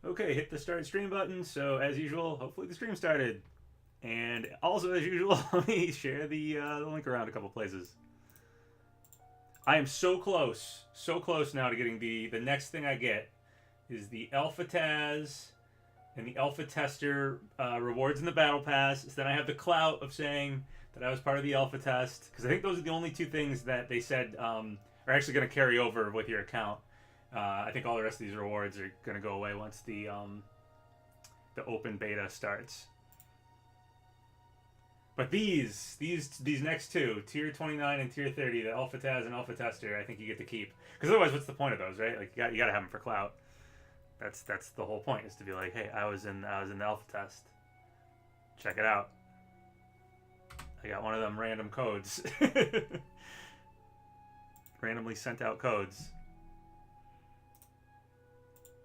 Okay, hit the start stream button. So as usual, hopefully the stream started. And also as usual, let me share the link around a couple places. I am so close now to getting the next thing I get is the Alpha Taz and the Alpha Tester rewards in the Battle Pass. So then I have the clout of saying that I was part of the Alpha Test, because I think those are the only two things that they said are actually going to carry over with your account. I think all the rest of these rewards are going to go away once the open beta starts. But these next two, Tier 29 and Tier 30, the Alpha Taz and Alpha Tester, I think you get to keep. Because otherwise, what's the point of those, right? Like you got to have them for clout. That's the whole point, is to be like, hey, I was in the Alpha Test. Check it out. I got one of them random codes. Randomly sent out codes.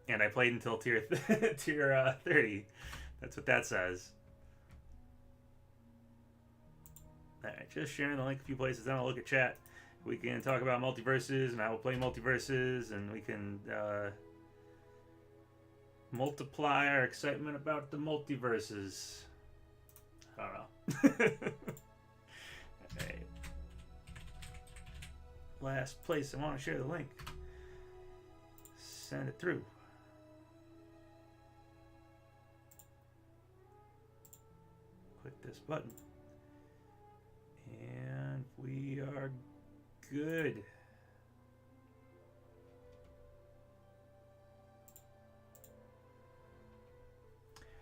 And I played until tier 30. That's what that says. Alright, just sharing the link a few places. Then I'll look at chat. We can talk about MultiVersus, and I will play MultiVersus, and we can multiply our excitement about the MultiVersus. I don't know. Alright. Last place I want to share the link. Send it through. Click this button. And we are good.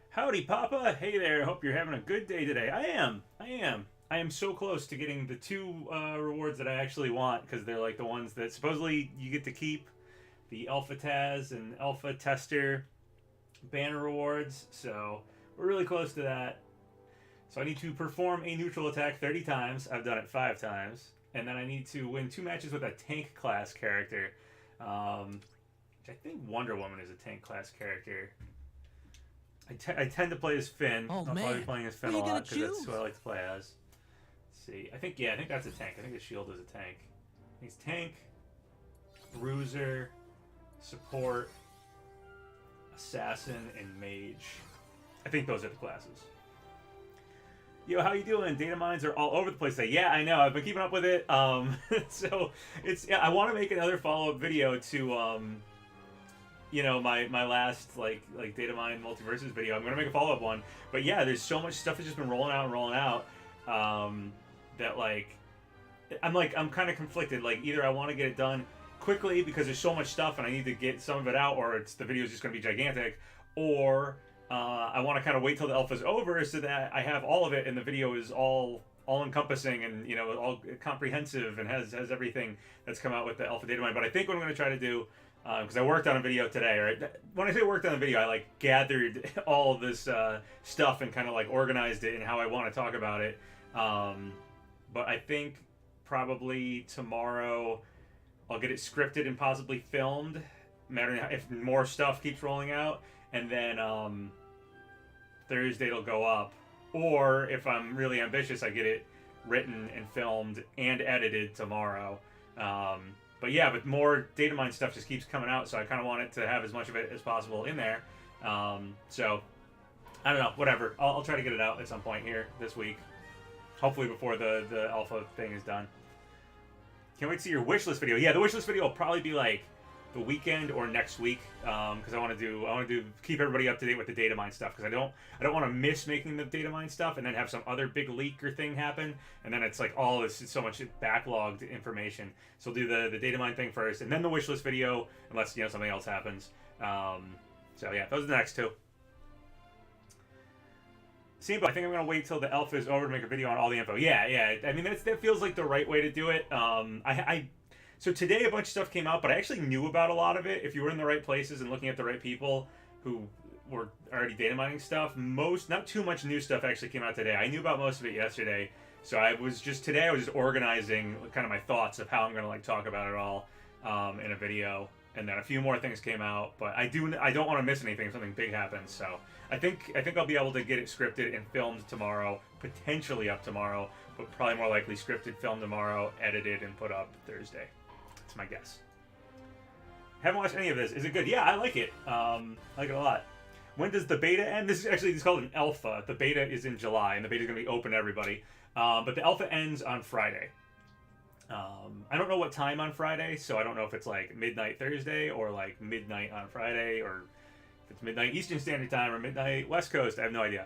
Howdy, Papa. Hey there. Hope you're having a good day today. I am. I am so close to getting the two rewards that I actually want, because they're like the ones that supposedly you get to keep. The Alpha Taz and Alpha Tester banner rewards. So we're really close to that. So I need to perform a neutral attack 30 times. I've done it 5 times. And then I need to win 2 matches with a tank class character. Which I think Wonder Woman is a tank class character. I tend to play as Finn. Oh, I'll man. probably be playing as Finn Who a are you lot, gonna because that's choose? who I like to play as. Let's see. I think that's a tank. I think the shield is a tank. He's tank, bruiser, support, assassin, and mage. I think those are the classes. Yo, how you doing? Data mines are all over the place today. Yeah, I know. I've been keeping up with it. So I want to make another follow-up video to you know, my last like data mine MultiVersus video. I'm gonna make a follow-up one. But yeah, there's so much stuff that's just been rolling out that I'm kind of conflicted. Like, either I want to get it done quickly because there's so much stuff and I need to get some of it out, or the video is just gonna be gigantic, or I want to kind of wait till the alpha's over so that I have all of it and the video is all encompassing and, you know, all comprehensive and has everything that's come out with the alpha data mine. But I think what I'm going to try to do, because I worked on a video today, right? When I say worked on a video, I like gathered all of this stuff and kind of like organized it and how I want to talk about it. But I think probably tomorrow I'll get it scripted and possibly filmed, mattering if more stuff keeps rolling out. And then Thursday it'll go up. Or if I'm really ambitious, I get it written and filmed and edited tomorrow. But yeah, but more data mine stuff just keeps coming out, so I kind of want it to have as much of it as possible in there. So, I don't know, whatever. I'll try to get it out at some point here this week. Hopefully before the alpha thing is done. Can't wait to see your wishlist video. Yeah, the wishlist video will probably be like the weekend or next week, because I want to keep everybody up to date with the data mine stuff, because I don't want to miss making the data mine stuff and then have some other big leak or thing happen, and then it's like all this so much backlogged information. So I'll do the data mine thing first, and then the wishlist video, unless, you know, something else happens. So yeah, those are the next two. See, but I think I'm gonna wait till the alpha is over to make a video on all the info. Yeah. I mean, that feels like the right way to do it. So today a bunch of stuff came out, but I actually knew about a lot of it. If you were in the right places and looking at the right people who were already data mining stuff, not too much new stuff actually came out today. I knew about most of it yesterday. So I was just organizing kind of my thoughts of how I'm going to like talk about it all in a video. And then a few more things came out, but I don't want to miss anything if something big happens. So I think I'll be able to get it scripted and filmed tomorrow, potentially up tomorrow, but probably more likely scripted, filmed tomorrow, edited, and put up Thursday. That's my guess. Haven't watched any of this. Is it good? Yeah, I like it. I like it a lot. When does the beta end? This is called an alpha. The beta is in July, and the beta is going to be open to everybody. But the alpha ends on Friday. I don't know what time on Friday, so I don't know if it's like midnight Thursday or like midnight on Friday, or if it's midnight Eastern Standard Time or midnight West Coast. I have no idea.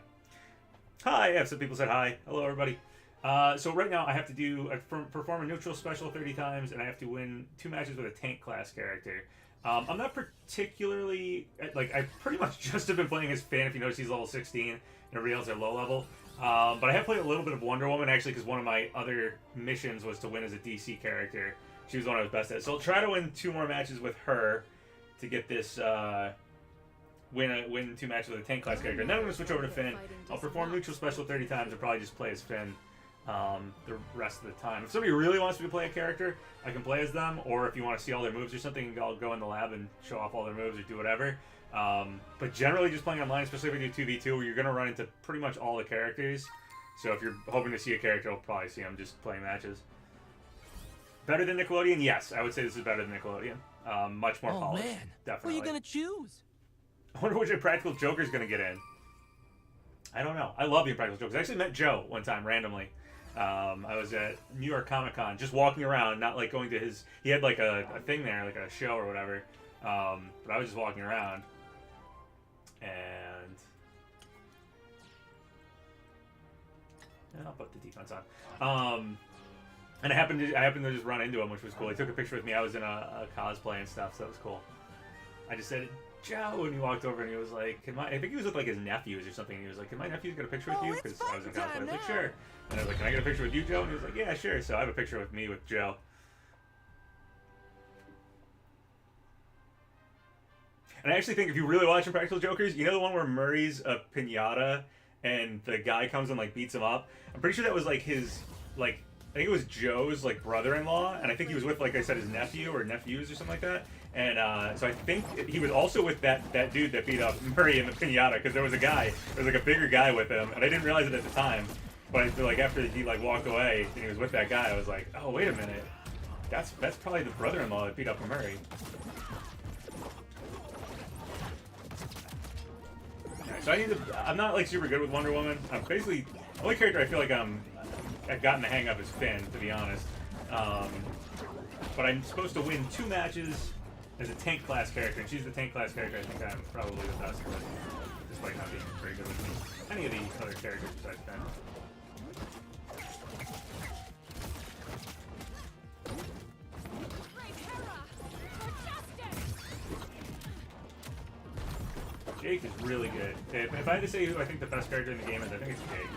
Hi, yeah, some people said hi. Hello, everybody. So right now I have to perform a neutral special 30 times, and I have to win 2 matches with a tank class character. I'm not particularly, like, I pretty much just have been playing as Finn. If you notice, he's level 16, and everybody else are low level. But I have played a little bit of Wonder Woman, actually, because one of my other missions was to win as a DC character. She was the one I was best at. So I'll try to win 2 more matches with her to get this, win 2 matches with a tank class character. And then I'm going to switch over to Finn. I'll perform neutral special 30 times and probably just play as Finn the rest of the time. If somebody really wants me to play a character, I can play as them, or if you want to see all their moves or something, I'll go in the lab and show off all their moves or do whatever. But generally just playing online, especially if we do 2v2, where you're going to run into pretty much all the characters. So if you're hoping to see a character, you'll probably see them just playing matches. Better than Nickelodeon? Yes, I would say this is better than Nickelodeon. Much more polished. Man. Definitely. What are you going to choose? I wonder which Impractical Joker's going to get in. I don't know. I love the Impractical Jokers. I actually met Joe one time randomly. I was at New York Comic Con, just walking around, not like going to his. He had like a thing there, like a show or whatever. But I was just walking around, and I'll put the defense on. And I happened to just run into him, which was cool. He took a picture with me. I was in a cosplay and stuff, so that was cool. I just said, Joe, and he walked over and he was like, I think he was with like his nephews or something. And he was like, can my nephews get a picture with you? Because I was in cosplay. I was like, sure. And I was like, can I get a picture with you, Joe? And he was like, yeah, sure. So I have a picture with me with Joe. And I actually think if you really watch Impractical Jokers, you know the one where Murray's a piñata and the guy comes and like beats him up? I'm pretty sure that was like his, like, I think it was Joe's like brother-in-law, and I think he was with, like I said, his nephew or nephews or something like that. And so I think he was also with that dude that beat up Murray in the piñata, because there was like a bigger guy with him, and I didn't realize it at the time. But I feel like after he like walked away and he was with that guy, I was like, oh wait a minute, that's probably the brother-in-law that beat up Murray. So I'm not like super good with Wonder Woman. I'm basically the only character I feel like I've gotten the hang of is Finn, to be honest. But I'm supposed to win 2 matches as a tank class character, and she's the tank class character I think I'm probably the best with, despite not being very good with any of the other characters besides Finn. Jake is really good. If I had to say who I think the best character in the game is, I think it's Jake.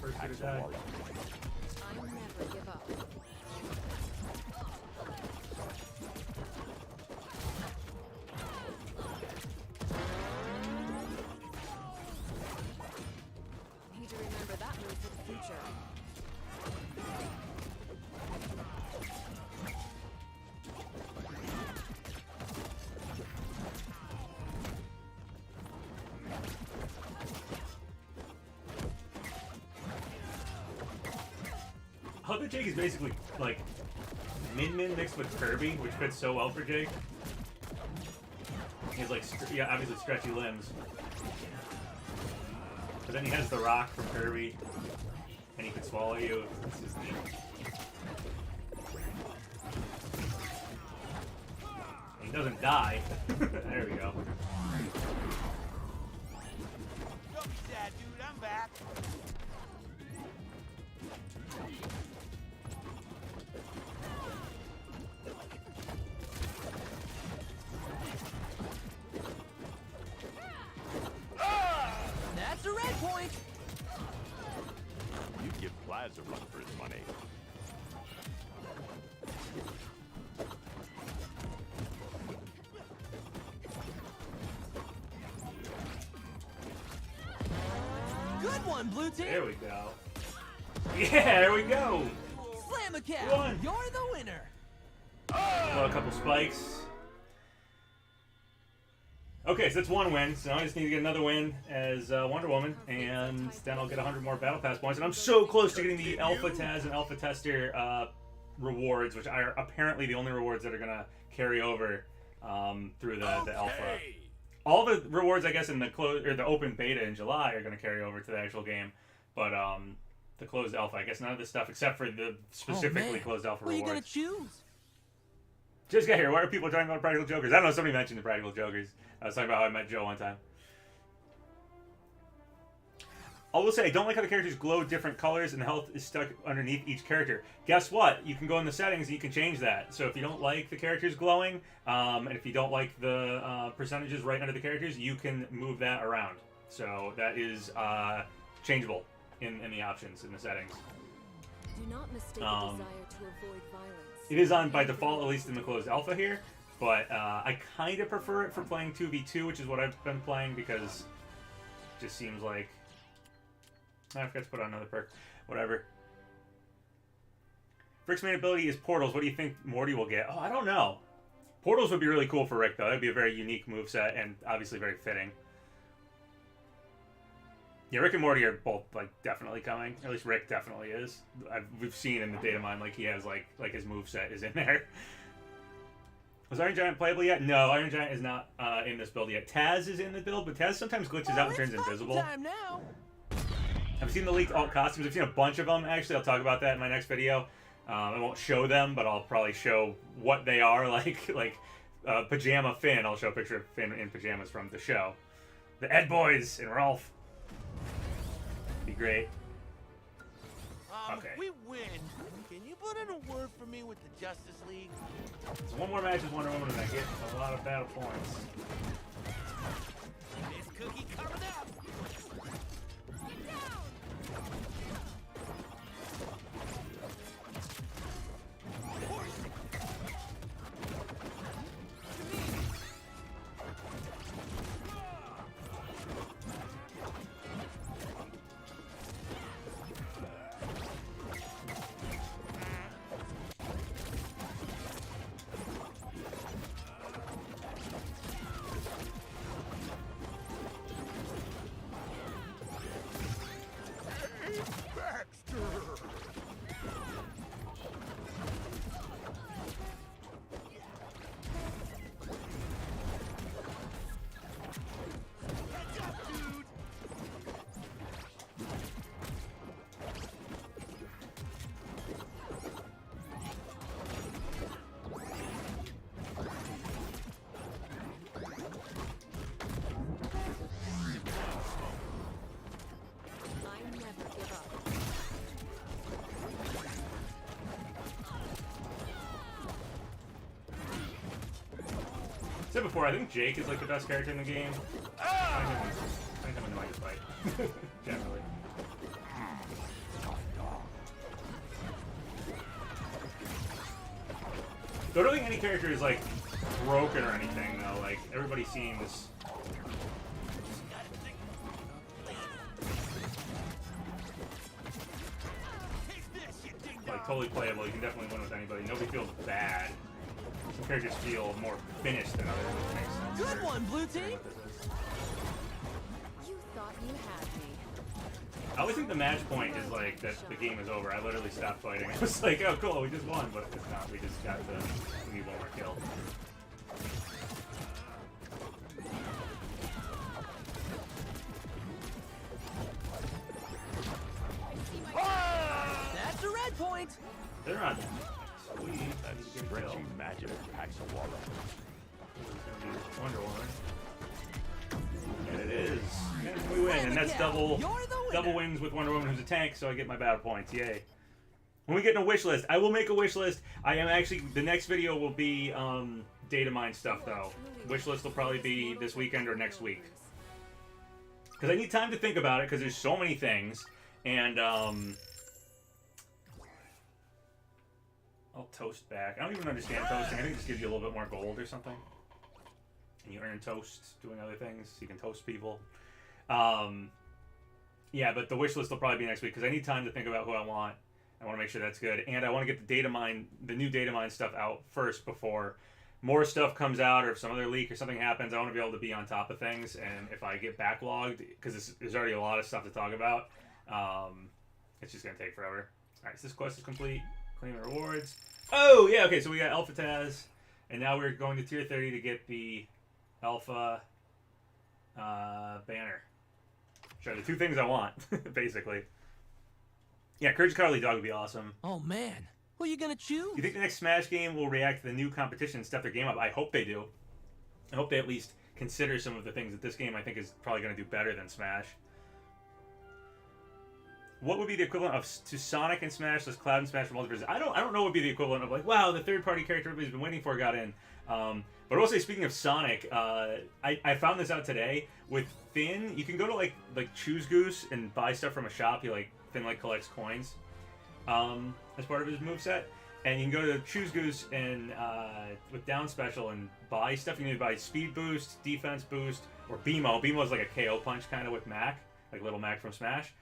First to die. I never give up. Need to remember that move for the future. Other Jake is basically like Min mixed with Kirby, which fits so well for Jake. He has like, obviously stretchy limbs. But then he has the rock from Kirby, and he can swallow you. This is neat. And he doesn't die. There we go. Don't be sad, dude. I'm back. That's a red point. give Plaz a run for his money. Good one, blue team. There we go. Yeah, there we go. Slam a cow. One. You're the winner. Well, a couple spikes. Okay, so that's one win. So I just need to get another win as Wonder Woman, and then I'll get 100 more Battle Pass points. And I'm so close to getting the Alpha Taz and Alpha Tester rewards, which are apparently the only rewards that are going to carry over through the Alpha. All the rewards, I guess, in the the open beta in July are going to carry over to the actual game, but the closed Alpha, I guess none of this stuff except for the specifically closed Alpha What are you rewards. gonna choose? Just got here. Why are people talking about Practical Jokers? I don't know. Somebody mentioned the Practical Jokers. I was talking about how I met Joe one time. I will say, I don't like how the characters glow different colors and the health is stuck underneath each character. Guess what? You can go in the settings and you can change that. So if you don't like the characters glowing, and if you don't like the percentages right under the characters, you can move that around. So that is changeable in the options in the settings. Do not mistake a desire to avoid violence. It is on by default, at least in the closed alpha here, but I kind of prefer it for playing 2v2, which is what I've been playing, because it just seems like... I forgot to put on another perk. Whatever. Rick's main ability is portals. What do you think Morty will get? Oh, I don't know. Portals would be really cool for Rick, though. That'd be a very unique moveset, and obviously very fitting. Yeah, Rick and Morty are both, like, definitely coming. At least Rick definitely is. We've seen in the data mine, like, he has, like his moveset is in there. Was Iron Giant playable yet? No, Iron Giant is not in this build yet. Taz is in the build, but Taz sometimes glitches out and turns invisible. Time now. I've seen the leaked alt costumes. I've seen a bunch of them, actually. I'll talk about that in my next video. I won't show them, but I'll probably show what they are, like Pajama Finn. I'll show a picture of Finn in pajamas from the show. The Ed Boys and Rolf. Be great. Okay. We win. Can you put in a word for me with the Justice League? So one more match with Wonder Woman and I get a lot of battle points. This cookie coming up. Said before, I think Jake is like the best character in the game. I find him annoying to fight, generally. So I don't think any character is like broken or anything though. Like everybody seems like totally playable. You can definitely win with anybody. Nobody feels bad. Some characters feel more finished than others, which makes sense. Good one, blue team. You thought you had me. I always think the match point is like that the game is over. I literally stopped fighting. I was like, oh cool, we just won, but it's not. We just got we need one more kill. That's a red point. They're on. Sweet. That stretchy magic packs a wallop. Wonder Woman. And it is. And we win, and that's double wins with Wonder Woman, who's a tank, so I get my battle points. Yay. When we get in a wish list, I will make a wish list. I am actually, the next video will be data mine stuff, though. Wish list will probably be this weekend or next week. Because I need time to think about it, because there's so many things. And I'll toast back. I don't even understand toasting. I think it just gives you a little bit more gold or something. And you earn toast doing other things. You can toast people. Yeah, but the wish list will probably be next week because I need time to think about who I want. I want to make sure that's good. And I want to get the data mine, the new data mine stuff out first before more stuff comes out or if some other leak or something happens. I want to be able to be on top of things. And if I get backlogged, because there's already a lot of stuff to talk about, it's just going to take forever. All right, so this quest is complete. Claim the rewards. Oh, yeah, okay, so we got Alpha Taz. And now we're going to tier 30 to get the Alpha banner. Sure, the two things I want, basically. Yeah, Courage Cowardly Dog would be awesome. Oh man, who are you gonna choose? You think the next Smash game will react to the new competition and step their game up? I hope they do. I hope they at least consider some of the things that this game I think is probably going to do better than Smash. What would be the equivalent of to Sonic and Smash, this Cloud and Smash for MultiVersus? I don't know what would be the equivalent of like, wow, the third-party character everybody's been waiting for got in. But I will say, speaking of Sonic, I found this out today. With Finn, you can go to like Choose Goose and buy stuff from a shop. Finn collects coins as part of his moveset. And you can go to Choose Goose and with Down Special and buy stuff. You need to buy Speed Boost, Defense Boost, or BMO. BMO is like a KO punch kind of with Mac, like Little Mac from Smash.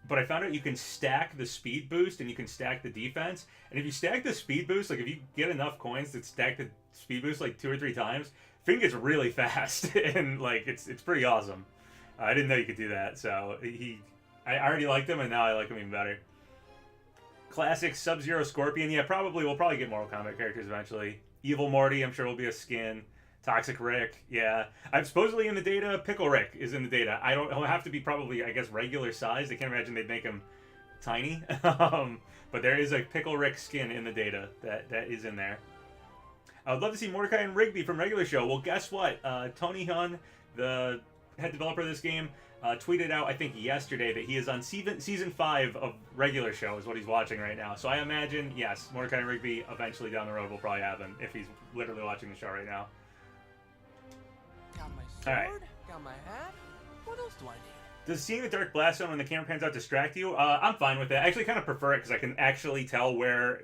But I found out you can stack the speed boost and you can stack the defense. And if you stack the speed boost, like if you get enough coins to stack the speed boost like 2 or 3 times, Finn gets really fast and like it's pretty awesome. I didn't know you could do that, so I already liked him and now I like him even better. Classic Sub-Zero Scorpion, yeah, we'll probably get Mortal Kombat characters eventually. Evil Morty, I'm sure will be a skin. Toxic Rick, yeah. I'm supposedly in the data. Pickle Rick is in the data. He'll have to be probably, I guess, regular size. I can't imagine they'd make him tiny. But there is a Pickle Rick skin in the data that is in there. I would love to see Mordecai and Rigby from regular show. Well, guess what? Tony Hun, the head developer of this game, tweeted out, I think yesterday, that he is on season 5 of regular show is what he's watching right now. So I imagine, yes, Mordecai and Rigby eventually down the road will probably have him if he's literally watching the show right now. Got my sword, All right. got my hat. What else do I need? Does seeing the dark blast zone when the camera pans out distract you? I'm fine with that. I actually kind of prefer it because I can actually tell where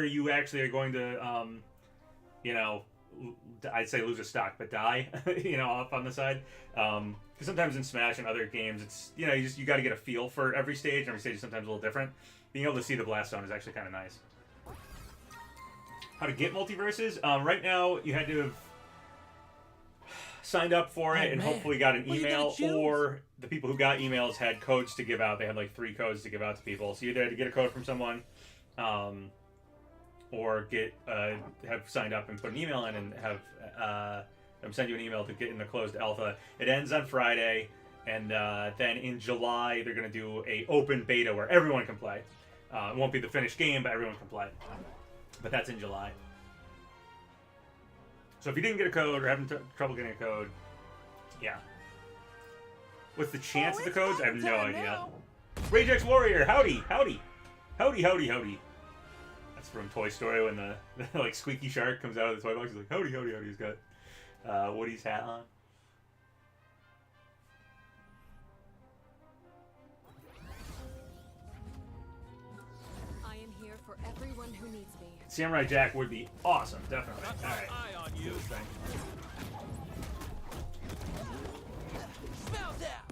you actually are going to, I'd say lose a stock, but die, off on the side. Because sometimes in Smash and other games, it's, you got to get a feel for every stage. Every stage is sometimes a little different. Being able to see the blast zone is actually kind of nice. How to get MultiVersus? Right now, you had to have signed up for it and hopefully got an email, or the people who got emails had codes to give out. They had like 3 codes to give out to people. So you either had to get a code from someone, or have signed up and put an email in and have them send you an email to get in the closed alpha. It ends on Friday, and then in July they're going to do a open beta where everyone can play. It won't be the finished game, but everyone can play. But that's in July. So if you didn't get a code or having trouble getting a code, yeah. What's the chance of the codes? I have no idea. RageX Warrior, howdy, howdy, howdy, howdy, howdy. That's from Toy Story when the like squeaky shark comes out of the toy box. He's like, howdy, howdy, howdy. He's got Woody's hat on. I am here for everyone who needs me. Samurai Jack would be awesome, definitely. All right. Eye on Do you. this thing. Smell that!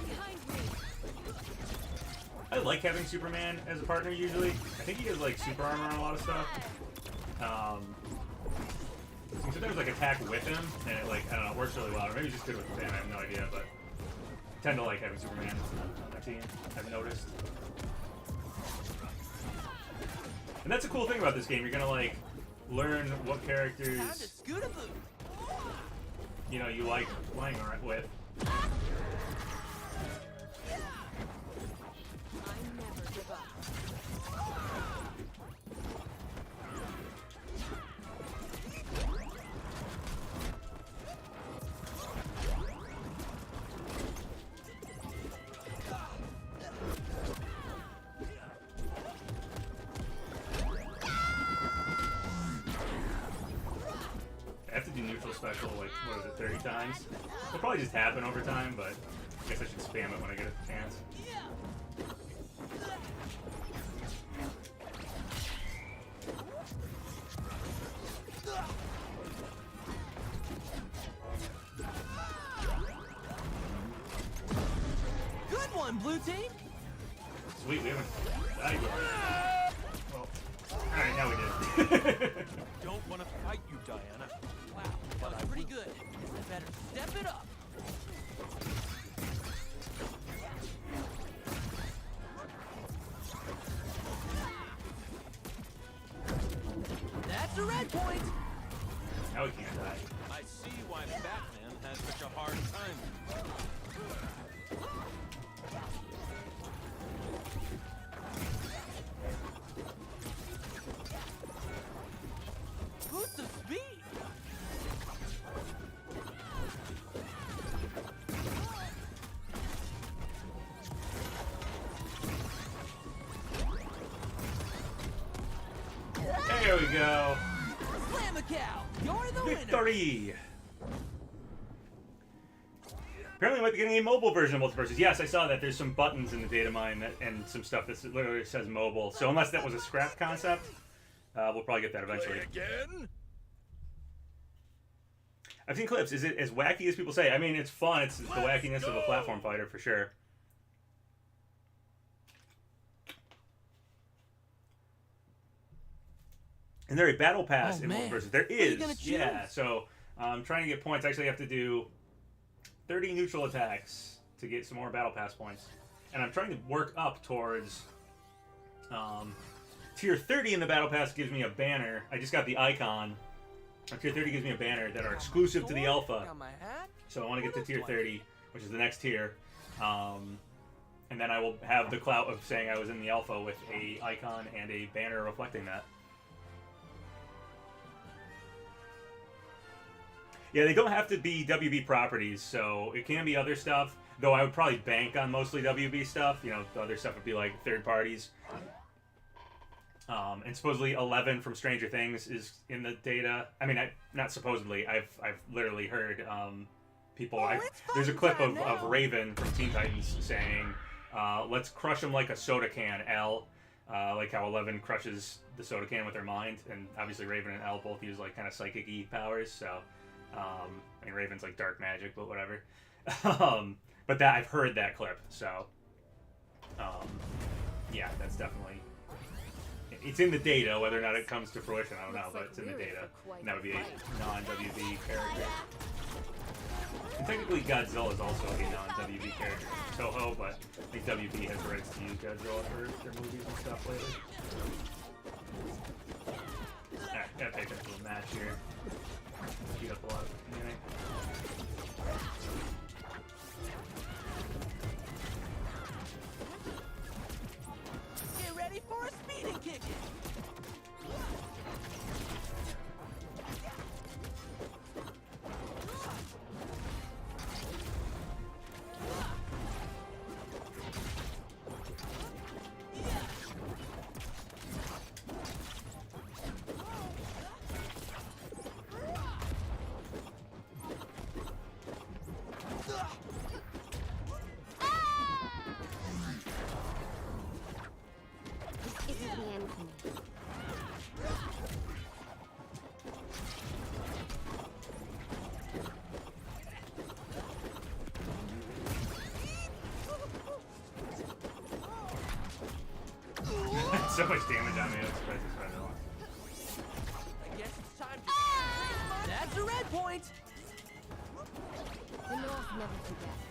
Behind me. I like having Superman as a partner usually. I think he has like super armor on a lot of stuff. You can sometimes like attack with him, and it like, I don't know, it works really well. Or maybe just good with Sam, I have no idea, but I tend to like having Superman on my team, I've noticed. And that's a cool thing about this game. You're gonna like learn what characters Time to scoot a boot. you like playing with. I never give up. I have to do neutral special like, what is it, 30 times? It'll probably just happen over time, but guess I should spam it when I get a chance. Good one, blue team. Sweet, we haven't died yet. Well, alright, now we did. Don't want to fight you, Diana. Wow, that was pretty good. I better step it up. That's a red point. Now we can't die. I see why Batman has such a hard time. Boost the speed. There we go. Slam a cow. You're the winner. Victory! Apparently, I might be getting a mobile version of MultiVersus. Yes, I saw that. There's some buttons in the data mine and some stuff that literally says mobile. So unless that was a scrap concept, we'll probably get that eventually. Again? I've seen clips. Is it as wacky as people say? I mean, it's fun. It's the wackiness of a platform fighter for sure. And there a battle pass in MultiVersus? There is. Yeah. So I'm trying to get points. I actually have to do 30 neutral attacks to get some more battle pass points, and I'm trying to work up towards tier 30 in the battle pass. Gives me a banner. I just got the icon. Tier 30 gives me a banner that are exclusive to the alpha. Got my hat. So I want to get to tier 30, which is the next tier, and then I will have the clout of saying I was in the alpha with a icon and a banner reflecting that. Yeah, they don't have to be WB properties, so it can be other stuff, though I would probably bank on mostly WB stuff. You know, the other stuff would be like third parties. And supposedly 11 from Stranger Things is in the data. I mean, not supposedly. I've literally heard people... there's a clip of Raven from Teen Titans saying, let's crush them like a soda can, L. Like how 11 crushes the soda can with her mind. And obviously Raven and L both use like kind of psychic-y powers, so... I mean, Raven's like dark magic, but whatever. But that I've heard that clip, so yeah, that's definitely it's in the data. Whether or not it comes to fruition, I don't know, but it's in the data. And that would be a non-WB character. And technically, Godzilla is also a non-WB character from Toho, but I think WB has the rights to use Godzilla for their movies and stuff lately. Alright, gotta pay attention to the match here. Beat up a lot at the beginning. Get ready for a speeding kick. So much damage on me, I was surprised it's right on. I guess it's time to... That's a red point. The North never forgets.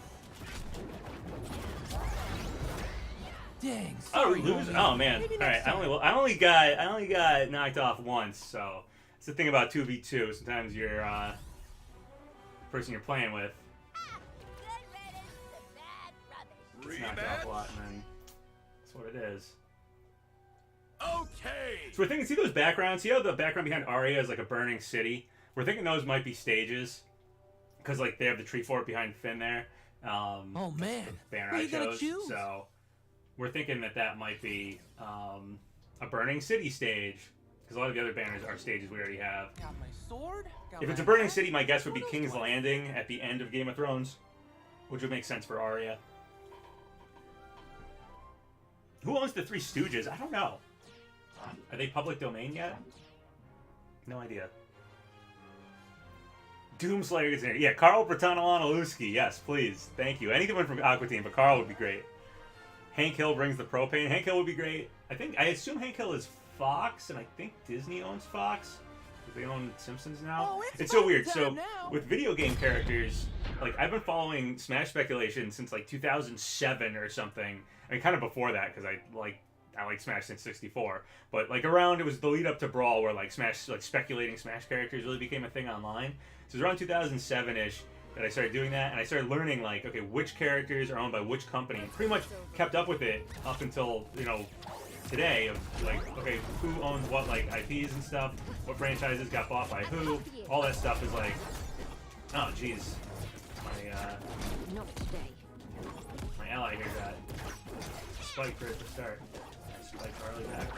Dang. Oh, we lose? Oh man! All right, I only got knocked off once. So it's the thing about 2v2. Sometimes you're the person you're playing with gets knocked off a lot, and then that's what it is. Okay. So we're thinking, see those backgrounds? See how the background behind Arya is like a burning city? We're thinking those might be stages, because like they have the tree fort behind Finn there. Oh man! Banner What are I you gonna chose. choose? So we're thinking that might be a burning city stage, because a lot of the other banners are stages we already have. Got my sword. Got If my it's a burning hat. city, my guess would be What else King's do I need? Landing at the end of Game of Thrones. which would make sense for Arya. Who owns the Three Stooges? I don't know. Are they public domain yet? No idea. Doomslayer is in here. Yeah, Carl Bertanelon-Aluski. Yes, please. Thank you. Anyone from Aqua Team, but Carl would be great. Hank Hill brings the propane. Hank Hill would be great. I assume Hank Hill is Fox, and I think Disney owns Fox. They own Simpsons now. Oh, it's so weird. time So now. with video game characters, like I've been following Smash Speculation since like 2007 or something. I mean, kind of before that because I like Smash since '64. But like around, it was the lead up to Brawl where like speculating Smash characters really became a thing online. So it was around 2007-ish that I started doing that, and I started learning like, okay, which characters are owned by which company. And pretty much kept up with it up until, you know, today of like, okay, who owns what like IPs and stuff, what franchises got bought by who, all that stuff is like, oh jeez, Not today. my ally here got spiked right at the start. Spike Harley back.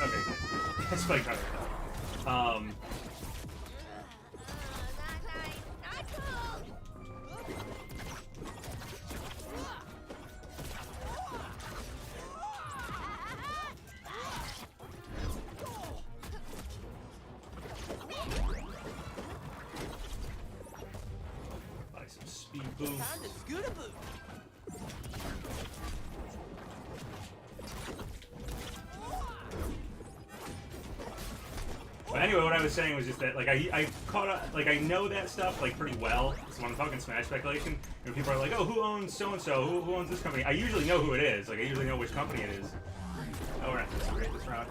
Okay, good. Spike Harley back. Buy some speed boost. Time to scoot a boot. But anyway, what I was saying was just that, like, I caught up, like, I know that stuff, like, pretty well. So when I'm talking Smash Speculation, and people are like, oh, who owns so-and-so? Who owns this company? I usually know who it is. Like, I usually know which company it is. Oh, we're not doing so great this round.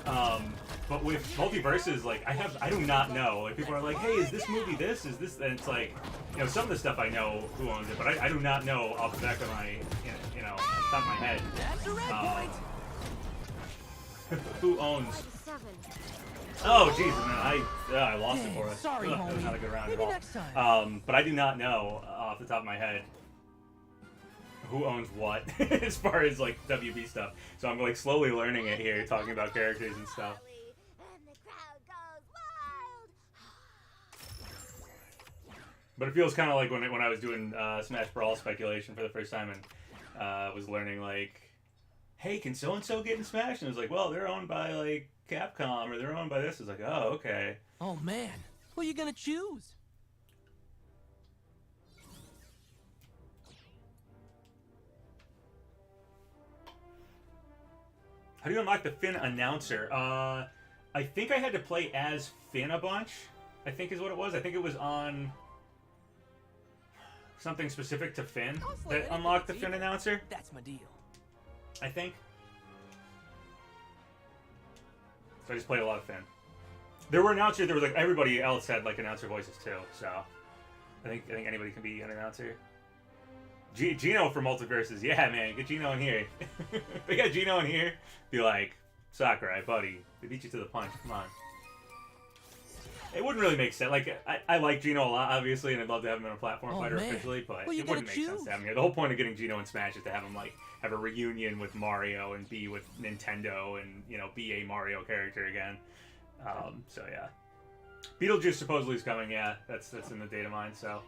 But with MultiVersus, like, I do not know. Like, people are like, hey, is this movie this? Is this? And it's like, you know, some of the stuff I know who owns it, but I do not know off the back of my, you know, off the top of my head. That's a red point. Who owns? 7. Oh, jeez, man, I lost it for us. Sorry, That was homie. not a good round Maybe at all. next time. But I do not know off the top of my head who owns what as far as like WB stuff. So I'm like slowly learning it here, talking about characters and stuff. And the crowd goes wild. But it feels kind of like when I was doing Smash Brawl speculation for the first time and was learning like, hey, can so and so get in Smash? And it was like, well, they're owned by like Capcom or they're owned by this. It's like, oh, okay. Oh man, who are you gonna choose? How do you unlock the Finn announcer? I think I had to play as Finn a bunch, I think is what it was. I think it was on something specific to Finn that unlocked the Finn announcer, That's my deal. I think. So I just played a lot of Finn. There were announcers, there was like everybody else had like announcer voices too, so I think anybody can be an announcer. Gino for MultiVersus, yeah man, get Gino in here. If they got Gino in here, be like, Sakurai, buddy, they beat you to the punch, come on. It wouldn't really make sense. Like, I like Gino a lot, obviously, and I'd love to have him in a platform fighter man. officially, but Who you it wouldn't gonna make sense choose? to have him here. The whole point of getting Gino in Smash is to have him, like, have a reunion with Mario and be with Nintendo and, you know, be a Mario character again. So, yeah. Beetlejuice supposedly is coming, yeah. That's in the data mine, so.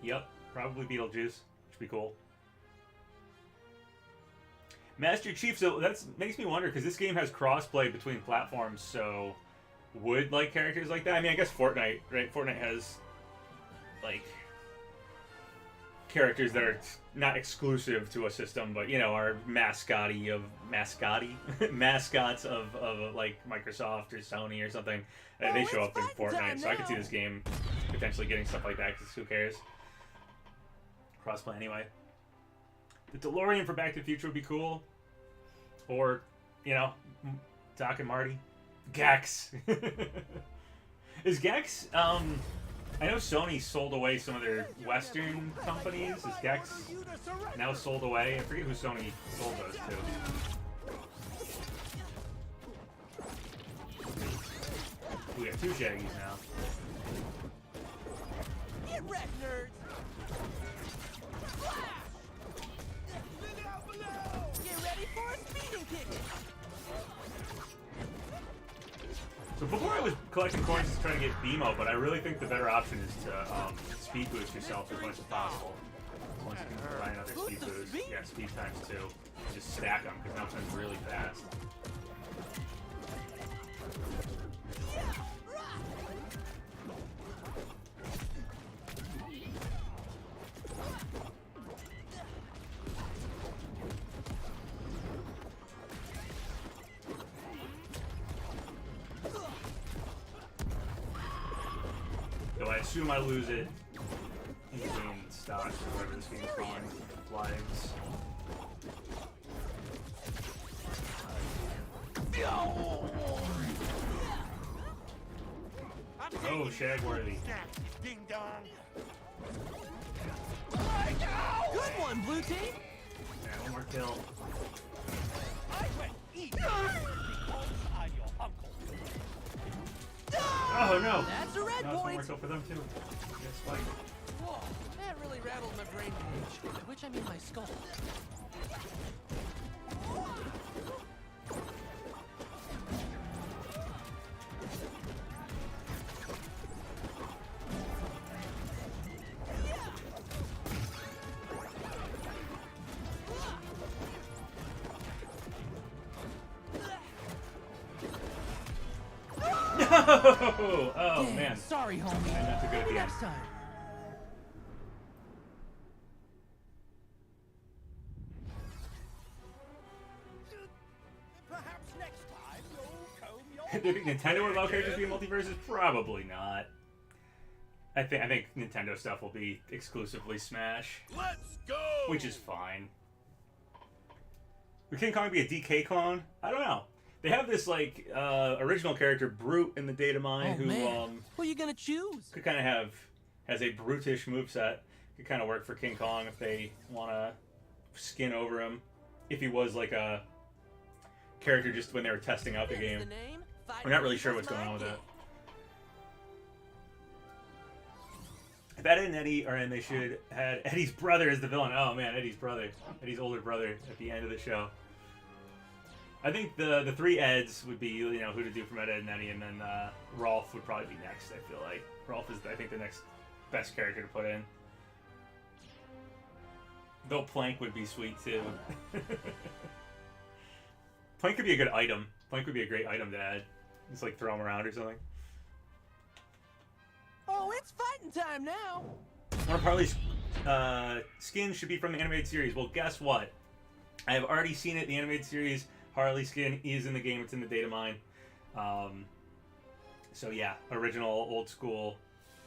Yep, probably Beetlejuice. Should be cool. Master Chief, so that makes me wonder, because this game has crossplay between platforms, so would, like, characters like that? I mean, I guess Fortnite, right? Fortnite has, like, characters that are not exclusive to a system, but, you know, are mascots of like, Microsoft or Sony or something. They show up in Fortnite, so I could see this game potentially getting stuff like that, because who cares? Crossplay anyway. The DeLorean for Back to the Future would be cool. Or, you know, Doc and Marty. Gex. Is Gex, I know Sony sold away some of their Western companies. Is Gex now sold away? I forget who Sony sold those to. We have two Shaggies now. Get wrecked, nerds! Get ready for a speeding ticket! So before I was collecting coins is trying to get BMO, but I really think the better option is to speed boost yourself as much as possible. Once you can find another speed boost, yeah, speed times 2. Just stack them because now it's really fast. Though I assume I lose it in between stocks or whatever this game's calling, lives. Oh, Shagworthy. Ding dong. Good one, blue team. Yeah, one more kill. I went eat because I'm your uncle. Oh no! That's a red No, it's one more point. kill for them too. Yes, spike. Whoa, that really rattled my brain cage. By which I mean my skull. No! Oh Dang, man. sorry, homie. And that's a good Maybe game. next time. Perhaps next time you'll comb your Do you think Nintendo would allow characters to be in MultiVersus? Probably not. I think Nintendo stuff will be exclusively Smash, Let's go! which is fine. Would King Kong be a DK clone? I don't know. They have this like original character Brute in the data mine Oh who man, who are you gonna choose? could kind of has a brutish moveset. Could kind of work for King Kong if they want to skin over him. If he was like a character just when they were testing out the Here's game. the name. We're not really sure what's going on with that. If Ed and Eddie are in, they should had Eddie's brother as the villain. Oh man, Eddie's brother. Eddie's older brother at the end of the show. I think the three Eds would be, you know, who to do from Ed, and Eddie, and then Rolf would probably be next, I feel like. Rolf is, I think, the next best character to put in. Though Plank would be sweet, too. Plank could be a good item. Plank would be a great item to add. Just, like, throw him around or something. Oh, it's fighting time now. One of Harley's skins should be from the animated series. Well, guess what? I have already seen it. The animated series Harley skin is in the game. It's in the data mine. So yeah, original, old school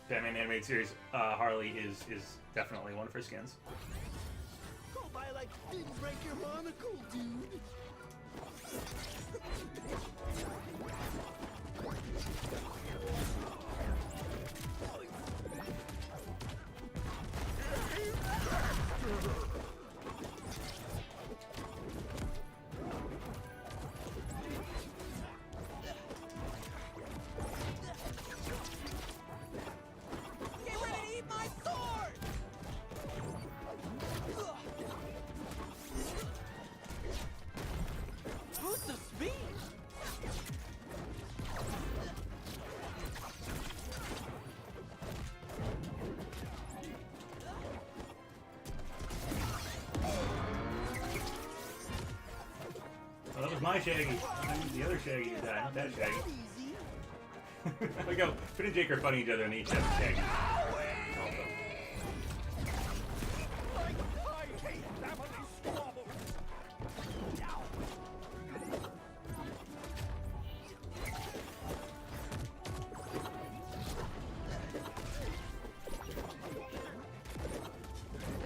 Batman animated series Harley is definitely one of her skins. Go by like didn't break your monocle, dude. Get ready to eat my sword. Boost of speed. Oh, that was my Shaggy. I need the other Shaggy to die, not that Shaggy. We go. Finn and Jake are fighting each other and each have a Shaggy. Also. I hate family squabbles.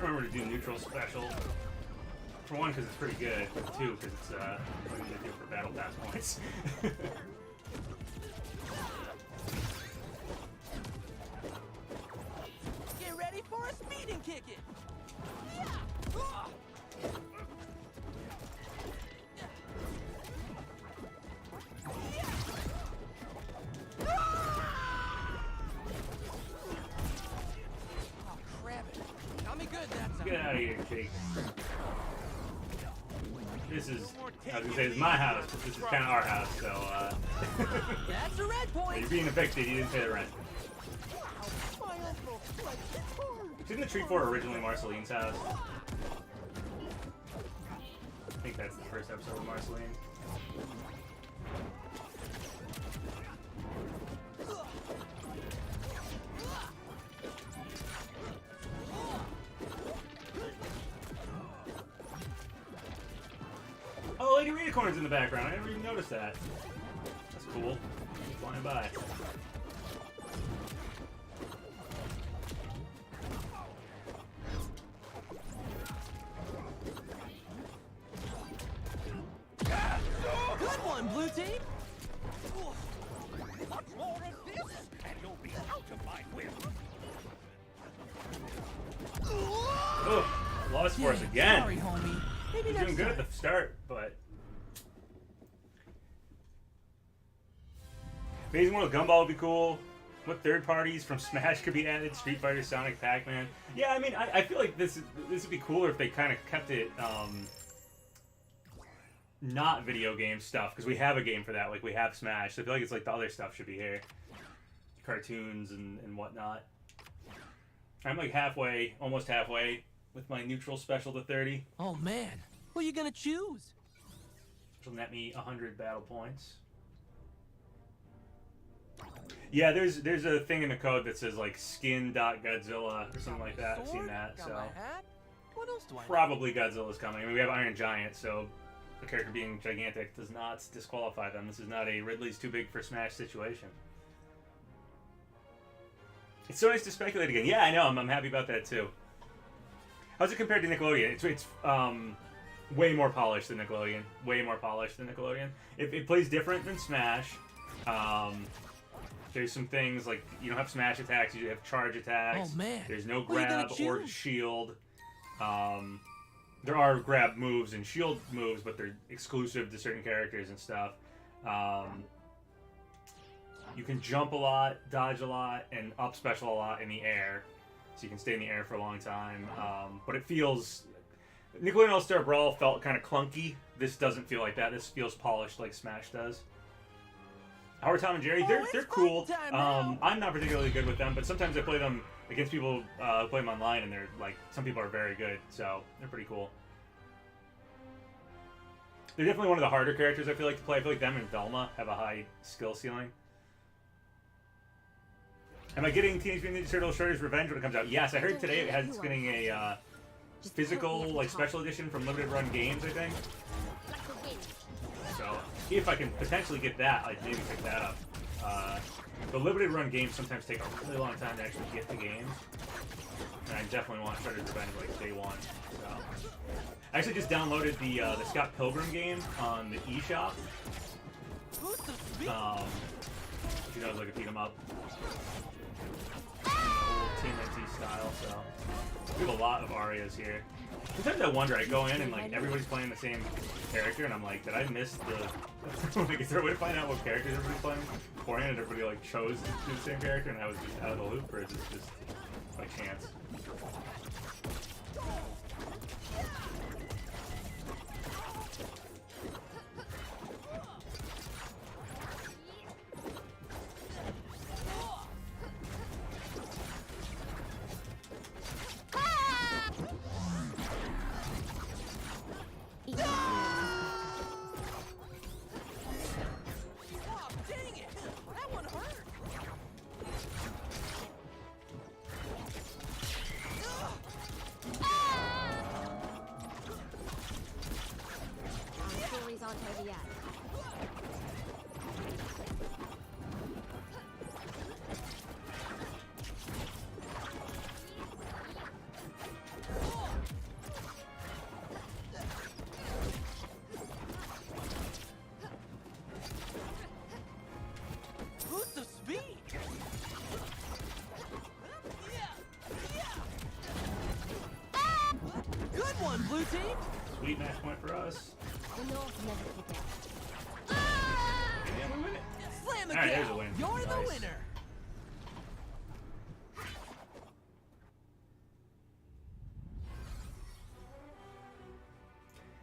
Remember to do neutral special. For one, because it's pretty good. For two, because it's what you do for battle pass points. Get ready for a speeding kick-it. Oh, crap it. Got me good that time. Get out of here, Jake. this is, I was gonna say, this is my house, but this is kind of our house, so, That's a red point. you're being evicted, you didn't pay the rent. Didn't the tree fort originally Marceline's house? I think that's the first episode of Marceline. Oh, Lady Unicorn's in the background. I never even noticed that. That's cool. Flying by. Good one, blue team. Much more of this, and you'll be out of my whip. Oh, lost force again. Sorry, homie. Maybe He's next doing good time. at the start, but Amazing World Gumball would be cool. What third parties from Smash could be added? Street Fighter, Sonic, Pac-Man. Yeah, I mean, I feel like this would be cooler if they kind of kept it not video game stuff, because we have a game for that. Like, we have Smash. So I feel like it's like the other stuff should be here. Cartoons and whatnot. I'm like halfway, almost halfway, with my neutral special to 30. Oh man, who are you gonna choose? Which will net me 100 battle points. Yeah, there's a thing in the code that says like skin.godzilla or something like that. I've seen that, Got so my hat. What else do I need? probably Godzilla's coming. I mean, we have Iron Giant, so the character being gigantic does not disqualify them. This is not a Ridley's too big for Smash situation. It's so nice to speculate again. Yeah, I know. I'm happy about that too. How's it compared to Nickelodeon? It's way more polished than Nickelodeon. Way more polished than Nickelodeon. It plays different than Smash. There's some things like you don't have smash attacks, you have charge attacks. Oh man. There's no What are you gonna grab or choose? shield. There are grab moves and shield moves, but they're exclusive to certain characters and stuff. You can jump a lot, dodge a lot, and up special a lot in the air. So you can stay in the air for a long time. But it feels... Nickelodeon All-Star Brawl felt kind of clunky. This doesn't feel like that. This feels polished like Smash does. Howard, Tom, and Jerry, they're it's cool. fighting time now. I'm not particularly good with them, but sometimes I play them against people who play them online, and they're like, some people are very good, so they're pretty cool. They're definitely one of the harder characters I feel like to play. I feel like them and Velma have a high skill ceiling. Am I getting Teenage Mutant Ninja Turtles Shredder's Revenge when it comes out? Yes, I heard today it's getting a physical like special edition from Limited Run Games, I think. So if I can potentially get that, I'd maybe pick that up. The Limited Run games sometimes take a really long time to actually get the games, and I definitely want Shredder's Revenge like day one. So I actually just downloaded the Scott Pilgrim game on the eShop. You know, like a beat 'em up. Old TMNT style, so we have a lot of Arias here. Sometimes I wonder, I go in and like everybody's playing the same character, and I'm like, did I miss the... like, is there a way to find out what characters everybody's playing beforehand, and everybody like chose to do the same character, and I was just out of the loop, or is it just by chance? Blue team? Sweet match point for us. The North never forget. Yeah, we win it. Slam the Alright, there's a cow. win. You're the Nice. winner.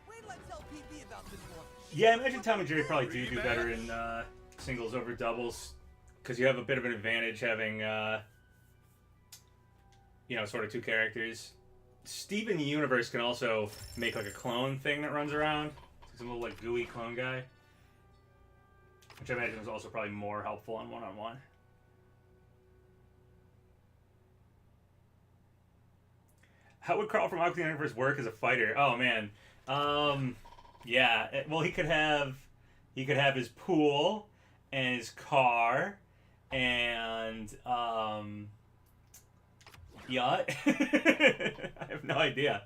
Wait till I tell PP see about this one. Yeah, I imagine Tom and Jerry probably do better in singles over doubles, because you have a bit of an advantage having, you know, sort of two characters. Steven Universe can also make like a clone thing that runs around. It's a little like gooey clone guy, which I imagine is also probably more helpful on one-on-one. How would Carl from Aqua Teen Universe work as a fighter? Oh man, yeah. Well, he could have his pool and his car and yacht. I have no idea.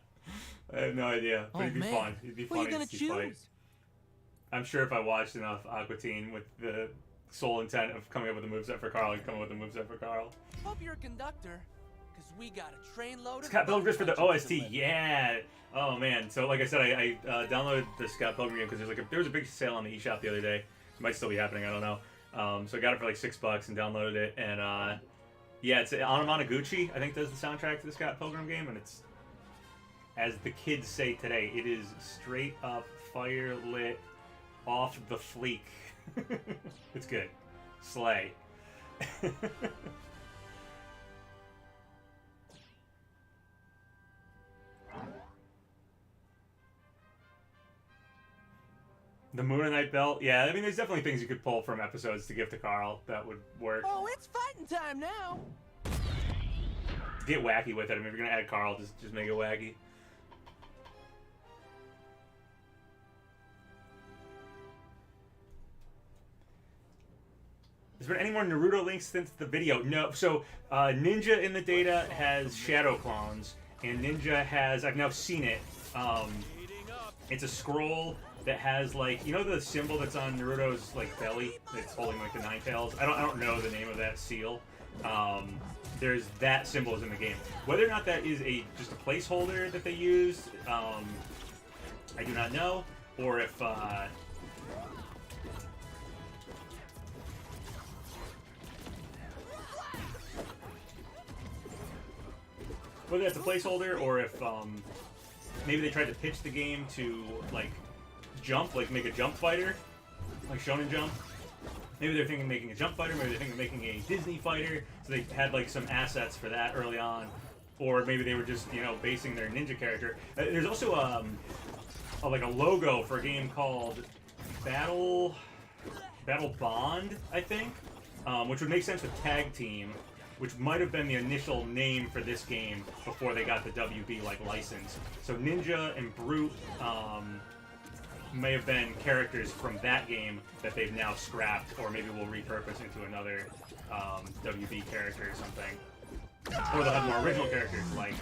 But Oh, it'd be man. fun. It'd be What are funny you gonna to see fight. choose? I'm sure if I watched enough Aqua Teen with the sole intent of coming up with a moveset for Carl, I'd come up with a moveset for Carl. Hope you're a conductor, because we got a trainload of Scott Pilgrim for the punches OST, to deliver. yeah. Oh man, so like I said, I downloaded the Scott Pilgrim game because there was a big sale on the eShop the other day. It might still be happening, I don't know. So I got it for like $6 and downloaded it, and yeah, it's Anamanaguchi, I think, does the soundtrack to the Scott Pilgrim game, and it's, as the kids say today, it is straight up fire lit, off the fleek. It's good. Slay. The Moon and Night belt? Yeah, I mean, there's definitely things you could pull from episodes to give to Carl that would work. Oh, it's fighting time now. Get wacky with it. I mean, if you're gonna add Carl, just make it wacky. Has there been any more Naruto links since the video? No. So, Ninja in the data has shadow clones, and Ninja has, I've now seen it. It's a scroll that has, like, you know the symbol that's on Naruto's, like, belly that's holding, like, the nine tails? I don't know the name of that seal. There's that symbol is in the game. Whether or not that is just a placeholder that they used, I do not know. Or if, whether that's a placeholder or if, maybe they tried to pitch the game to, like, jump, like make a jump fighter, like Shonen Jump. Maybe they're thinking of making a jump fighter, maybe they're thinking of making a Disney fighter, so they had like some assets for that early on. Or maybe they were just, you know, basing their ninja character. There's also like a logo for a game called Battle Bond, I think, which would make sense with Tag Team, which might have been the initial name for this game before they got the WB like license. So Ninja and Brute may have been characters from that game that they've now scrapped, or maybe will repurpose into another WB character or something. Or they'll have more original characters like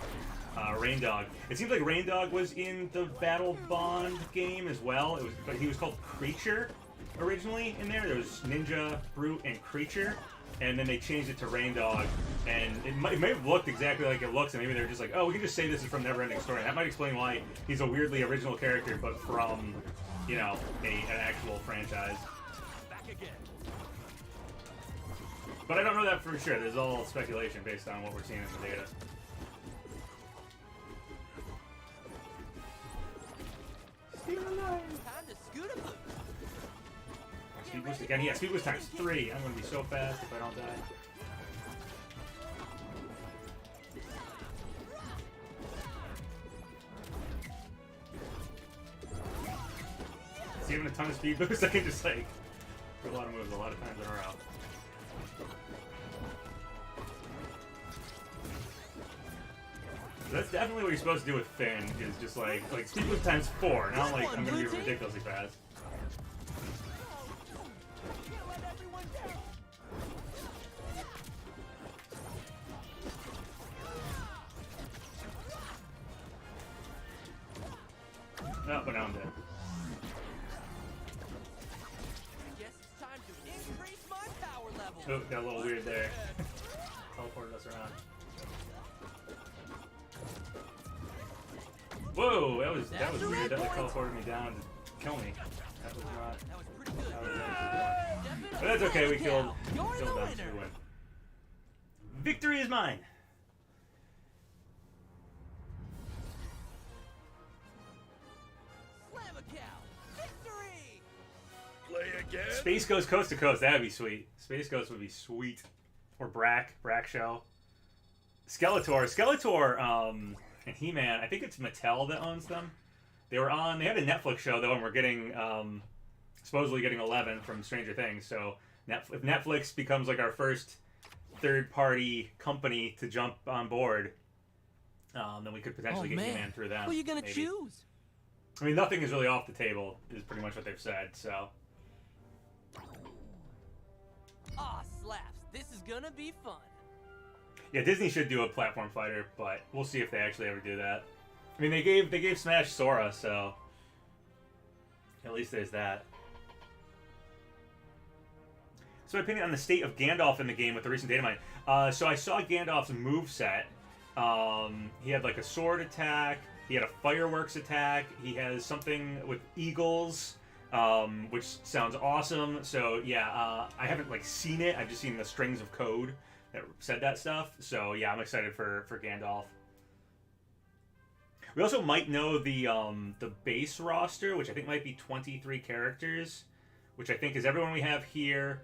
Rain Dog. It seems like Rain Dog was in the Battle Bond game as well. But he was called Creature originally in there. There was Ninja, Brute, and Creature. And then they changed it to Rain Dog, and it may have looked exactly like it looks, and maybe they're just like, oh, we can just say this is from Neverending Story. That might explain why he's a weirdly original character, but from, you know, an actual franchise. Back again. But I don't know that for sure. There's all speculation based on what we're seeing in the data. Time to scoot a boot. Speed boost again. Yeah, speed boost times 3. I'm going to be so fast if I don't die. See, having a ton of speed boost, I can just, like, do a lot of moves a lot of times in a row. That's definitely what you're supposed to do with Finn, is just, like speed boost times 4. Not like I'm going to be ridiculously fast. Can't let everyone down. No, but now I'm dead. I guess it's time to increase my power level. Oh, got a little weird there. Teleported us around. Whoa, that was weird. That like teleported me down to kill me. That was not. That was pretty good. That was but that's okay. We killed You're the them. So winner. we win. Victory is mine. Slam a cow. again? Space Ghost Coast to Coast. That'd be sweet. Space Ghost would be sweet. Or Brack Show. Skeletor, and He-Man. I think it's Mattel that owns them. They had a Netflix show though, and we're getting supposedly getting 11 from Stranger Things. So if Netflix becomes like our first third-party company to jump on board, then we could potentially get He-Man through them. Who are you gonna maybe. choose? I mean, nothing is really off the table. Is pretty much what they've said. So. Aw, slaps. This is gonna be fun. Yeah, Disney should do a platform fighter, but we'll see if they actually ever do that. I mean, they gave Smash Sora, so at least there's that. So, my opinion on the state of Gandalf in the game with the recent data mine. So I saw Gandalf's moveset. He had like a sword attack. He had a fireworks attack. He has something with eagles, which sounds awesome. So yeah, I haven't like seen it. I've just seen the strings of code that said that stuff. So yeah, I'm excited for Gandalf. We also might know the base roster, which I think might be 23 characters, which I think is everyone we have here.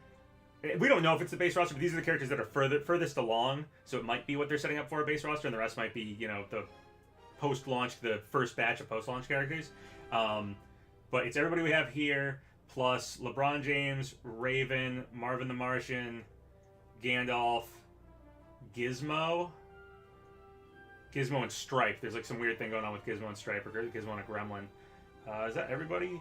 We don't know if it's the base roster, but these are the characters that are furthest along. So it might be what they're setting up for a base roster, and the rest might be, you know, the post-launch, the first batch of post-launch characters. But it's everybody we have here, plus LeBron James, Raven, Marvin the Martian, Gandalf, Gizmo and Stripe. There's like some weird thing going on with Gizmo and Stripe, or Gizmo and a Gremlin. Is that everybody?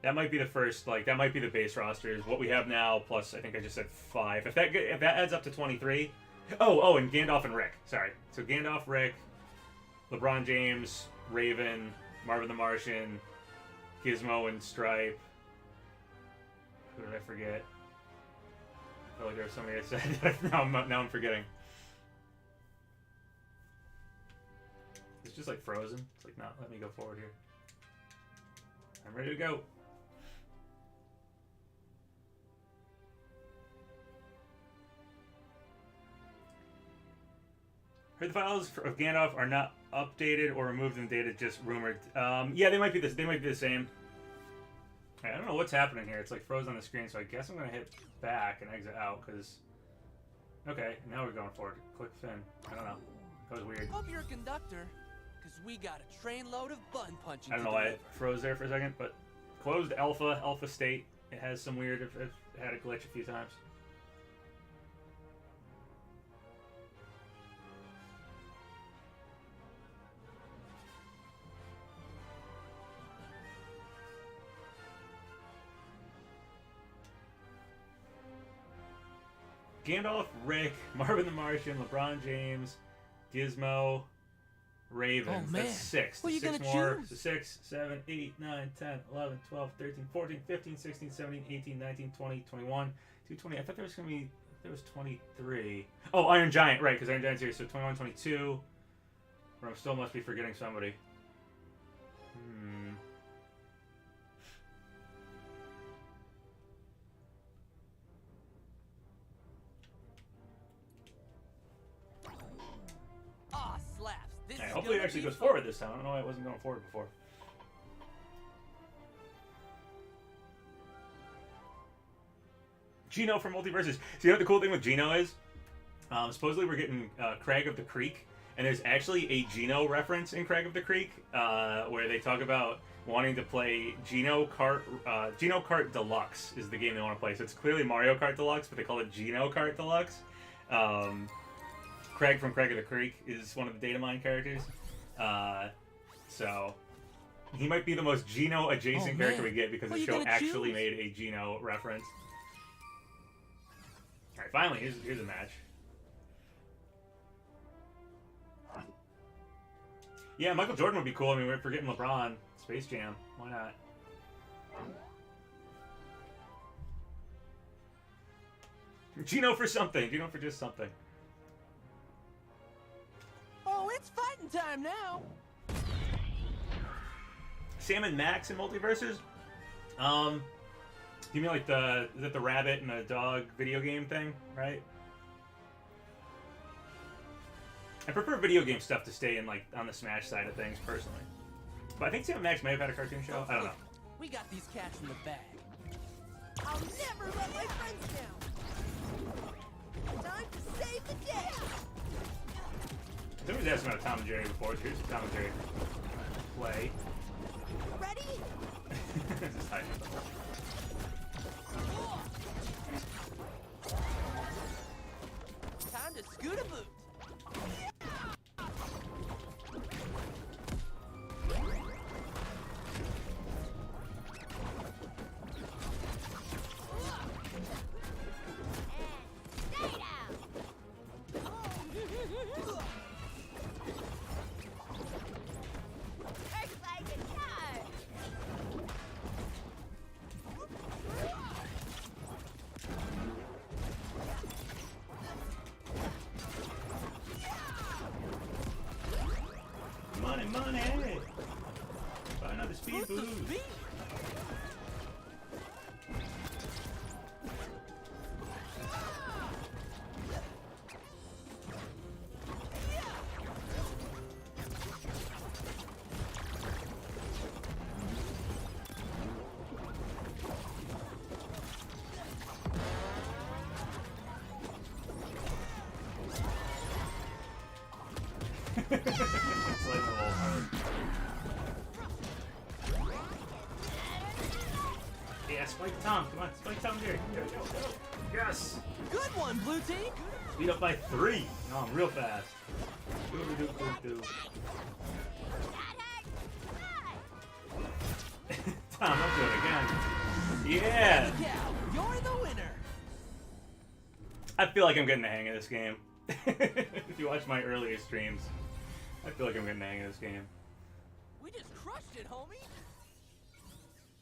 That might be the first, like, that might be the base rosters. What we have now, plus I think I just said 5. If that adds up to 23. Oh, and Gandalf and Rick. Sorry. So Gandalf, Rick, LeBron James, Raven, Marvin the Martian, Gizmo and Stripe. Who did I forget? I feel like there was somebody I said that now I'm forgetting. It's just like frozen. It's like, no, let me go forward here. I'm ready to go. Heard the files of Gandalf are not updated or removed in data, just rumored. Yeah, they might be the same. I don't know what's happening here. It's like frozen on the screen, so I guess I'm gonna hit back and exit out because. Okay, now we're going forward. Click Finn. I don't know. That was weird. Hope you're a conductor, because we got a trainload of button punching. I don't know why it froze there for a second, but closed alpha state. It has some weird. It had a glitch a few times. Gandalf, Rick, Marvin the Martian, LeBron James, Gizmo, Raven. Oh, man. That's 6. Who are you Six gonna more. choose? So 6, 7, 8, 9, 10, 11, 12, 13, 14, 15, 16, 17, 18, 19, 20, 21, 220. I thought there was going to be... There was 23. Oh, Iron Giant, right, because Iron Giant's here. So 21, 22. Or I still must be forgetting somebody. Aw, slaps. This Hey, is hopefully it gonna actually be goes fun. forward this time. I don't know why it wasn't going forward before. Gino from MultiVersus. So you know what the cool thing with Gino is? Supposedly we're getting Crag of the Creek, and there's actually a Gino reference in Crag of the Creek where they talk about wanting to play Gino Kart Deluxe is the game they want to play. So it's clearly Mario Kart Deluxe, but they call it Gino Kart Deluxe. Craig from Craig of the Creek is one of the Datamine characters. So he might be the most Gino adjacent character we get because Who the you show gonna actually choose? made a Gino reference. Alright, finally, here's a match. Yeah, Michael Jordan would be cool. I mean, we're forgetting LeBron. Space Jam. Why not? Gino for something. Gino for just something. Oh, it's fighting time now. Sam and Max in MultiVersus? You mean like is it the rabbit and the dog video game thing, right? I prefer video game stuff to stay in like on the Smash side of things personally. But I think Sam and Max may have had a cartoon show. I don't know. We got these cats in the bag. I'll never let my friends down. Time to save the day. Somebody's asked about Tom and Jerry before. So here's the Tom and Jerry play. Ready? Just hiding. Time to scoot a boot. Money, money! Buy another speed Boost of boost. speed. It's like a little hard. Yeah, spike Tom. Come on, spike Tom here. Go, go, go. Yes! Good one, blue team. Speed up by 3. No, I'm real fast. Do. Tom, don't do it again. Yeah! Yeah, you're the winner. I feel like I'm getting the hang of this game. If you watch my earlier streams, I feel like I'm getting the hang of this game. We just crushed it, homie.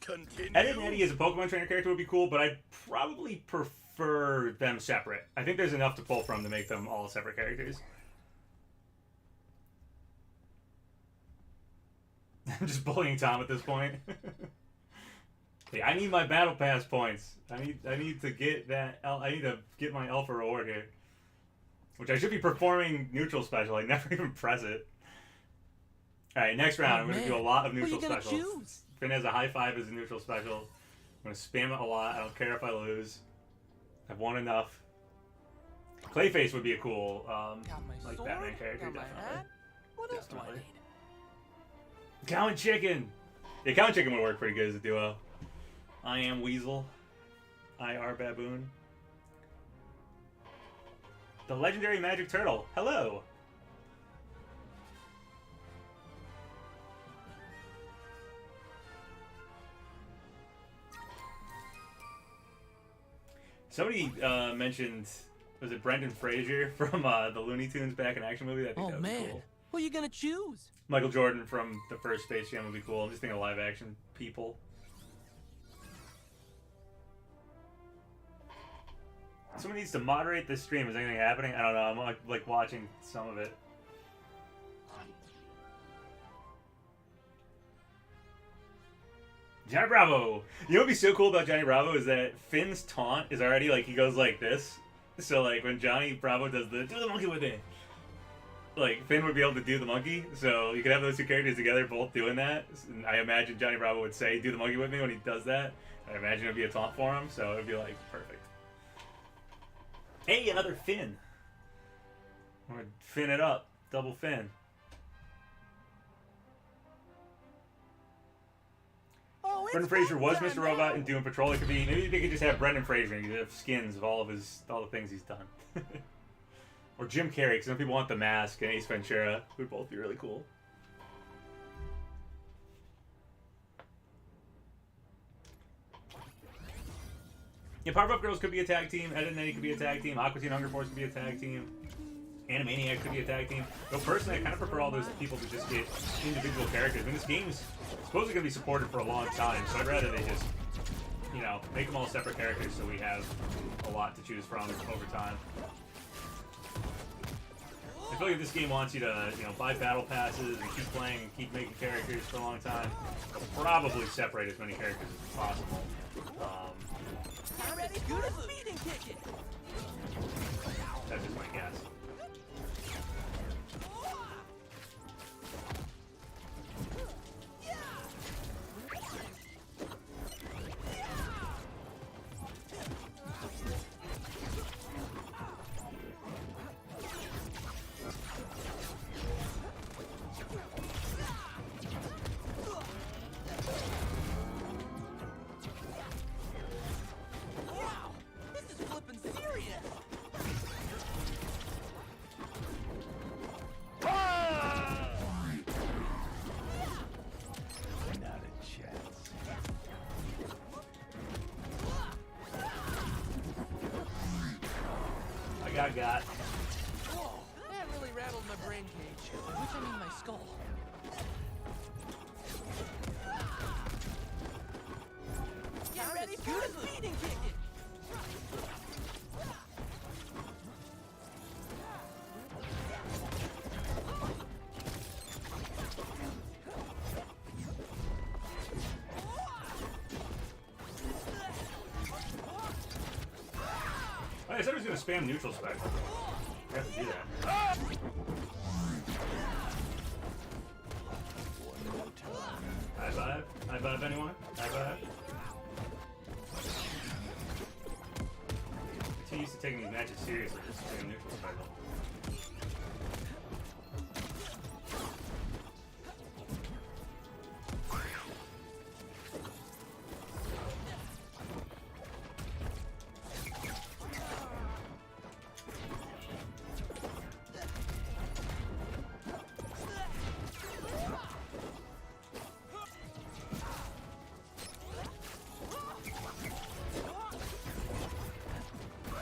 Continue. Ed and Eddie as a Pokemon trainer character would be cool, but I'd probably prefer them separate. I think there's enough to pull from to make them all separate characters. I'm just bullying Tom at this point. Hey, I need my battle pass points. I need to get that. I need to get my alpha reward here, which I should be performing neutral special. I never even press it. All right, next round. I'm going to do a lot of neutral Who you gonna specials. choose? Finn has a high 5 as a neutral special. I'm going to spam it a lot. I don't care if I lose. I've won enough. Clayface would be a cool, Got my like sword, Batman character, got my definitely. hat. What else do I Definitely. need? Cow and Chicken! Yeah, Cow and Chicken would work pretty good as a duo. I am Weasel. IR Baboon. The legendary Magic Turtle. Hello! Somebody mentioned, was it Brendan Fraser from the Looney Tunes Back in Action movie? I think Oh that would be man, cool. who you gonna choose? Michael Jordan from the first Space Jam would be cool. I'm just thinking of live action people. Someone needs to moderate this stream. Is anything happening? I don't know. I'm like watching some of it. Johnny Bravo! You know what'd be so cool about Johnny Bravo is that Finn's taunt is already like, he goes like this. So like when Johnny Bravo does the, do the monkey with it. Like Finn would be able to do the monkey. So you could have those two characters together both doing that. And I imagine Johnny Bravo would say, do the monkey with me when he does that. I imagine it would be a taunt for him. So it would be like, perfect. Hey, another Finn. I'm gonna Finn it up. Double Finn. Oh, it's Brendan Fraser was fun Mr. time Robot now. in Doom Patrol. It could be, maybe they could just have Brendan Fraser and have skins of all the things he's done. Or Jim Carrey, because some people want the mask, and Ace Ventura would both be really cool. Yeah, Powerpuff Girls could be a tag team. Ed and Eddie could be a tag team. Aqua Teen Hunger Force could be a tag team. Animaniacs could be a tag team. Though personally, I kind of prefer all those people to just get individual characters. I mean, this game's supposedly going to be supported for a long time, so I'd rather they just, you know, make them all separate characters so we have a lot to choose from over time. I feel like if this game wants you to, you know, buy battle passes and keep playing and keep making characters for a long time, they'll probably separate as many characters as possible. I'm ready for a speeding ticket. That's just my guess. I got. Whoa, that really rattled my brain cage. Which I mean my skull. Get ready for a speeding kick. I said I was gonna spam neutral spec. I have to do that. High five. High five, anyone? High five. I'm too used to taking these matches seriously. Just spam neutral spec.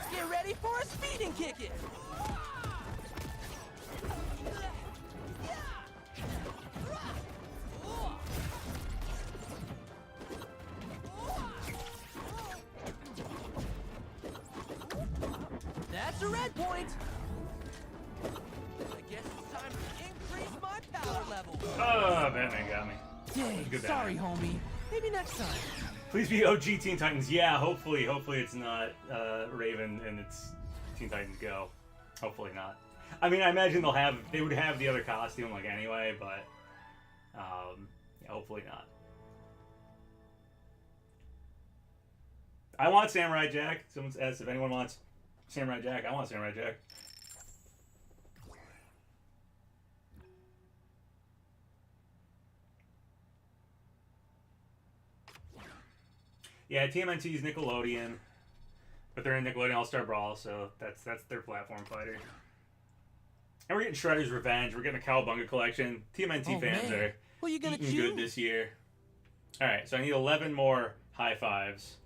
Get ready for a speeding kick it. That's a red point. I guess it's time to increase my power level. Oh, Batman got me. Dang, Good sorry, homie. Maybe next time. Please be OG Teen Titans. Yeah, hopefully it's not Raven and it's Teen Titans Go. Hopefully not. I mean, I imagine they would have the other costume like anyway, but yeah, hopefully not. I want Samurai Jack. Someone asked if anyone wants Samurai Jack. I want Samurai Jack. Yeah, TMNT is Nickelodeon, but they're in Nickelodeon All-Star Brawl, so that's their platform fighter. And we're getting Shredder's Revenge. We're getting a Cowabunga collection. TMNT fans are Who you gonna eating choose? good this year. All right, so I need 11 more high fives,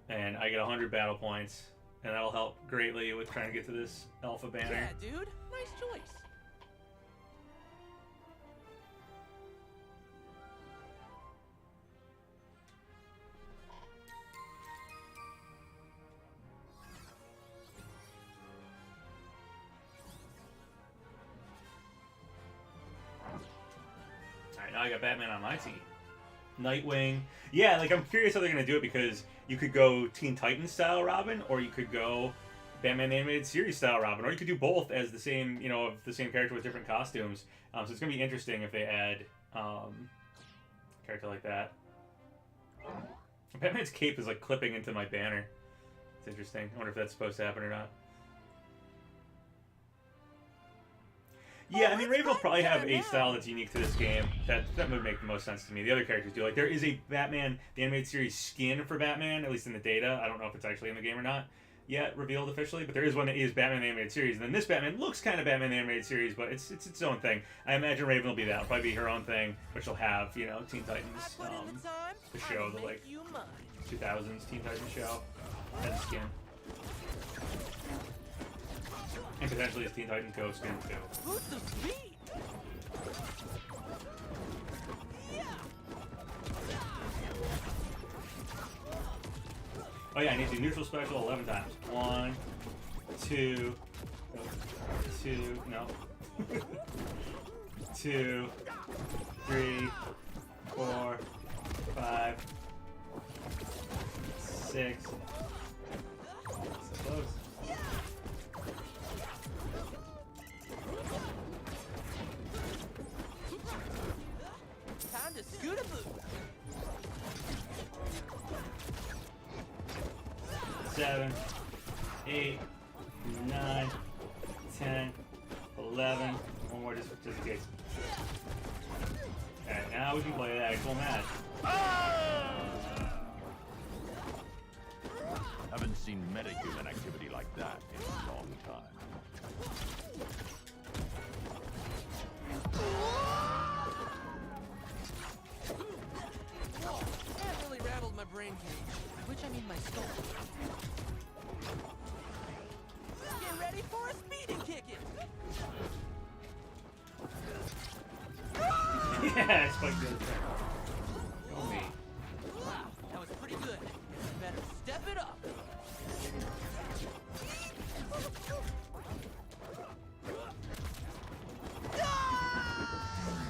and I get 100 battle points, and that'll help greatly with trying to get to this alpha banner. Yeah, dude. Nice choice. Alright, now I got Batman on my team. Nightwing. Yeah, like I'm curious how they're gonna do it because you could go Teen Titans style Robin, or you could go Batman Animated Series style Robin, or you could do both as the same, you know, of the same character with different costumes. So it's gonna be interesting if they add a character like that. Batman's cape is like clipping into my banner. It's interesting. I wonder if that's supposed to happen or not. Yeah, I mean, Raven will probably have a style that's unique to this game. That would make the most sense to me. The other characters do. Like, there is a Batman, the animated series skin for Batman, at least in the data. I don't know if it's actually in the game or not yet, revealed officially, but there is one that is Batman the Animated Series. And then this Batman looks kind of Batman the Animated Series, but it's its own thing. I imagine Raven will be that. It'll probably be her own thing, but she'll have, you know, Teen Titans, the show, the, like, 2000s Teen Titans show, as a skin. And potentially his Teen Titans Go skin too. Boost of speed. Oh yeah, I need to do neutral special 11 times. 1, 2, 2, no. 2, 3, 4, 5, 6. So close. Time to scoot a boot. 7, 8, 9, 10, 11. One more just in case. Alright, now we can play the actual match. Haven't seen metahuman activity like that in a long time. That really rattled my brain cage. Which I mean my skull. Get ready Yeah, I spiked the other thing. Go me. Wow, that was pretty good. Better step it up.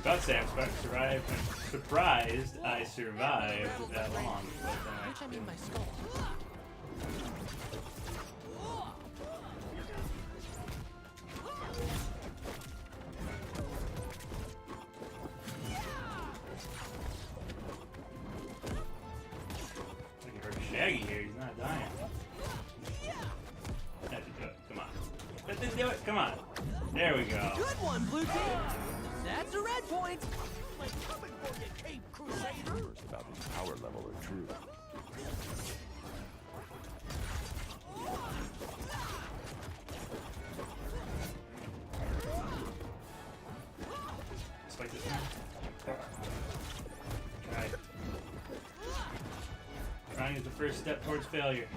About to say I'm surprised I survived that long. But, Which I mean my skull. looking for Shaggy here. He's not dying. That should do it. Come on. Let this do it. Come on. There we go. Good one, blue team. That's a red point. I'm coming for you, Cape Crusader. About his power level are true. Spike this one. Try. Trying is the first step towards failure.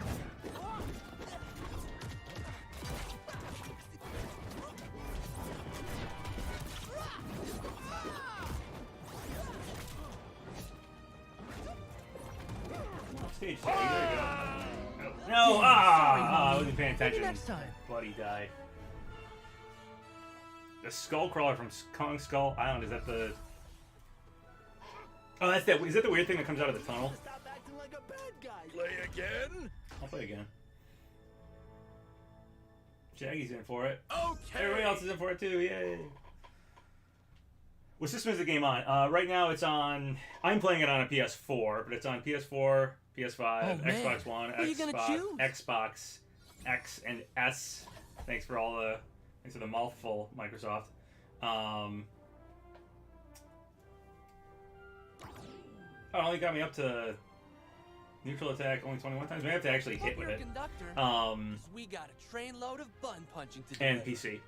Stage 2, there we go. No! I wasn't paying Maybe attention. next time. Buddy died. The skull crawler from Kong Skull Island, is that the... Oh, that's that. Is that the weird thing that comes out of the tunnel? Stop acting like a bad guy. Play again? I'll play again. Shaggy's in for it. Okay. Everybody else is in for it too, yay! What system is the game on? Right now it's on... I'm playing it on a PS4, but it's on PS4, PS5, Oh, man. Xbox One, What are you gonna choose? Xbox X and S. Thanks for all the... Thanks for the mouthful, Microsoft. Oh, it only got me up to neutral attack only 21 times. Maybe I have to actually hit Hope with you're a it. conductor. 'Cause we got a trainload of bun punching today. And PC.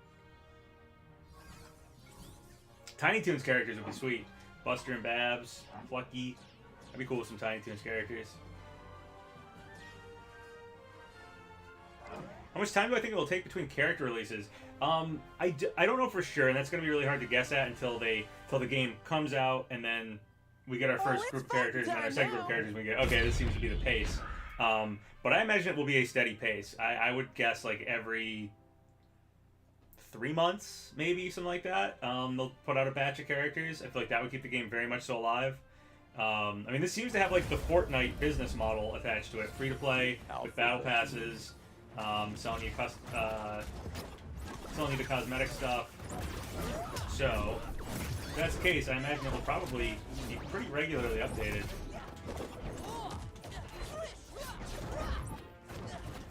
Tiny Toons characters would be sweet. Buster and Babs, Plucky. That'd be cool with some Tiny Toons characters. How much time do I think it will take between character releases? I don't know for sure, and that's going to be really hard to guess at until the game comes out, and then we get our first it's group of fun characters, and then our time second group now. of characters, and we get, okay, this seems to be the pace. But I imagine it will be a steady pace. I would guess like every 3 months, maybe, something like that. They'll put out a batch of characters. I feel like that would keep the game very much so alive. I mean, this seems to have like the Fortnite business model attached to it. Free to play with battle passes, selling you the cosmetic stuff. So, if that's the case, I imagine it will probably be pretty regularly updated.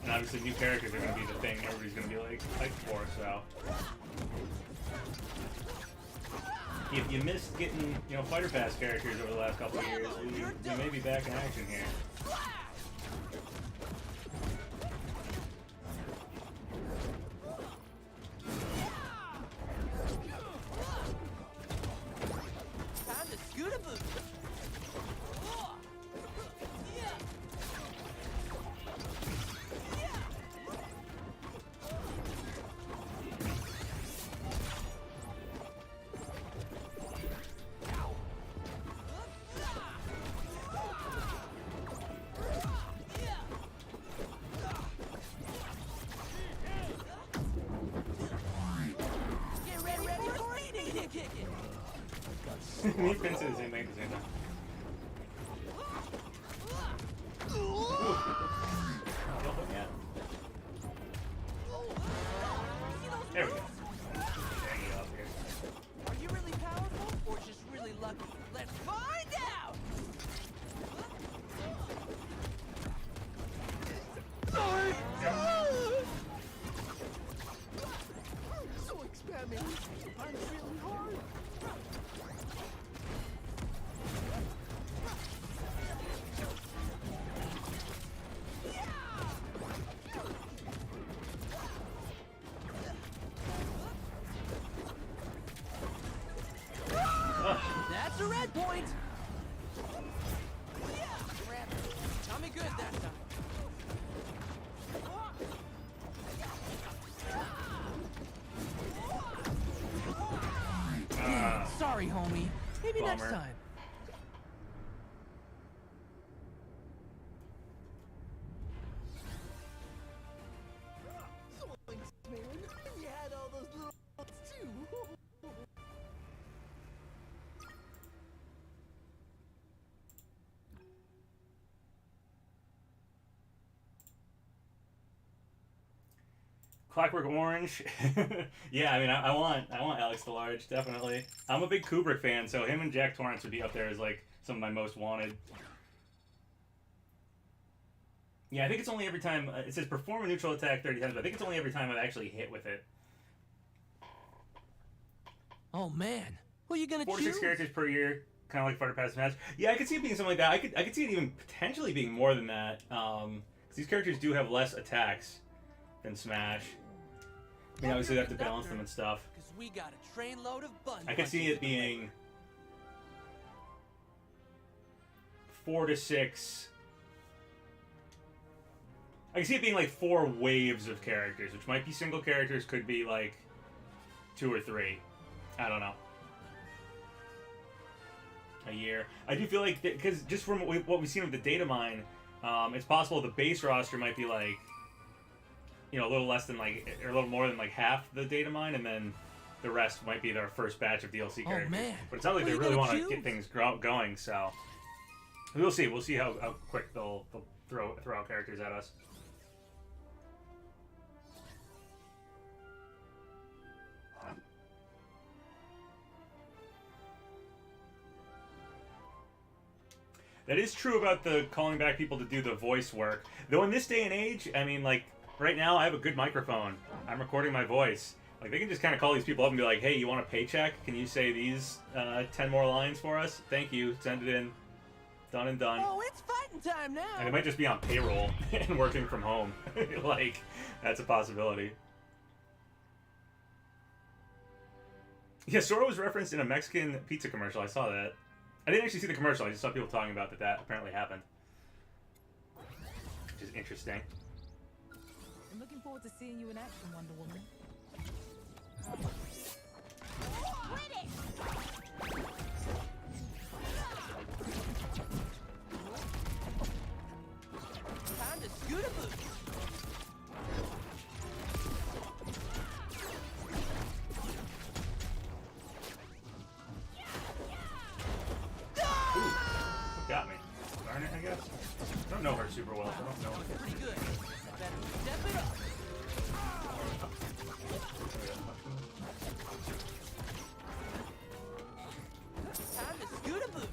And obviously new characters are going to be the thing everybody's going to be like hyped for, so. If you missed getting, Fighter Pass characters over the last couple of years, we may be back in action here. Time to scoot a boot. Get ready for it. Kick it. We can say the same thing at the same time. Ooh. Don't put me out. There we go. Hang it up here. Are you really powerful or just really lucky? Let's find out! So experimental. I'm really hard. That's a red point! Got me good that time. Sorry, homie. Maybe next Bummer. time. Man, you had all those little too. Clockwork Orange. Yeah, I mean, I want Alex DeLarge, definitely. I'm a big Kubrick fan, so him and Jack Torrance would be up there as like some of my most wanted. Yeah, I think it's only every time it says perform a neutral attack 30 times, but I think it's only every time I've actually hit with it. Oh man, who are you gonna 4 to 6 choose? characters per year, kind of like Fighter Pass Match. Yeah, I could see it being something like that. I could see it even potentially being more than that. 'Cause these characters do have less attacks than Smash. I mean, obviously, they have to balance them and stuff. Because we got a trainload of buttons. I could see it being 4 to 6. I can see it being like 4 waves of characters, which might be single characters, could be like 2 or 3. I don't know. A year. I do feel like, because just from what we've seen with the data mine, it's possible the base roster might be like, you know, a little less than like, or a little more than like half the data mine, and then the rest might be their first batch of DLC characters. Man. But it sounds like Who they are you really gonna want to choose? get things going, so we'll see. We'll see how quick they'll throw out characters at us. That is true about the calling back people to do the voice work. Though in this day and age, I mean, like, right now I have a good microphone. I'm recording my voice. Like, they can just kind of call these people up and be like, hey, you want a paycheck? Can you say these 10 more lines for us? Thank you. Send it in. Done and done. Oh, it's fighting time now. And they might just be on payroll and working from home. Like, that's a possibility. Yeah, Sora was referenced in a Mexican pizza commercial. I saw that. I didn't actually see the commercial. I just saw people talking about that apparently happened. Which is interesting. I'm looking forward to seeing you in action, Wonder Woman. Time to scoot a boot. Got me. Darn it, I guess. I don't know her super well, so I don't know. Pretty good. Better step it up. Time to scoot a boot.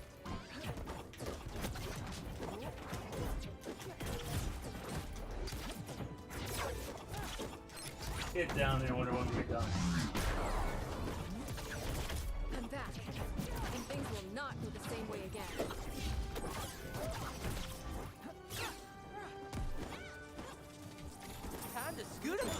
Get down there, Wonder Woman, get down. I'm back. And things will not go the same way again. Time to scoot a boot.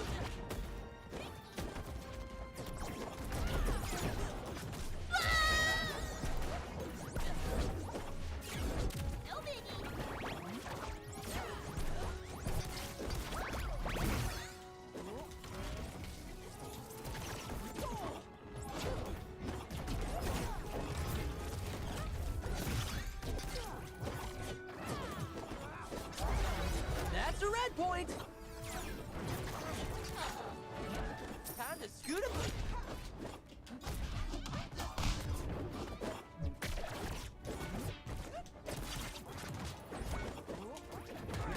That's a red point. Time to scoot a boot.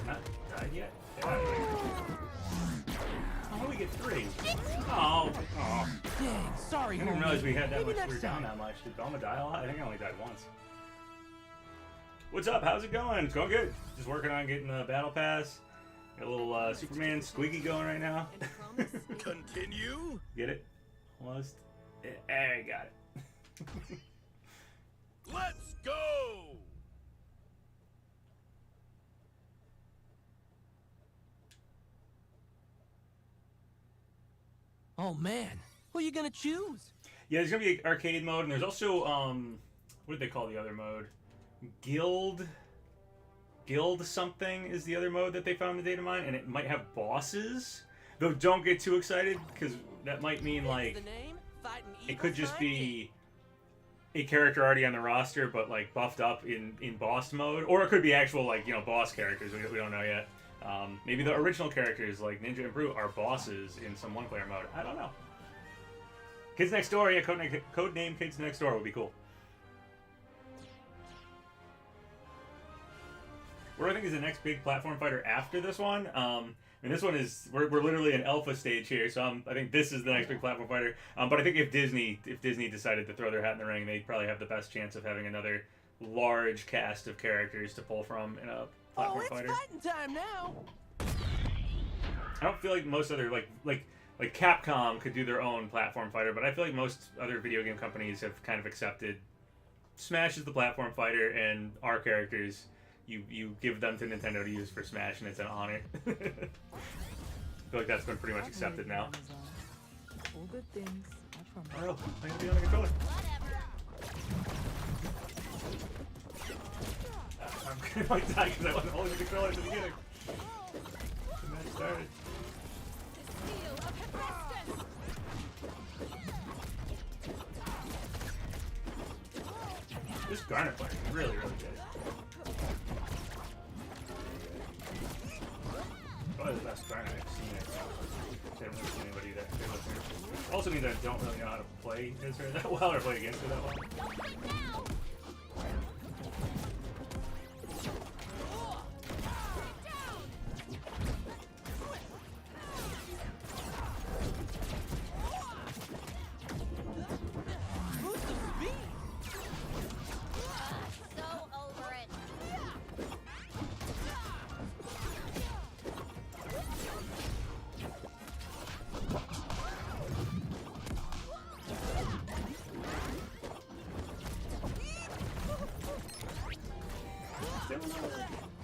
Not died yet? Get out of here. Oh, we get 3. Oh. Dang, sorry, I didn't homie. realize we had that Maybe much. We were next down time. that much. Did Velma die a lot? I think I only died once. What's up? How's it going? It's going good. Just working on getting the battle pass. Got a little Superman squeaky going right now. And promise Continue? Get it? Almost. Yeah, I got it. Let's go! Oh man, who are you gonna choose? Yeah, there's gonna be an arcade mode, and there's also what did they call the other mode? Guild something is the other mode that they found in the data mine, and it might have bosses. Though don't get too excited, because that might mean like The name, fighting it could just evil be a character already on the roster, but like buffed up in boss mode, or it could be actual like boss characters. We don't know yet. Maybe the original characters like Ninja and Brute are bosses in some one-player mode. I don't know. Kids Next Door, yeah, codename Kids Next Door would be cool. What do I think is the next big platform fighter after this one? I mean, this one is we're literally in alpha stage here, so I think this is the next big platform fighter. But I think if Disney decided to throw their hat in the ring, they'd probably have the best chance of having another large cast of characters to pull from in a platform fighter. Oh, it's fighting time now. I don't feel like most other like Capcom could do their own platform fighter, but I feel like most other video game companies have kind of accepted Smash is the platform fighter, and our characters you give them to Nintendo to use for Smash, and it's an honor. I feel like that's been pretty much accepted now. All good things. I promise. Oh, I'm gonna be on the controller. I'm gonna die because I wasn't holding the controller at the beginning. The match started. The seal of Hephaestus! This Garnet player is really, really good. Probably the best Garnet I've seen it. I haven't really seen anybody that good with her. Also means I don't really know how to play as her that well or play against her that well.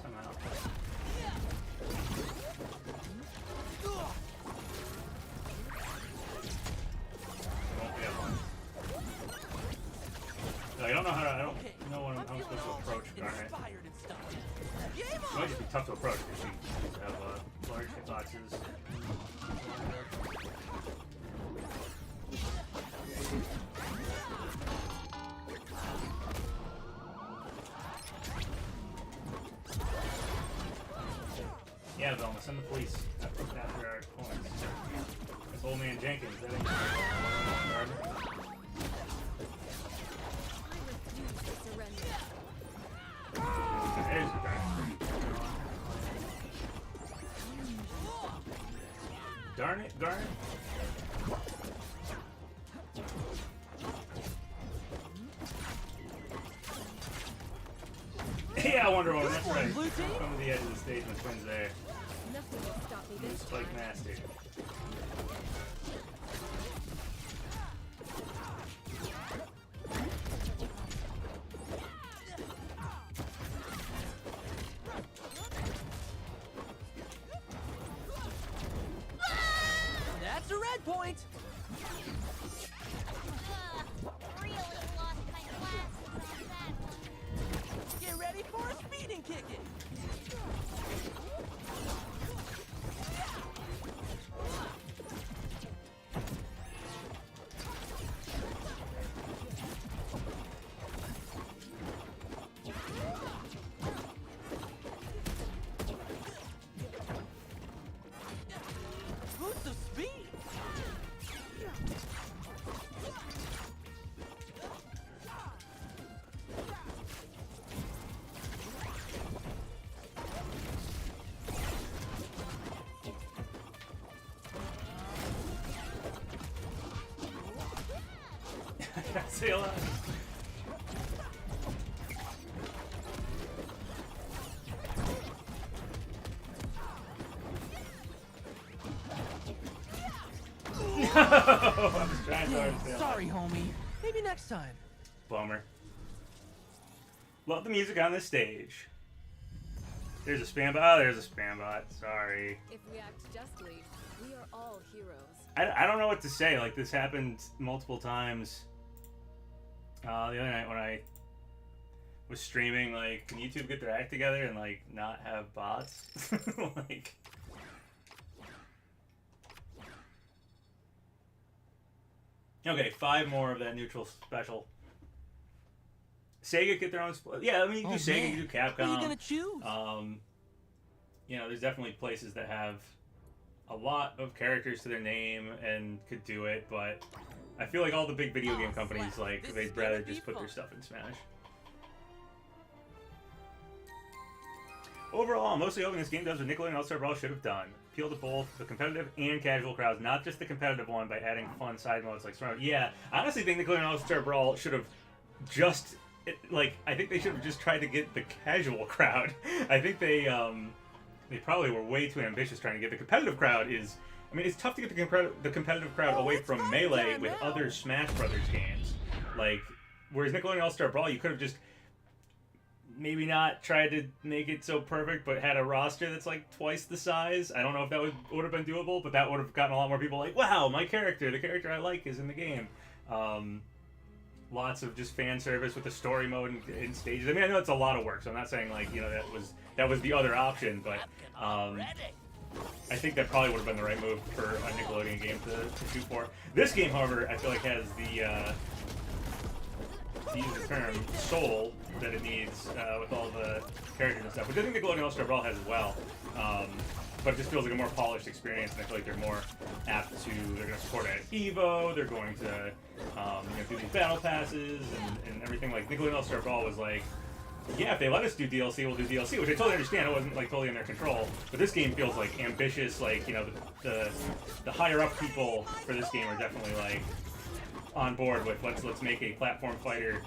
Somehow. I don't know how to. I don't know when I'm supposed to approach Garnet. It might just be tough to approach because she have large hitboxes. Yeah, Velma, send the police after our points. This old man Jenkins, that ain't I refuse to surrender. There's the guy. Darn it, Garnet. Yeah, Wonder Woman, that's right. Blue team? Come to the edge of the stage and the twins there. Nothing will stop me this Spike time. Master. That's a red point. Really lost my glasses on that one. Get ready for a speeding kicking. Boost of speed. Say a lot. I was trying so hard to say a lot. Sorry, homie. Maybe next time. Bummer. Love the music on this stage. There's a spam bot. Oh, there's a spam bot. Sorry. If we act justly, we are all heroes. I don't know what to say. Like, this happened multiple times. The other night when I was streaming, like, can YouTube get their act together and, like, not have bots? Like... Okay, 5 more of that neutral special. Sega get their own. Yeah, I mean, you do Oh, Sega, man. you do Who are you gonna Capcom. choose? You know, there's definitely places that have a lot of characters to their name and could do it, but I feel like all the big video game companies, slap. like, This they'd is rather gonna be just put their fun. stuff in Smash. Overall, I'm mostly hoping this game does what Nickelodeon All-Star Brawl should have done. Appeal to both the competitive and casual crowds, not just the competitive one, by adding fun side modes like Surround. Yeah, I honestly think Nickelodeon All-Star Brawl should have just, I think they should have just tried to get the casual crowd. I think they probably were way too ambitious trying to get the competitive crowd. I mean, it's tough to get the competitive crowd away from it's Melee time with now. other Smash Brothers games. Like, whereas Nickelodeon All-Star Brawl, you could have just maybe not tried to make it so perfect, but had a roster that's like twice the size. I don't know if that would have been doable, but that would have gotten a lot more people like, wow, my character, the character I like, is in the game. Lots of just fan service with the story mode and stages. I mean, I know it's a lot of work, so I'm not saying like, you know, that was the other option, but I think that probably would have been the right move for a Nickelodeon game to shoot for. This game, however, I feel like has the to use the term, soul that it needs with all the characters and stuff, which I think Nickelodeon All-Star Brawl has as well. But it just feels like a more polished experience, and I feel like they're more apt to, they're going to support it at EVO, they're going to do these battle passes and everything. Like, Nickelodeon All-Star Brawl was like, yeah, if they let us do DLC, we'll do DLC, which I totally understand. It wasn't like totally in their control. But this game feels like ambitious. Like, you know, the higher up people for this game are definitely like on board with let's make a platform fighter,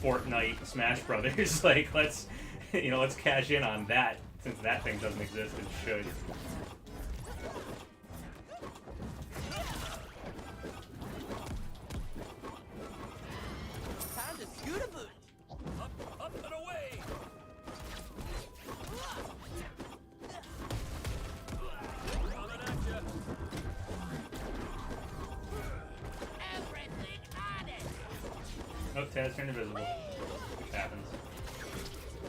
Fortnite, Smash Brothers. Like, let's cash in on that, since that thing doesn't exist. It should. Time to scoot a boot. Up and away! Coming at ya! Everything on it. Oh, Taz turned invisible, which happens.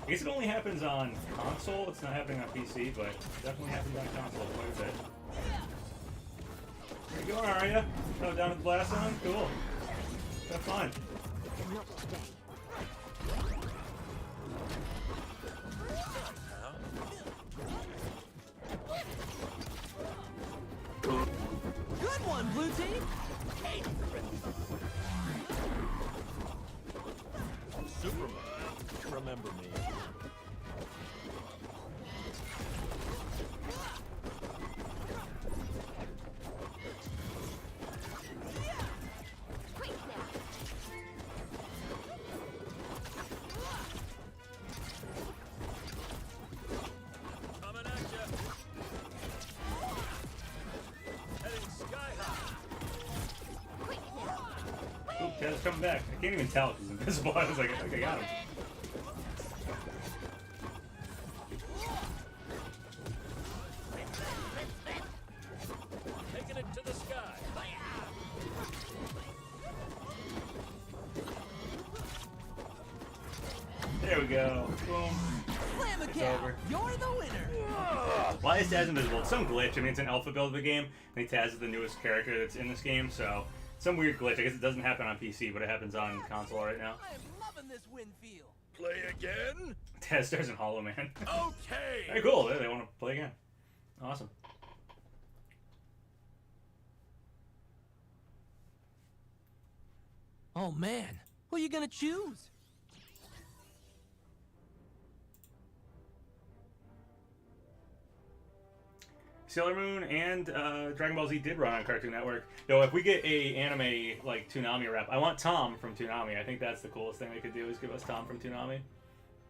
I guess it only happens on console. It's not happening on PC, but it definitely happens on console quite a bit. Where you going, Arya? Oh, down with the blast on? Cool. Have fun. Good one, blue team. Superman, remember me. Quick now. Coming at ya! Heading sky high! Quick now. Oop, Taz coming back. I can't even tell if he's invisible. I was like, I think I got him. Taking it to the sky! There we go. Boom. Slam a It's cow. over. You're the winner. Why is Taz invisible? It's some glitch. I mean, it's an alpha build of the game. I think Taz is the newest character that's in this game, so some weird glitch. I guess it doesn't happen on PC, but it happens on console right now. I am loving this win feel. Play again? Taz stars in Hollow Man. Okay! Very cool. They want to play again. Awesome. Oh man, who are you gonna choose? Sailor Moon and Dragon Ball Z did run on Cartoon Network. Though if we get a anime like Toonami rep, I want Tom from Toonami. I think that's the coolest thing they could do is give us Tom from Toonami.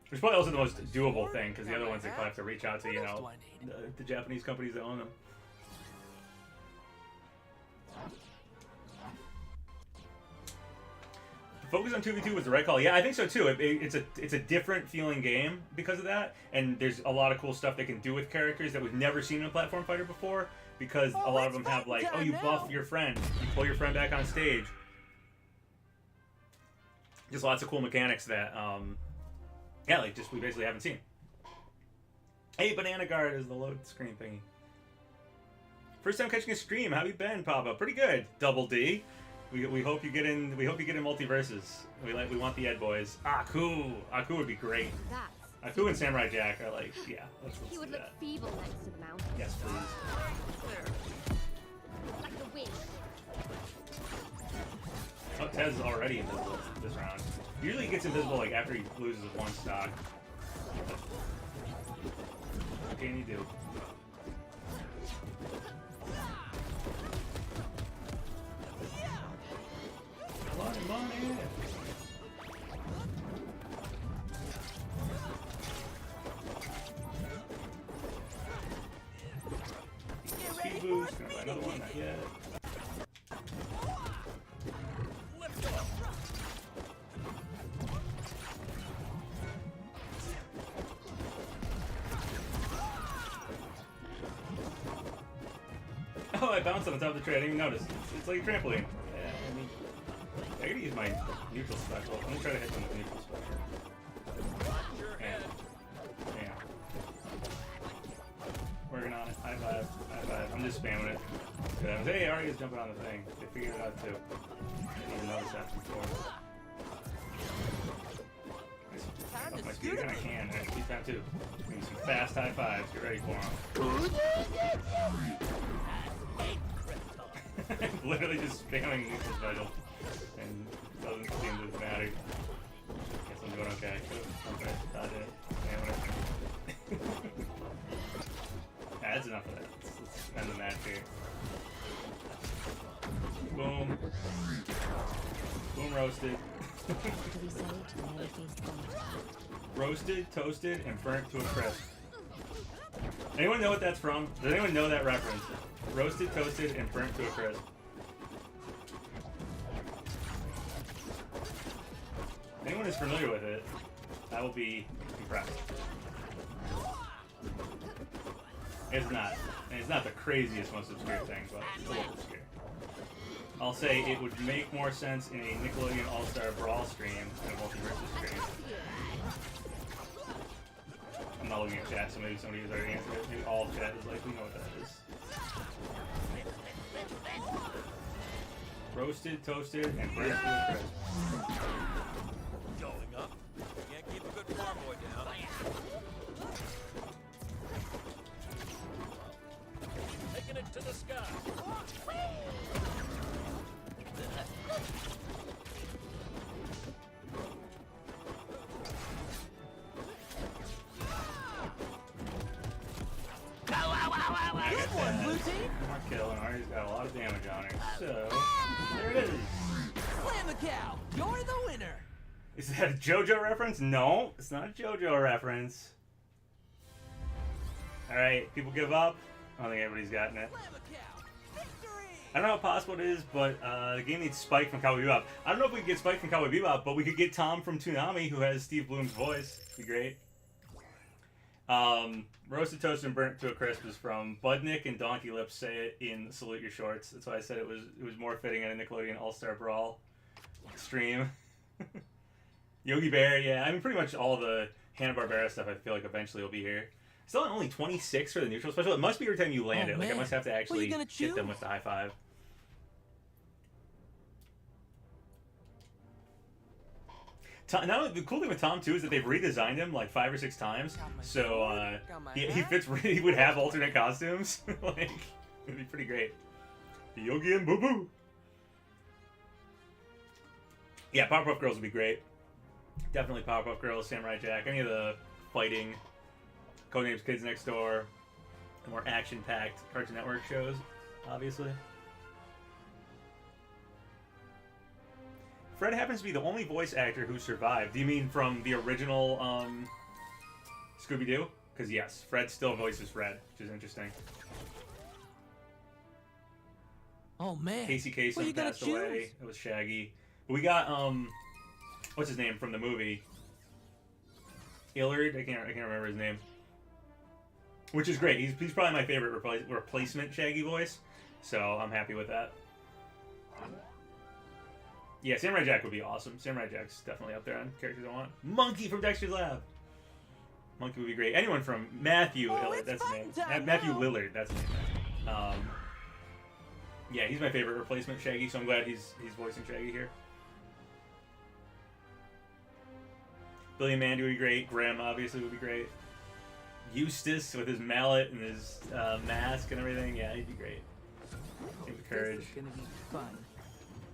Which is probably also the most doable thing, because the other ones they probably have to reach out to, you What else know, do I need? the Japanese companies that own them. Focus on 2v2 was the right call. Yeah, I think so too. It's a different feeling game because of that, and there's a lot of cool stuff they can do with characters that we've never seen in a platform fighter before. Because a lot of them have like, oh, you buff your friend, you pull your friend back on stage. Just lots of cool mechanics that, yeah, like just we basically haven't seen. Hey, Banana Guard is the load screen thingy. First time catching a stream. How you been, Papa? Pretty good. Double D. We hope you get in. We hope you get in MultiVersus. We want the Ed boys. Aku would be great. That's Aku and Samurai Jack are like, yeah. Let's He do would look that. feeble next to the mountain. Yes, please. Like the wind. Oh, Tez is already invisible this round. Usually he gets invisible like after he loses one stock. What can you do? Money. Speed boost. Gonna buy another one. Not yet. Oh, I bounced on the top of the tree. I didn't even notice. It's like a trampoline. Yeah, I mean, I gotta use my neutral special. I'm gonna try to hit them with neutral special. Yeah. Working on it. High five. High five. I'm just spamming it. Hey, Arya's jumping on the thing. They figured it out too. I didn't even notice that before. Up my speed again, I can. And speed time too. Give me some fast high fives. Get ready for them. Literally just spamming neutral special. And doesn't seem to matter. Guess I'm doing okay. Okay, dodge it. Yeah, whatever. That's enough of that. Let's end the match here. Boom. Boom roasted. Roasted, toasted, and burnt to a crisp. Anyone know what that's from? Does anyone know that reference? Roasted, toasted, and burnt to a crisp. If anyone is familiar with it, I will be impressed. It's not. And it's not the craziest, most obscure thing, but it's a little obscure. I'll say it would make more sense in a Nickelodeon All-Star Brawl stream than a MultiVersus stream. I'm not looking at chat, so maybe somebody has already answered it. Maybe all of chat is like, we know what that is. Roasted, toasted, and burnt to a crisp. Going up. Can't keep a good farm boy down. Taking it to the sky. Good one, blue team. More kill, and Arya's got a lot of damage on her. So, there it is. Slam the cow. You're the winner. Is that a JoJo reference? No, it's not a JoJo reference. Alright, people give up. I don't think everybody's gotten it. Slam the cow. Victory. I don't know how possible it is, but the game needs Spike from Cowboy Bebop. I don't know if we could get Spike from Cowboy Bebop, but we could get Tom from Toonami, who has Steve Bloom's voice. It'd be great. Roasted, toasted, and burnt to a crisp is from Budnick and Donkey Lips say it in Salute Your Shorts. That's why I said it was more fitting at a Nickelodeon All-Star Brawl stream. Yogi Bear, yeah. I mean, pretty much all the Hanna-Barbera stuff I feel like eventually will be here. Still only 26 for the neutral special. It must be every time you land it. Like, I man. must have to actually gonna hit them choose? with the high five. Now, the cool thing with Tom, too, is that they've redesigned him like 5 or 6 times. So, he fits, he would have alternate costumes. Like, it'd be pretty great. Yogi and Boo Boo. Yeah, Powerpuff Girls would be great. Definitely Powerpuff Girls, Samurai Jack, any of the fighting, Codenames Kids Next Door, the more action-packed Cartoon Network shows, obviously. Fred happens to be the only voice actor who survived. Do you mean from the original Scooby-Doo? Because yes, Fred still voices Fred, which is interesting. Oh man. Casey Who you Kasem gonna passed away. It was Shaggy. But we got what's his name from the movie? Illard. I can't remember his name. Which is great. He's probably my favorite replacement Shaggy voice. So I'm happy with that. Yeah, Samurai Jack would be awesome. Samurai Jack's definitely up there on characters I want. Monkey from Dexter's Lab. Monkey would be great. Anyone from Matthew Lillard, that's his name. Matthew Lillard, that's his name. Yeah, he's my favorite replacement Shaggy, so I'm glad he's voicing Shaggy here. Billy and Mandy would be great. Graham obviously would be great. Eustace with his mallet and his mask and everything. Yeah, he'd be great. Give the courage. This is gonna be fun.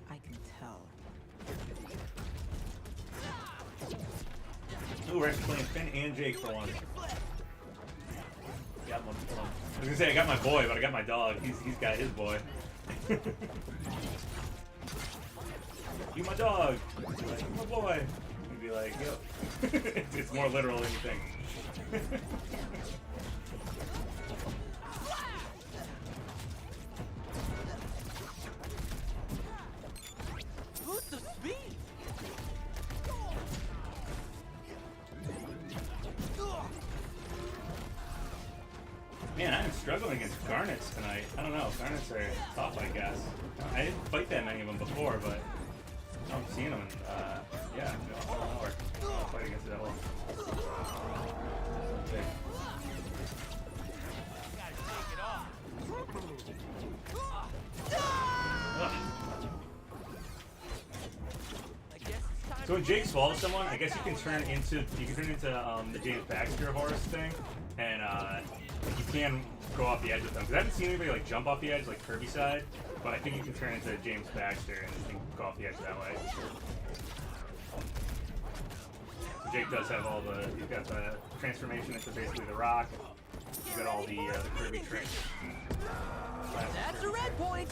I can tell. Ooh, we're actually playing Finn and Jake for once. Got one. I was gonna say I got my boy, but I got my dog. He's got his boy. You my dog. He's like, you my boy. He'd be like, yo. It's more literal than you think. Boost of speed. Man, I'm struggling against Garnets tonight. I don't know. Garnets are tough, I guess. I didn't fight that many of them before, but I'm seeing them. Yeah, no, I'll fight against it at all. Okay. Gotta take it off. Ugh. I guess it's time So when Jake swallows someone, I guess you can turn into the James Baxter horse thing, and you can go off the edge with them. Because I haven't seen anybody like jump off the edge like Kirby side, but I think you can turn into James Baxter and you can go off the edge that way. So Jake does have all the. He's got the transformation into basically the rock. He's got all the Kirby tricks. That's a red point.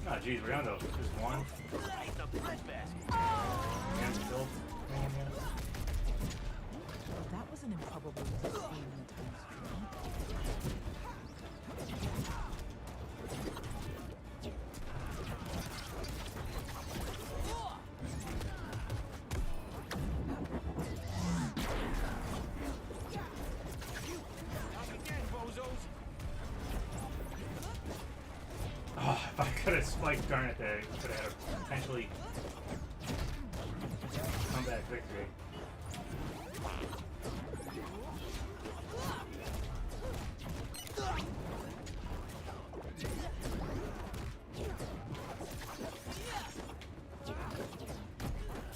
Oh jeez, we're down to just one. Nice a breadbasket. Man still. That was an improbable scene in the time stream. Not again, bozos. Oh, if I could have spiked Garnet there, I could have had a potentially comeback victory.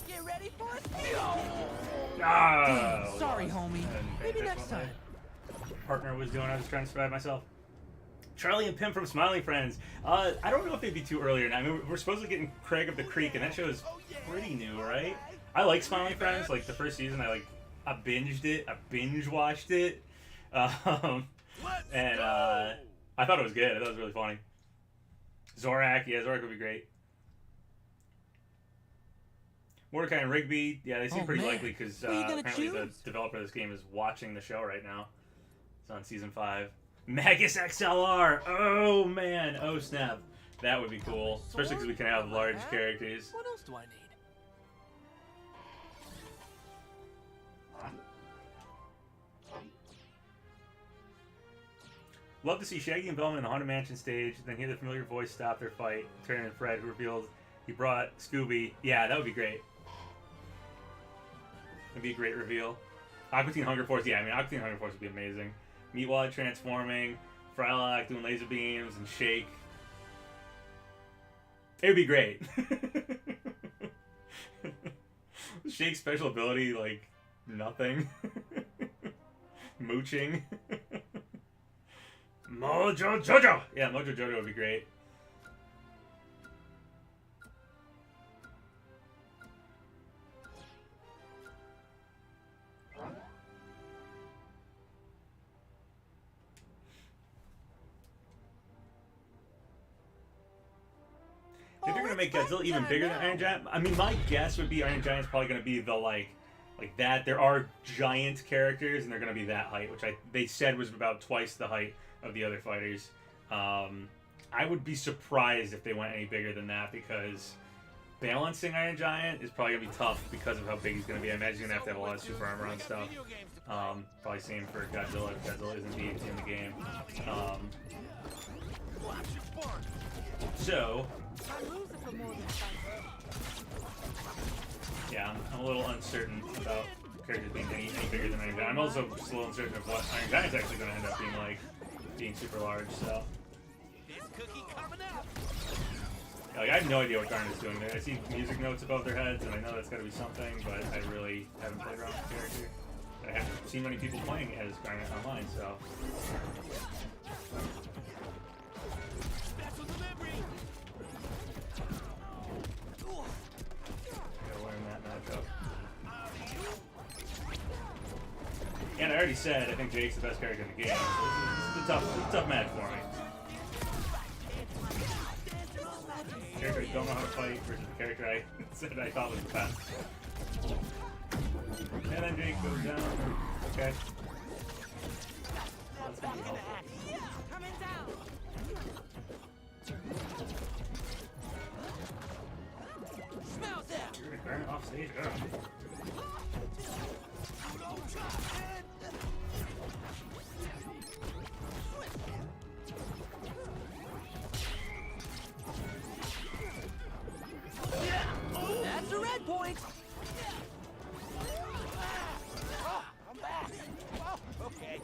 Get ready for it. Oh, Sorry, homie. Maybe next time. Partner was doing. I was trying to survive myself. Charlie and Pim from Smiling Friends. I don't know if they'd be too early or not. I mean, we're supposed to get in Craig of the Creek, and that show is pretty new, right? I like Smiling Friends. Like the first season, I binged it. I binge watched it, and I thought it was good. I thought it was really funny. Zorak, yeah, Zorak would be great. Mordecai and Rigby, yeah, they seem pretty man. likely because Who you gonna apparently the choose? developer of this game is watching the show right now. It's on season 5. Magus XLR! Oh man! Oh snap! That would be cool, especially because we can have large characters. What else do I need? Love to see Shaggy and Velma in the Haunted Mansion stage, then hear the familiar voice stop their fight, turn in Fred, who reveals he brought Scooby. Yeah, that would be great. That'd be a great reveal. Aqua Teen Hunger Force, yeah, I mean, Aqua Teen Hunger Force would be amazing. Meatwad transforming, Frylock doing laser beams, and Shake. It would be great. Shake's special ability, like, nothing. Mooching. Mojo Jojo! Yeah, Mojo Jojo would be great. If they're gonna make Godzilla even bigger than Iron Giant, I mean, my guess would be Iron Giant's probably gonna be the like that. There are giant characters, and they're gonna be that height, which they said was about twice the height of the other fighters. I would be surprised if they went any bigger than that because balancing Iron Giant is probably gonna be tough because of how big he's gonna be. I imagine he's gonna have to have a lot of super armor on stuff. Probably same for Godzilla if Godzilla is indeed in the game. So. Yeah, I'm a little uncertain about characters being any bigger than Iron Giant. I'm also just a little uncertain of what Iron Giant's actually going to end up being like, being super large, so. This cookie coming up. Like, I have no idea what Garnet's doing there. I see music notes above their heads, and I know that's got to be something, but I really haven't played around with the character. I haven't seen many people playing as Garnet online, so. Gotta learn that matchup. And I already said I think Jake's the best character in the game, so this is a tough match for me. Character I don't know how to fight versus the character I said I thought was the best. And then Jake goes down. Okay. That's gonna be helpful. Coming down. Smells that. You're gonna burn it off stage? Ugh. That's a red point. I'm back. Oh, okay.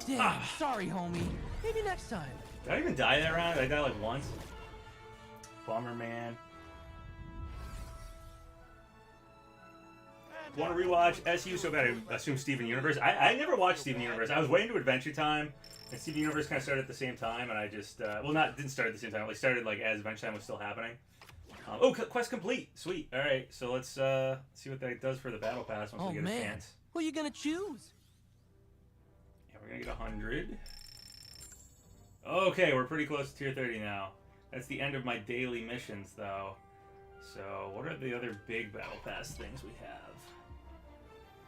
Damn, sorry, homie. Maybe next time. Did I even die that round? Did I die like once? Bummer, man. Want to rewatch SU so bad? I assume Steven Universe. I never watched Steven Universe. I was way into Adventure Time, and Steven Universe kind of started at the same time, and I just didn't start at the same time. It started like as Adventure Time was still happening. Oh, quest complete. Sweet. All right, so let's see what that does for the battle pass once we get a chance. Who are you gonna choose? Yeah, we're gonna get 100. Okay, we're pretty close to tier 30 now. That's the end of my daily missions, though. So, what are the other big battle pass things we have?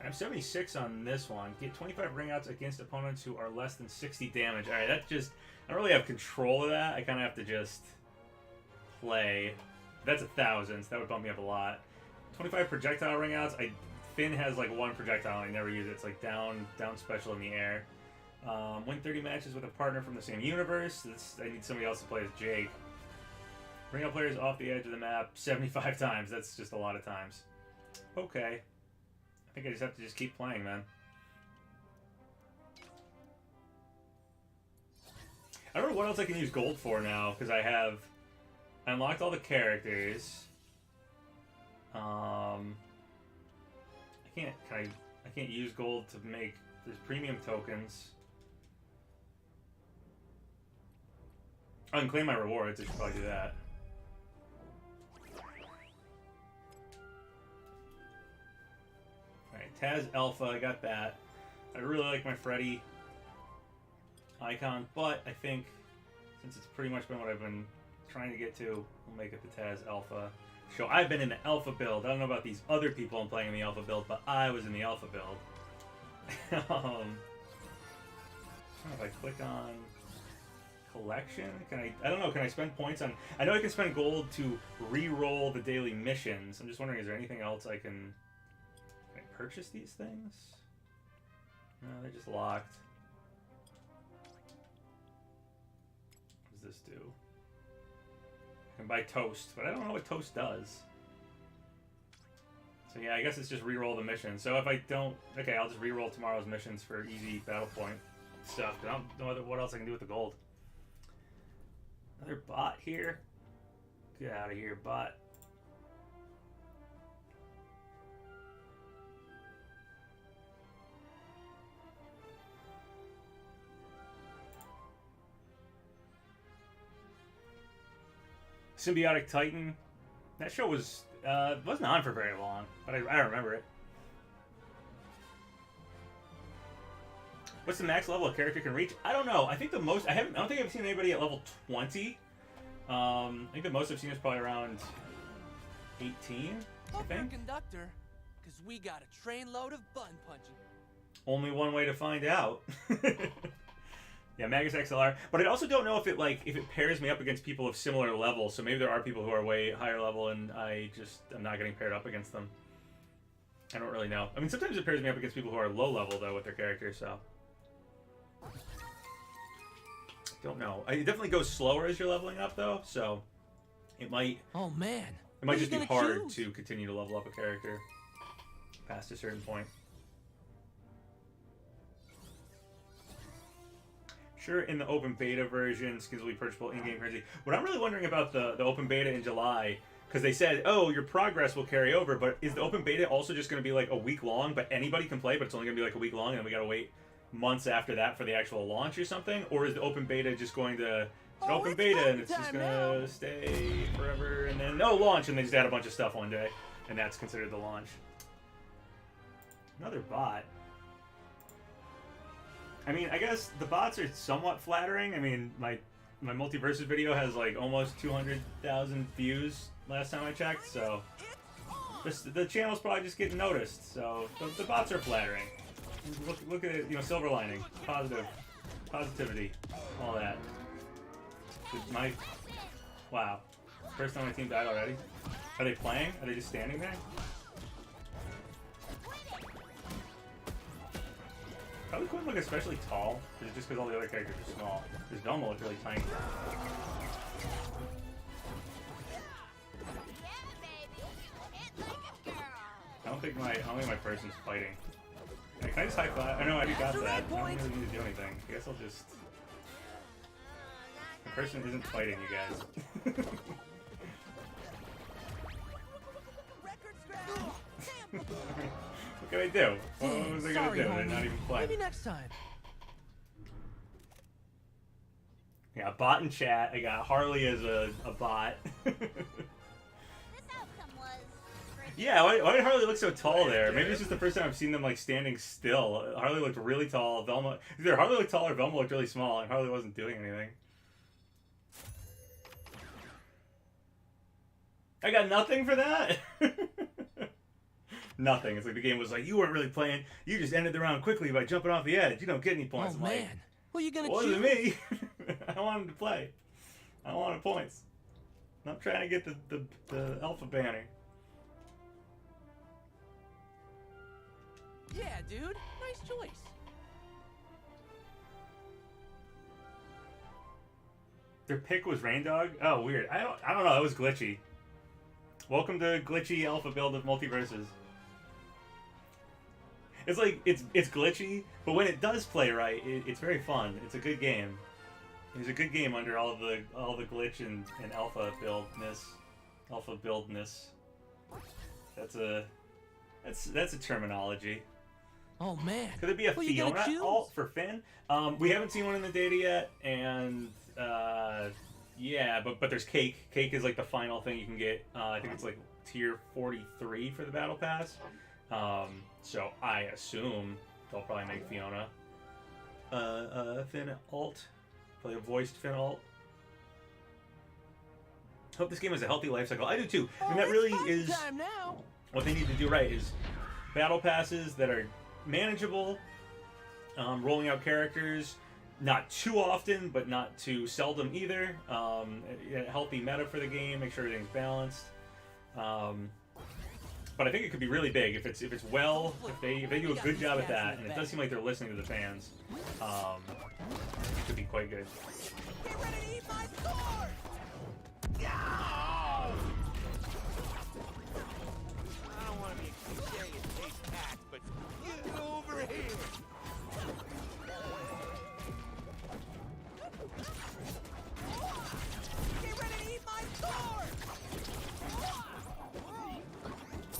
I'm 76 on this one. Get 25 ringouts against opponents who are less than 60 damage. Alright, that just... I don't really have control of that. I kind of have to just play. That's 1,000, so that would bump me up a lot. 25 projectile ringouts. Finn has like one projectile and I never use it. It's like down special in the air. Win 30 matches with a partner from the same universe. I need somebody else to play as Jake. Bring out players off the edge of the map 75 times. That's just a lot of times. Okay. I think I just have to just keep playing, man. I don't know what else I can use gold for now, because I unlocked all the characters. I can't use gold to make there's premium tokens. I can claim my rewards. I should probably do that. Alright, Taz Alpha, I got that. I really like my Freddy icon, but I think since it's pretty much been what I've been trying to get to, we'll make it the Taz Alpha show. I've been in the Alpha build. I don't know about these other people I'm playing in the Alpha build, but I was in the Alpha build. I don't know if I click on collection, I don't know, can I spend points on... I know I can spend gold to re-roll the daily missions. I'm just wondering, is there anything else I can I purchase these things? No, they're just locked. What does this do? I can buy toast, but I don't know what toast does. So yeah, I guess it's just re-roll the mission. So if I don't... Okay, I'll just re-roll tomorrow's missions for easy battle point stuff. I don't know what else I can do with the gold. Another bot here. Get out of here, bot. Symbiotic Titan. That show was wasn't on for very long, but I remember it. What's the max level a character can reach? I don't know. I think the most I don't think I've seen anybody at level 20. I think the most I've seen is probably around 18. Hope I you're a think. conductor, because we got a trainload of button punching. Only one way to find out. Yeah, Magus XLR. But I also don't know if it pairs me up against people of similar level. So maybe there are people who are way higher level and I'm not getting paired up against them. I don't really know. I mean, sometimes it pairs me up against people who are low level though with their characters, so. Don't know. It definitely goes slower as you're leveling up though, so it might Oh man. it might just be hard to continue to level up a character past a certain point. Sure, in the open beta version, skins will be purchasable in-game currency. What I'm really wondering about the open beta in July, because they said, oh, your progress will carry over, but is the open beta also just going to be like a week long, but anybody can play, but it's only going to be like a week long, and we got to wait months after that for the actual launch or something? Or is the open beta just going to... It's an open beta, and it's just going to stay forever, and then, no, launch, and they just add a bunch of stuff one day, and that's considered the launch. Another bot. I mean, I guess the bots are somewhat flattering. I mean, my MultiVersus video has like almost 200,000 views last time I checked, so the channel's probably just getting noticed. So the bots are flattering. Look at it, you know, silver lining, positivity, all that. Wow, first time my team died already. Are they playing? Are they just standing there? Probably couldn't look especially tall, just because all the other characters are small. This Velma looks really tiny. I don't think my person's fighting. Yeah, can I just high five? I know I already got that. I don't really need to do anything. I guess I'll just. My person isn't fighting, you guys. What can I do? What was I gonna do? They're not even playing. Maybe next time. I got a bot in chat. I got Harley as a bot. Yeah, why did Harley look so tall there? Maybe it's just the first time I've seen them like standing still. Harley looked really tall. Velma, either Harley looked tall or Velma looked really small, and Harley wasn't doing anything. I got nothing for that. Nothing. It's like the game was like, you weren't really playing. You just ended the round quickly by jumping off the edge. You don't get any points. Oh, man. Who are you going to choose? choose? It wasn't me. I wanted to play. I wanted points. I'm trying to get the alpha banner. Yeah, dude. Nice choice. Their pick was Rain Dog? Oh, weird. I don't know. That was glitchy. Welcome to glitchy alpha build of MultiVersus. It's like it's glitchy, but when it does play right, it's very fun. It's a good game. It's a good game under all the glitch and alpha buildness. That's a terminology. Oh man. Could it be a Fiona alt for Finn? We haven't seen one in the data yet, and yeah, but there's Cake. Cake is like the final thing you can get. I think it's like tier 43 for the battle pass. So I assume they'll probably make Fiona Finn alt, probably a voiced Finn alt. Hope this game has a healthy life cycle. I do too. And that really is what they need to do right, is battle passes that are manageable, rolling out characters not too often, but not too seldom either. A healthy meta for the game, make sure everything's balanced. But I think it could be really big if they do a good job at that, and it does seem like they're listening to the fans. It could be quite good. Get ready to eat my sword! I don't want to be a cliche and chase cats, but get over here! Get ready to eat my sword!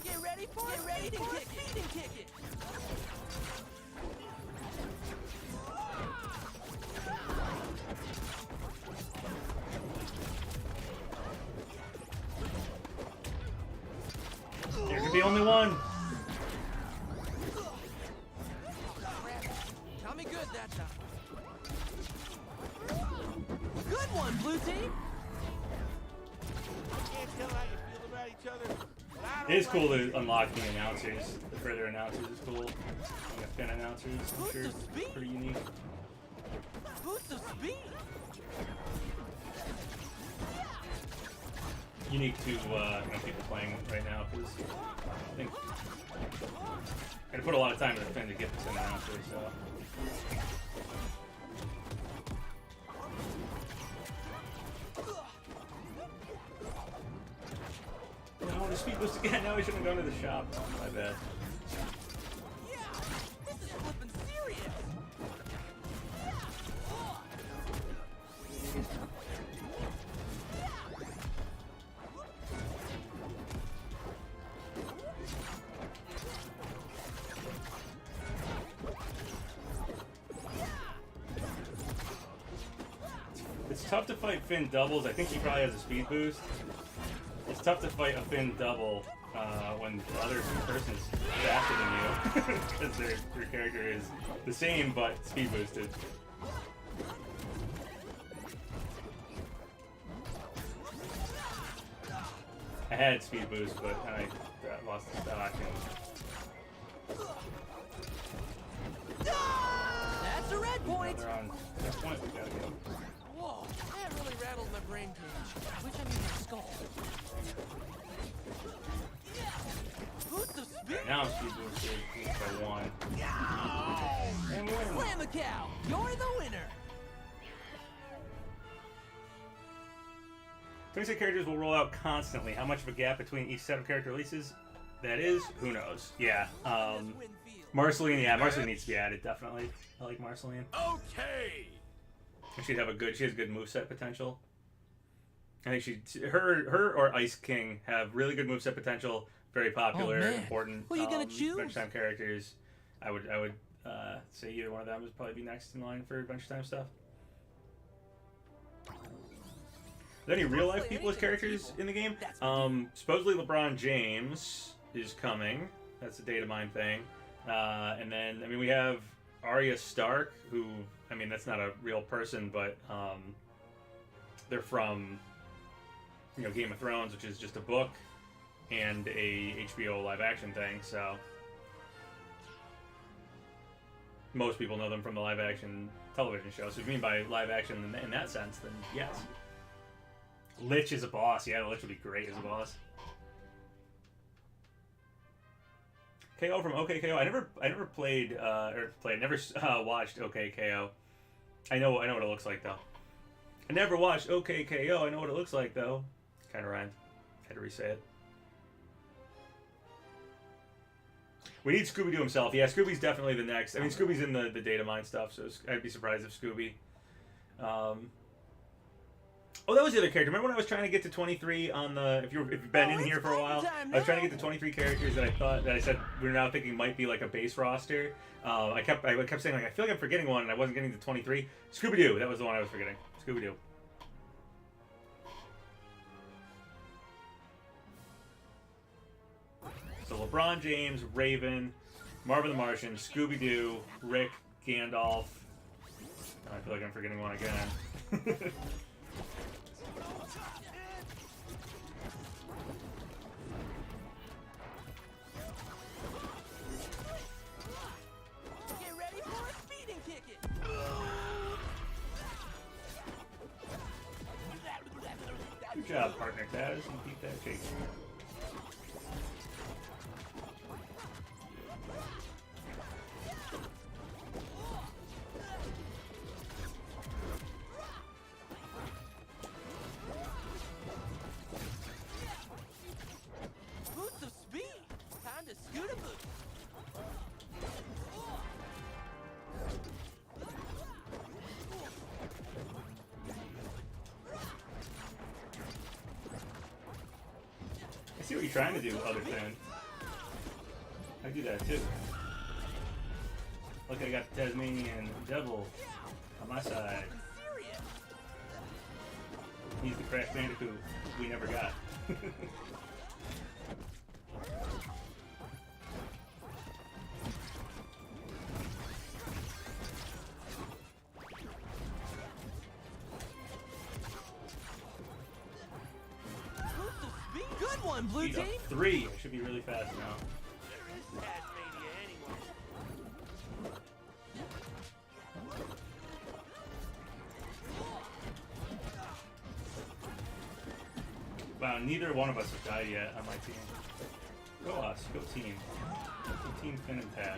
Get ready for it! Speed and kick it! There could be only one. Got me good that time. Good one, blue team. I can't tell how you feel about each other. But I don't It is cool like to unlock the announcers. The further announcers is cool. Like Finn announcers, I'm sure, pretty unique. Boost of speed. Unique to people playing right now, because I think I had to put a lot of time into Finn to get this announcer, so. No, the speed boost again. Now we shouldn't have gone to the shop. My bad. Yeah, this is flipping serious. It's tough to fight Finn doubles. I think he probably has a speed boost. It's tough to fight a Finn double when the other person's faster than you, because their character is the same but speed boosted. I had speed boost, but I lost the stock. That's a red point. They're on that point. We gotta go. Whoa, that really rattled my brain cage. Which I mean my skull. Boost of speed. Now I'm speed boosted by 1. And win. Slam a cow. You're the winner. 26 characters will roll out constantly. How much of a gap between each set of character releases that is? Who knows? Yeah. Marceline, yeah, Marceline needs to be added, definitely. I like Marceline. Okay. She has good moveset potential. I think her or Ice King have really good moveset potential. Very popular, important. Who are you gonna choose? Adventure Time characters. I would say either one of them would probably be next in line for Adventure Time stuff. Are there any real life people as characters in the game? Supposedly LeBron James is coming. That's a data mine thing. And then, I mean, we have Arya Stark, who, I mean, that's not a real person, but they're from, you know, Game of Thrones, which is just a book and a HBO live action thing, so most people know them from the live action television show. So if you mean by live action in that sense, then yes. Lich is a boss. Yeah, Lich would be great as a boss. KO from OKKO. I never played never watched OKKO. I know what it looks like though. I never watched OKKO. I know what it looks like though. Kind of rhymed. Had to re-say it. We need Scooby-Doo himself. Yeah, Scooby's definitely the next. I mean, Scooby's in the data mine stuff, so I'd be surprised if Scooby. Oh, that was the other character. Remember when I was trying to get to 23 on the? If you've been in here for a while, I was trying to get to 23 characters that I said we're now thinking might be like a base roster. I kept saying like I feel like I'm forgetting one, and I wasn't getting to 23. Scooby-Doo. That was the one I was forgetting. Scooby-Doo. So LeBron James, Raven, Marvin the Martian, Scooby-Doo, Rick, Gandalf. I feel like I'm forgetting one again. Get ready for a speeding ticket. Good job, partner Taz. You beat that cake. Boost of speed. Time to scoot a boot. I see what you're trying to do, other fan. I do that too. Look, I got the Tasmanian Devil on my side. Serious. He's the Crash Bandicoot we never got. Boost of speed. Good one, blue He's team. up 3. I should be really fast now. Tasmania anyway. Wow, neither one of us have died yet on my team. Go us, go team. Go team Finn and Taz.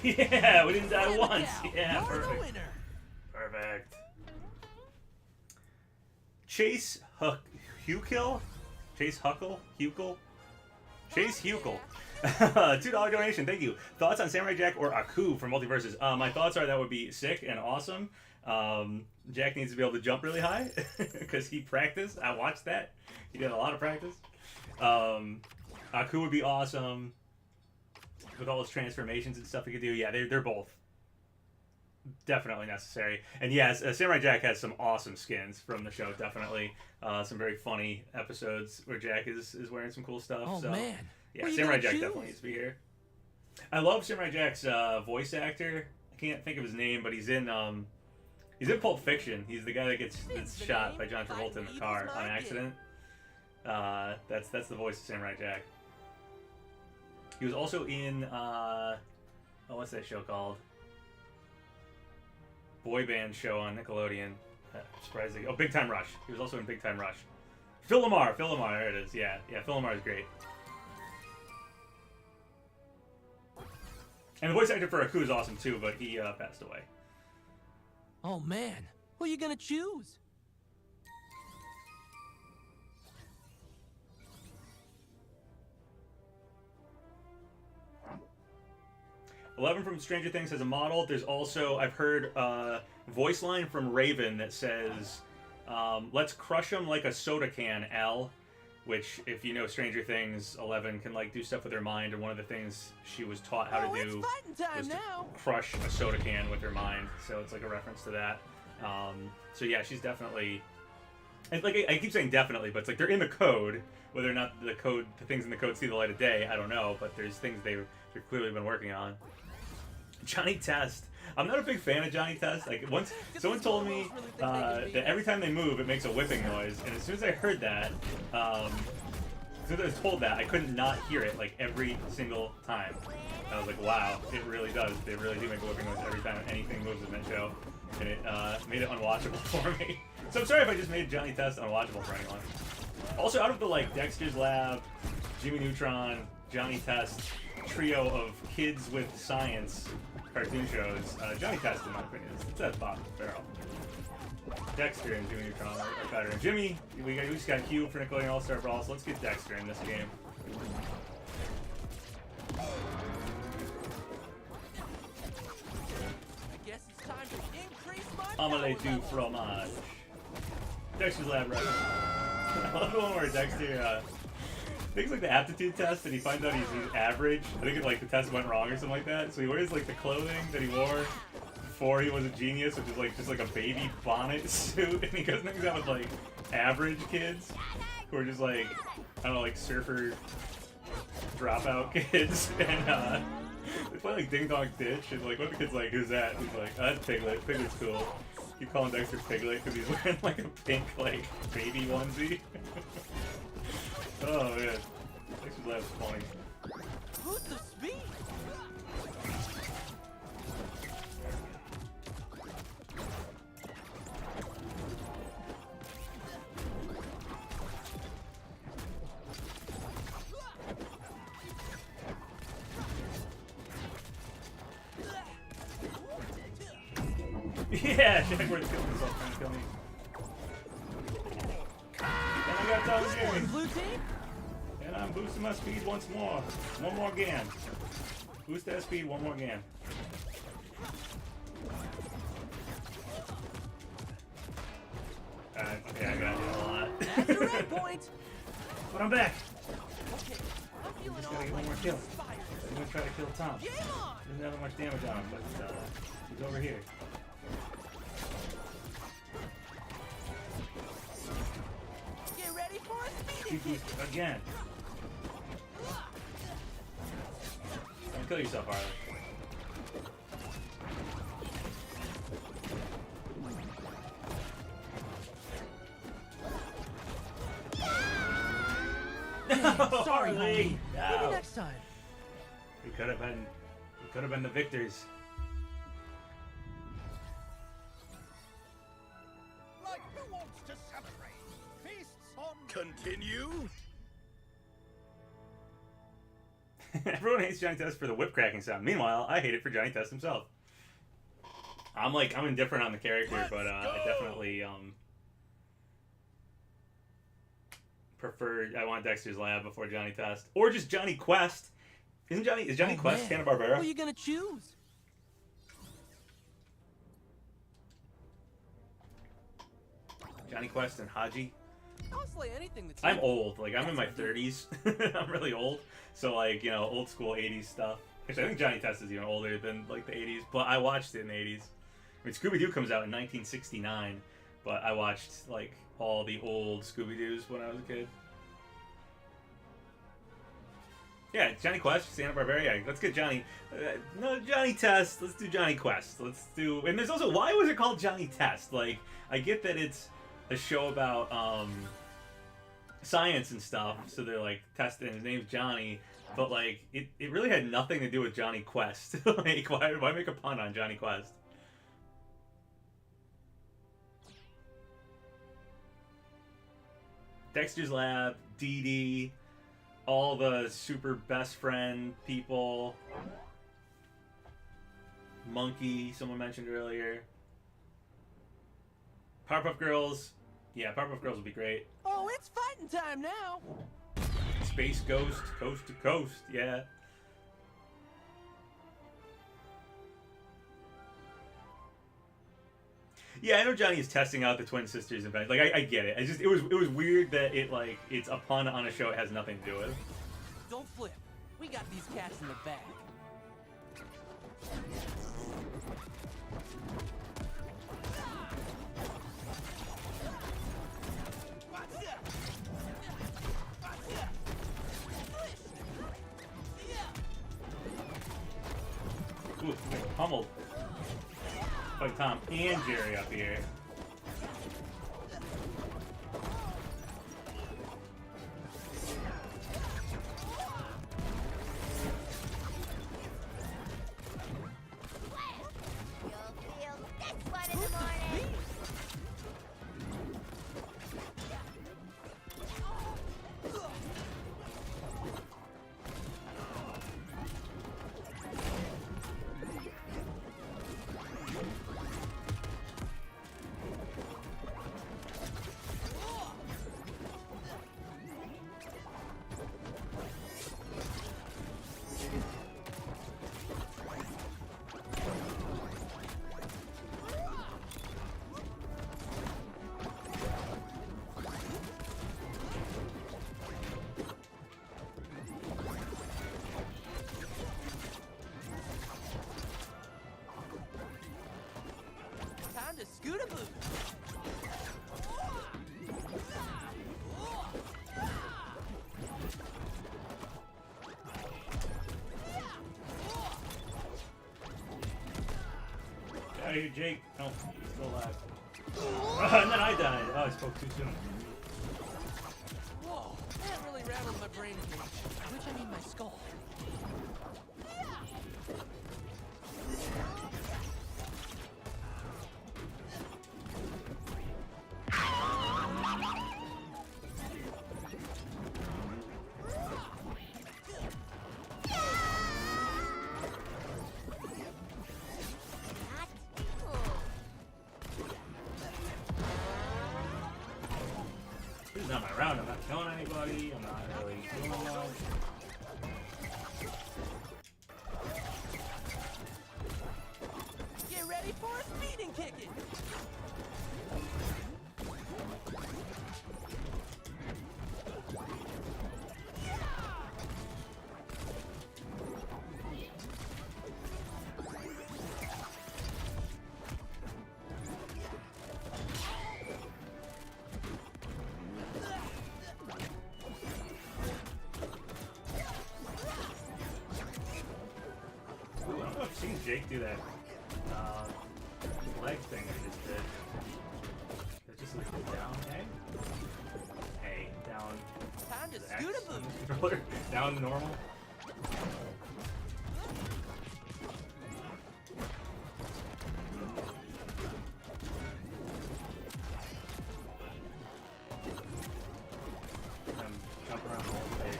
Yeah, we didn't die Slam a once. cow. Yeah, You're the perfect. winner. Perfect. Chase Huckle? Chase Huckle? Huckle? Chase Huckle. $2 donation, thank you. Thoughts on Samurai Jack or Aku from MultiVersus? My thoughts are that would be sick and awesome. Jack needs to be able to jump really high because he practiced. I watched that. He did a lot of practice. Aku would be awesome with all his transformations and stuff he could do. Yeah, they're both definitely necessary. And yes, Samurai Jack has some awesome skins from the show. Definitely some very funny episodes where Jack is wearing some cool stuff. Oh so, man. yeah, Who you Samurai gonna Jack choose? definitely needs to be here. I love Samurai Jack's voice actor. I can't think of his name, but he's in Pulp Fiction. He's the guy that gets shot by John Travolta in the car on accident. That's the voice of Samurai Jack. He was also in what's that show called? Boy band show on Nickelodeon. Surprising. Oh, Big Time Rush. He was also in Big Time Rush. Phil Lamar. There it is. Yeah, Phil Lamar is great. And the voice actor for Aku is awesome too, but he passed away. Oh man. Who you gonna choose? 11 from Stranger Things has a model. There's also, I've heard a voice line from Raven that says, let's crush them like a soda can, Al. Which, if you know Stranger Things, 11 can like do stuff with her mind, and one of the things she was taught how to do was to crush a soda can with her mind. So it's like a reference to that. So yeah, she's definitely, and like I keep saying definitely, but it's like they're in the code. Whether or not the things in the code see the light of day, I don't know. But there's things they've clearly been working on. Johnny Test. I'm not a big fan of Johnny Test. Like once someone told me that every time they move, it makes a whipping noise, and as soon as I heard that, as soon as I was told that, I couldn't not hear it like every single time. I was like, wow, it really does. They really do make a whipping noise every time anything moves in that show, and it made it unwatchable for me. So I'm sorry if I just made Johnny Test unwatchable for anyone. Also, out of the like Dexter's Lab, Jimmy Neutron, Johnny Test trio of kids with science cartoon shows, Johnny Test, in my opinion, it's at the bottom of the barrel. Dexter and Jimmy Neutron are better. And Jimmy, we just got Cube for Nickelodeon All-Star Brawl, so let's get Dexter in this game. I guess it's time to increase my Omelette du fromage. Dexter's Lab reference. I love the one where Dexter takes like the aptitude test and he finds out he's average. I think like the test went wrong or something like that. So he wears like the clothing that he wore before he was a genius, which is like just like a baby bonnet suit, and he goes and hangs out with like average kids who are just like, I don't know, like surfer dropout kids, and they play like Ding Dong Ditch, and like one of the kids like, who's that? He's like, oh, that's Piglet. Piglet's cool. Keep calling Dexter Piglet because he's wearing like a pink like baby onesie. Oh man, Dexter's Lab's funny. Who's the speed? Yeah, Jaguar's killing himself trying to kill me. And I got Tom Jimmy. Blue team? And I'm boosting my speed once more. One more again. Boost that speed one more again. Okay, I got it a lot. That's a red point. But I'm back. Okay, I'm feeling Just all gotta get one like more kill. inspired. I'm gonna try to kill Tom. Game on! Doesn't have that much damage on him, but he's over here. Get ready for a speed Speed kick. boost again. Don't kill yourself, Harley. Sorry, Harley! homie. No. Maybe next time. We could have been the victors. Like who wants to celebrate? Feasts on Continue? Everyone hates Johnny Test for the whip cracking sound. Meanwhile, I hate it for Johnny Test himself. I'm indifferent on the character, but I definitely prefer. I want Dexter's Lab before Johnny Test, or just Johnny Quest. Is Johnny Quest man. Hanna-Barbera? Who are you gonna choose? Johnny Quest and Haji. I'll slay anything that's I'm old. Like, I'm in my 30s. I'm really old. So, like, you know, old school 80s stuff. Actually, I think Johnny Test is even older than, like, the 80s. But I watched it in the 80s. I mean, Scooby-Doo comes out in 1969. But I watched, like, all the old Scooby-Doos when I was a kid. Yeah, Johnny Quest, Santa Barbara. Yeah, let's get Johnny. No, Johnny Test. Let's do Johnny Quest. Let's do. And there's also, why was it called Johnny Test? Like, I get that it's a show about science and stuff, so they're like testing. His name's Johnny, but like it really had nothing to do with Johnny Quest. Like, why make a pun on Johnny Quest? Dexter's Lab, Dee Dee. All the super best friend people. Monkey, someone mentioned earlier. Powerpuff Girls. Yeah, Powerpuff Girls would be great. Oh, it's fighting time now! Space Ghost, Coast to Coast. Yeah. Yeah, I know Johnny is testing out the twin sisters event. Like, I get it. It was weird that it's a pun on a show it has nothing to do with. Don't flip. We got these cats in the bag. Ooh, pummeled. Like Tom and Jerry up here. Time to scoot a boot. Get out of here, Jake. Oh, he's still alive. And then I died. Oh, I spoke too soon. Whoa, that really rattled my brain cage. Which I mean my skull. This is not my round. I'm not killing anybody. I'm not really doing a lot. Get ready for a speeding kicking. Ooh, I don't know if I've seen Jake do that leg thing I just did. That just like go down, hey? Hey, down. Time to X scoot a on boot. the controller. Down to normal. I'm jumping around the whole page.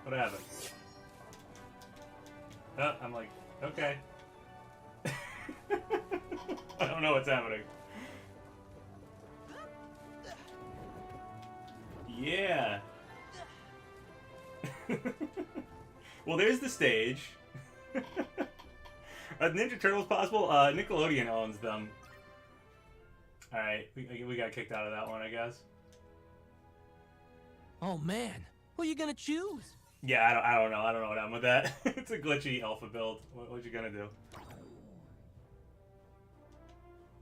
What happened? I'm like, okay. I don't know what's happening. Yeah. Well, there's the stage. Are the Ninja Turtles possible? Nickelodeon owns them. Alright, we got kicked out of that one, I guess. Oh man, who are you gonna choose? Yeah, I don't know. I don't know what happened with that. It's a glitchy alpha build. What you gonna do?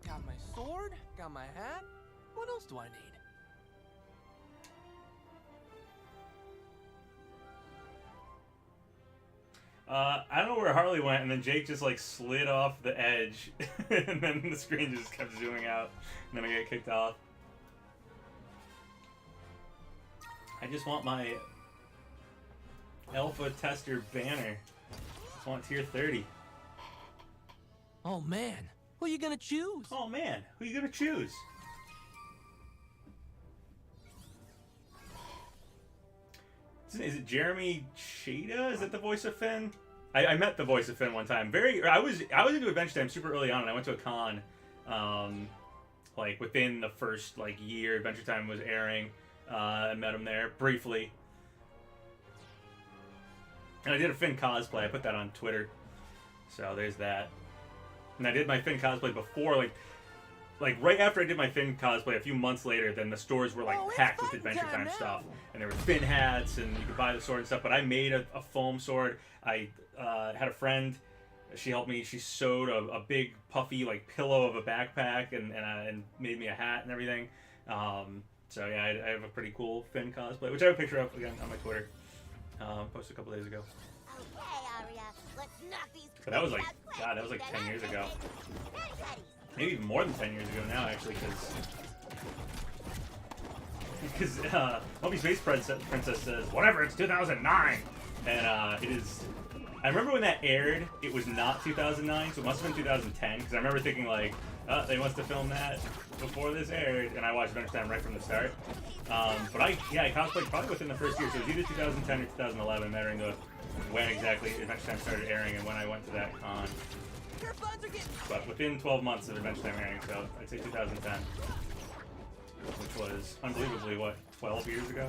Got my sword, got my hat. What else do I need? I don't know where Harley went, and then Jake just like slid off the edge, and then the screen just kept zooming out, and then I get kicked off. I just want my alpha tester banner. Just want tier 30. Oh man, who are you gonna choose? Oh man, who you gonna choose? Is it Jeremy Shada? Is that the voice of Finn? I met the voice of Finn one time. I was into Adventure Time super early on, and I went to a con, like within the first like year Adventure Time was airing. I met him there briefly, and I did a Finn cosplay. I put that on Twitter, so there's that. And I did my Finn cosplay before, like right after I did my Finn cosplay, a few months later, then the stores were like packed with Adventure Time stuff, and there were Finn hats, and you could buy the sword and stuff. But I made a foam sword. I had a friend. She helped me. She sewed a big puffy like pillow of a backpack, and made me a hat and everything. So yeah, I have a pretty cool Finn cosplay, which I have a picture of again on my Twitter. Posted a couple days ago. Okay, Aria, let's knock these But that was like, creeps out God, that was like quick. 10 years ago. Daddy. Maybe even more than 10 years ago now, actually, because Hobie Space Princess says, whatever, it's 2009, and it is. I remember when that aired, it was not 2009, so it must have been 2010, because I remember thinking like, they must have filmed that before this aired, and I watched Adventure Time right from the start. But I cosplayed probably within the first year, so it was either 2010 or 2011, mattering of when exactly Adventure Time started airing and when I went to that con. Your funds are getting. But within 12 months of Adventure Time airing, so I'd say 2010. Which was, unbelievably, what, 12 years ago?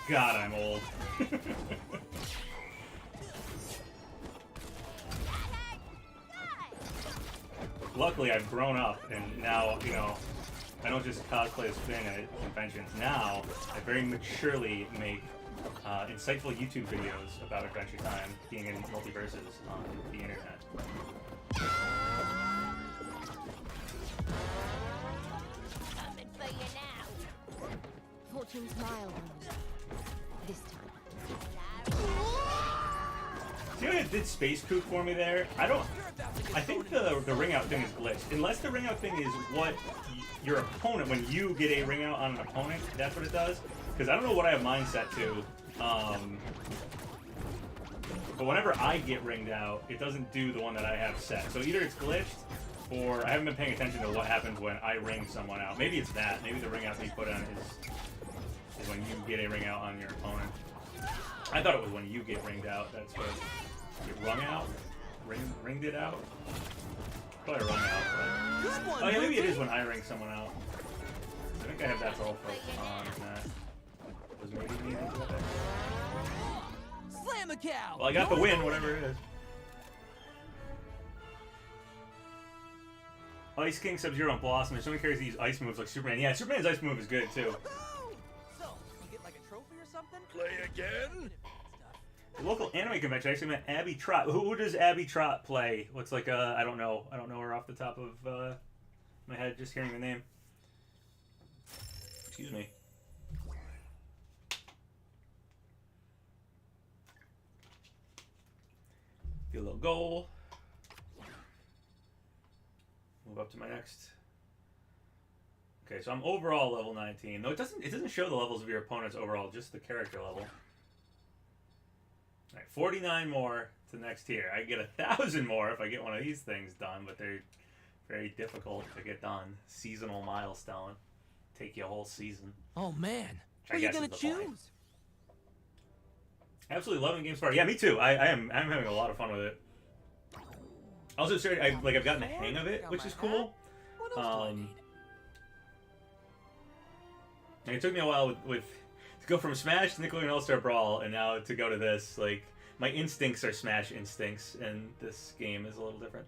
God, I'm old. Luckily, I've grown up, and now, you know, I don't just cosplay as Finn at conventions. Now, I very maturely make insightful YouTube videos about Adventure Time being in MultiVersus on the internet. Coming for you now. Fortune's smile this time. See what it did Space Kook for me there? I think the ring out thing is glitched. Unless the ring out thing is what your opponent, when you get a ring out on an opponent, that's what it does. Because I don't know what I have mine set to. But whenever I get ringed out, it doesn't do the one that I have set. So either it's glitched, or I haven't been paying attention to what happens when I ring someone out. Maybe it's that. Maybe the ring out that you put on is when you get a ring out on your opponent. I thought it was when you get ringed out. That's what get rung out. Ringed it out. Probably rung out. But... Good one, Oh yeah, maybe it Lucy. is when I ring someone out. I think I have that all focused on that. Was maybe me into that. Slam a cow. Well, I got the win, whatever it is. Ice King, Sub-Zero, and Blossom. If someone carries these ice moves like Superman. Yeah, Superman's ice move is good too. So, you get like a trophy or something? Play again? The local anime convention actually met Abby Trott. Who does Abby Trott play? What's like I don't know. I don't know her off the top of my head. Just hearing the name. Excuse me. Get a little goal. Move up to my next. Okay, so I'm overall level 19. No, it doesn't show the levels of your opponents overall, just the character level. Alright, 49 more to the next tier. I get 1,000 more if I get one of these things done, but they're very difficult to get done. Seasonal milestone. Take you a whole season. Oh man, I who are you guess gonna is the point. choose? Absolutely loving Games Party. Yeah, me too. I'm having a lot of fun with it. Also, I've gotten the hang of it, which is cool. What else do I need? And it took me a while with To go from Smash to Nickelodeon All-Star Brawl, and now to go to this, like, my instincts are Smash instincts, and this game is a little different.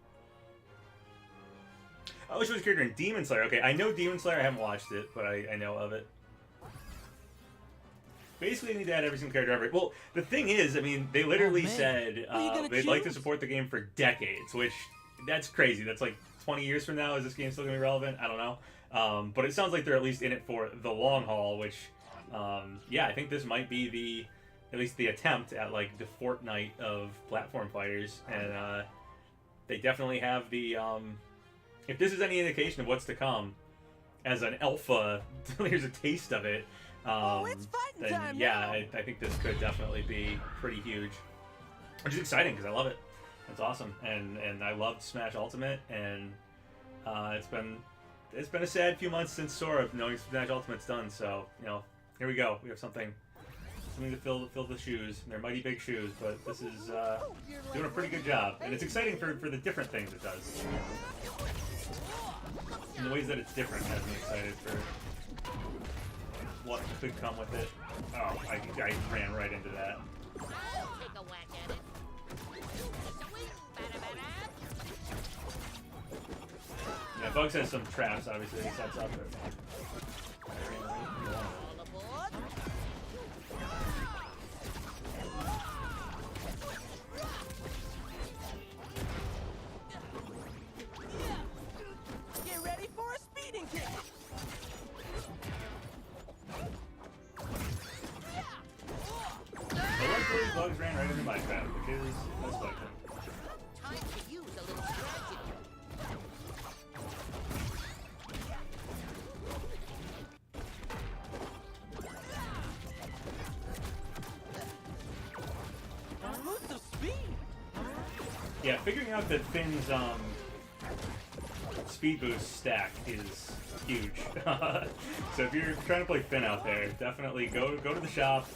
Oh, she was a character in Demon Slayer. Okay, I know Demon Slayer. I haven't watched it, but I know of it. Basically, you need to add every single character ever. Well, the thing is, I mean, they literally said they'd like to support the game for decades, which, that's crazy. That's like 20 years from now. Is this game still going to be relevant? I don't know. But it sounds like they're at least in it for the long haul, which, yeah, I think this might be at least the attempt at, like, the Fortnite of platform fighters. And they definitely have the, if this is any indication of what's to come, as an alpha, here's a taste of it. It's fighting Then, time yeah, now. I think this could definitely be pretty huge, which is exciting because I love it. It's awesome, and I loved Smash Ultimate, and it's been a sad few months since Sora knowing Smash Ultimate's done. So here we go. We have something to fill the shoes. They're mighty big shoes, but this is doing a pretty good job, and it's exciting for the different things it does. And the ways that it's different has me excited for what could come with it. Oh, I ran right into that. I'll take a whack at it. Yeah, Bugs has some traps, obviously, he sets up there. All aboard. Get ready for a speeding kick. But luckily, Bugs ran right into my trap, which is unexpected. Time to use a little strategy. Boost of speed. Yeah, figuring out that Finn's speed boost stack is huge. So if you're trying to play Finn out there, definitely go to the shop,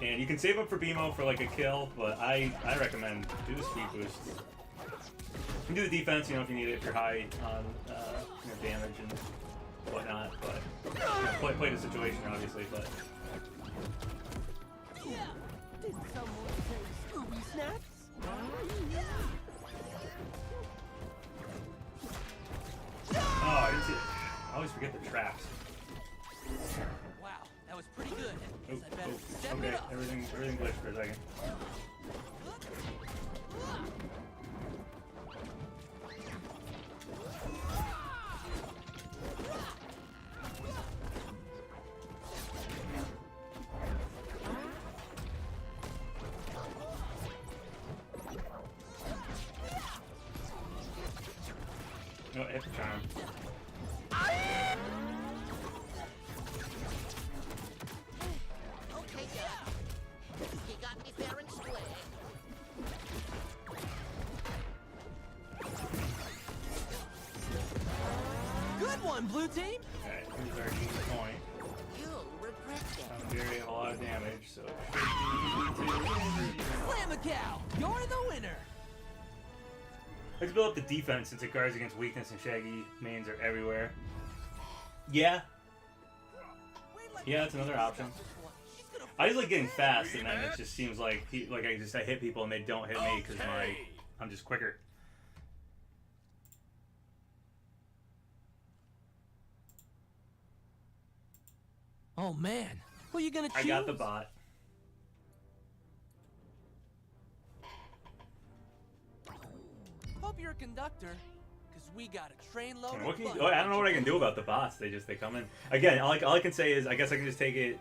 and you can save up for BMO for like a kill, but I recommend do the speed boost. You can do the defense, if you need it, if you're high on damage and whatnot, but play the situation obviously, but. Did someone say Scooby Snacks? Oh, I didn't see it. I always forget the traps. Wow, that was pretty good. Oh, Guess I better step okay, it up. everything glitched for a second. Oh, F charm. Okay, yeah. He got me fair and square. Good one, blue team. Alright, here's our team point. You'll regret that. Very a lot of damage, so it should be easy to Slam the cow. You're the winner. Let's build up the defense since it guards against weakness and Shaggy mains are everywhere. Yeah. Yeah, that's another option. I just like getting fast, and then it just seems like I hit people and they don't hit me because I'm just quicker. Oh man, who are you gonna choose? I got the bot. Hope you're a conductor, because we got a train load What of can you, fun. I don't know what I can do about the bots. They come in. Again, all I can say is I guess I can just take it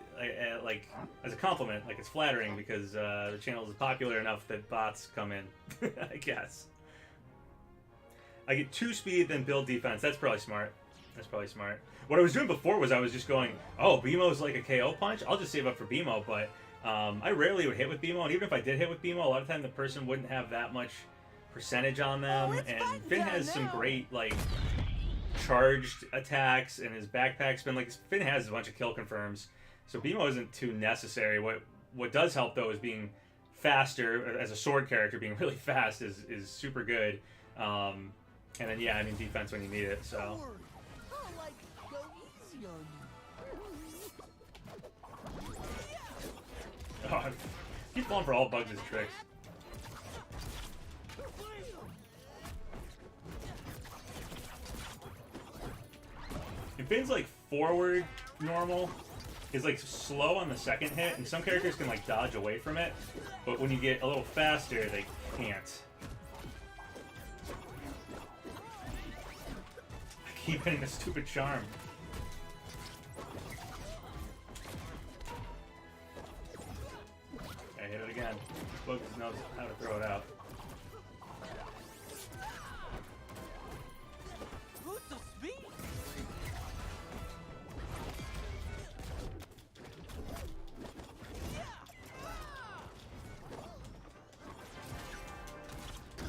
like as a compliment, like it's flattering because the channel is popular enough that bots come in. I guess. I get 2 speed, then build defense. That's probably smart. What I was doing before was I was just going, oh, BMO's like a KO punch. I'll just save up for BMO, but I rarely would hit with BMO, and even if I did hit with BMO, a lot of time the person wouldn't have that much percentage on them, and Finn has some great like charged attacks, and his backpack's been like Finn has a bunch of kill confirms, so BMO isn't too necessary. What does help though is being faster as a sword character. Being really fast is super good, and then yeah, I mean defense when you need it. So I'll like go easy on you. god. Keep falling for all Bugs' tricks. If Finn's like forward normal, is like slow on the second hit, and some characters can like dodge away from it, but when you get a little faster, they can't. I keep hitting the stupid charm. I hit it again. Bugs knows how to throw it out. Who's the speed?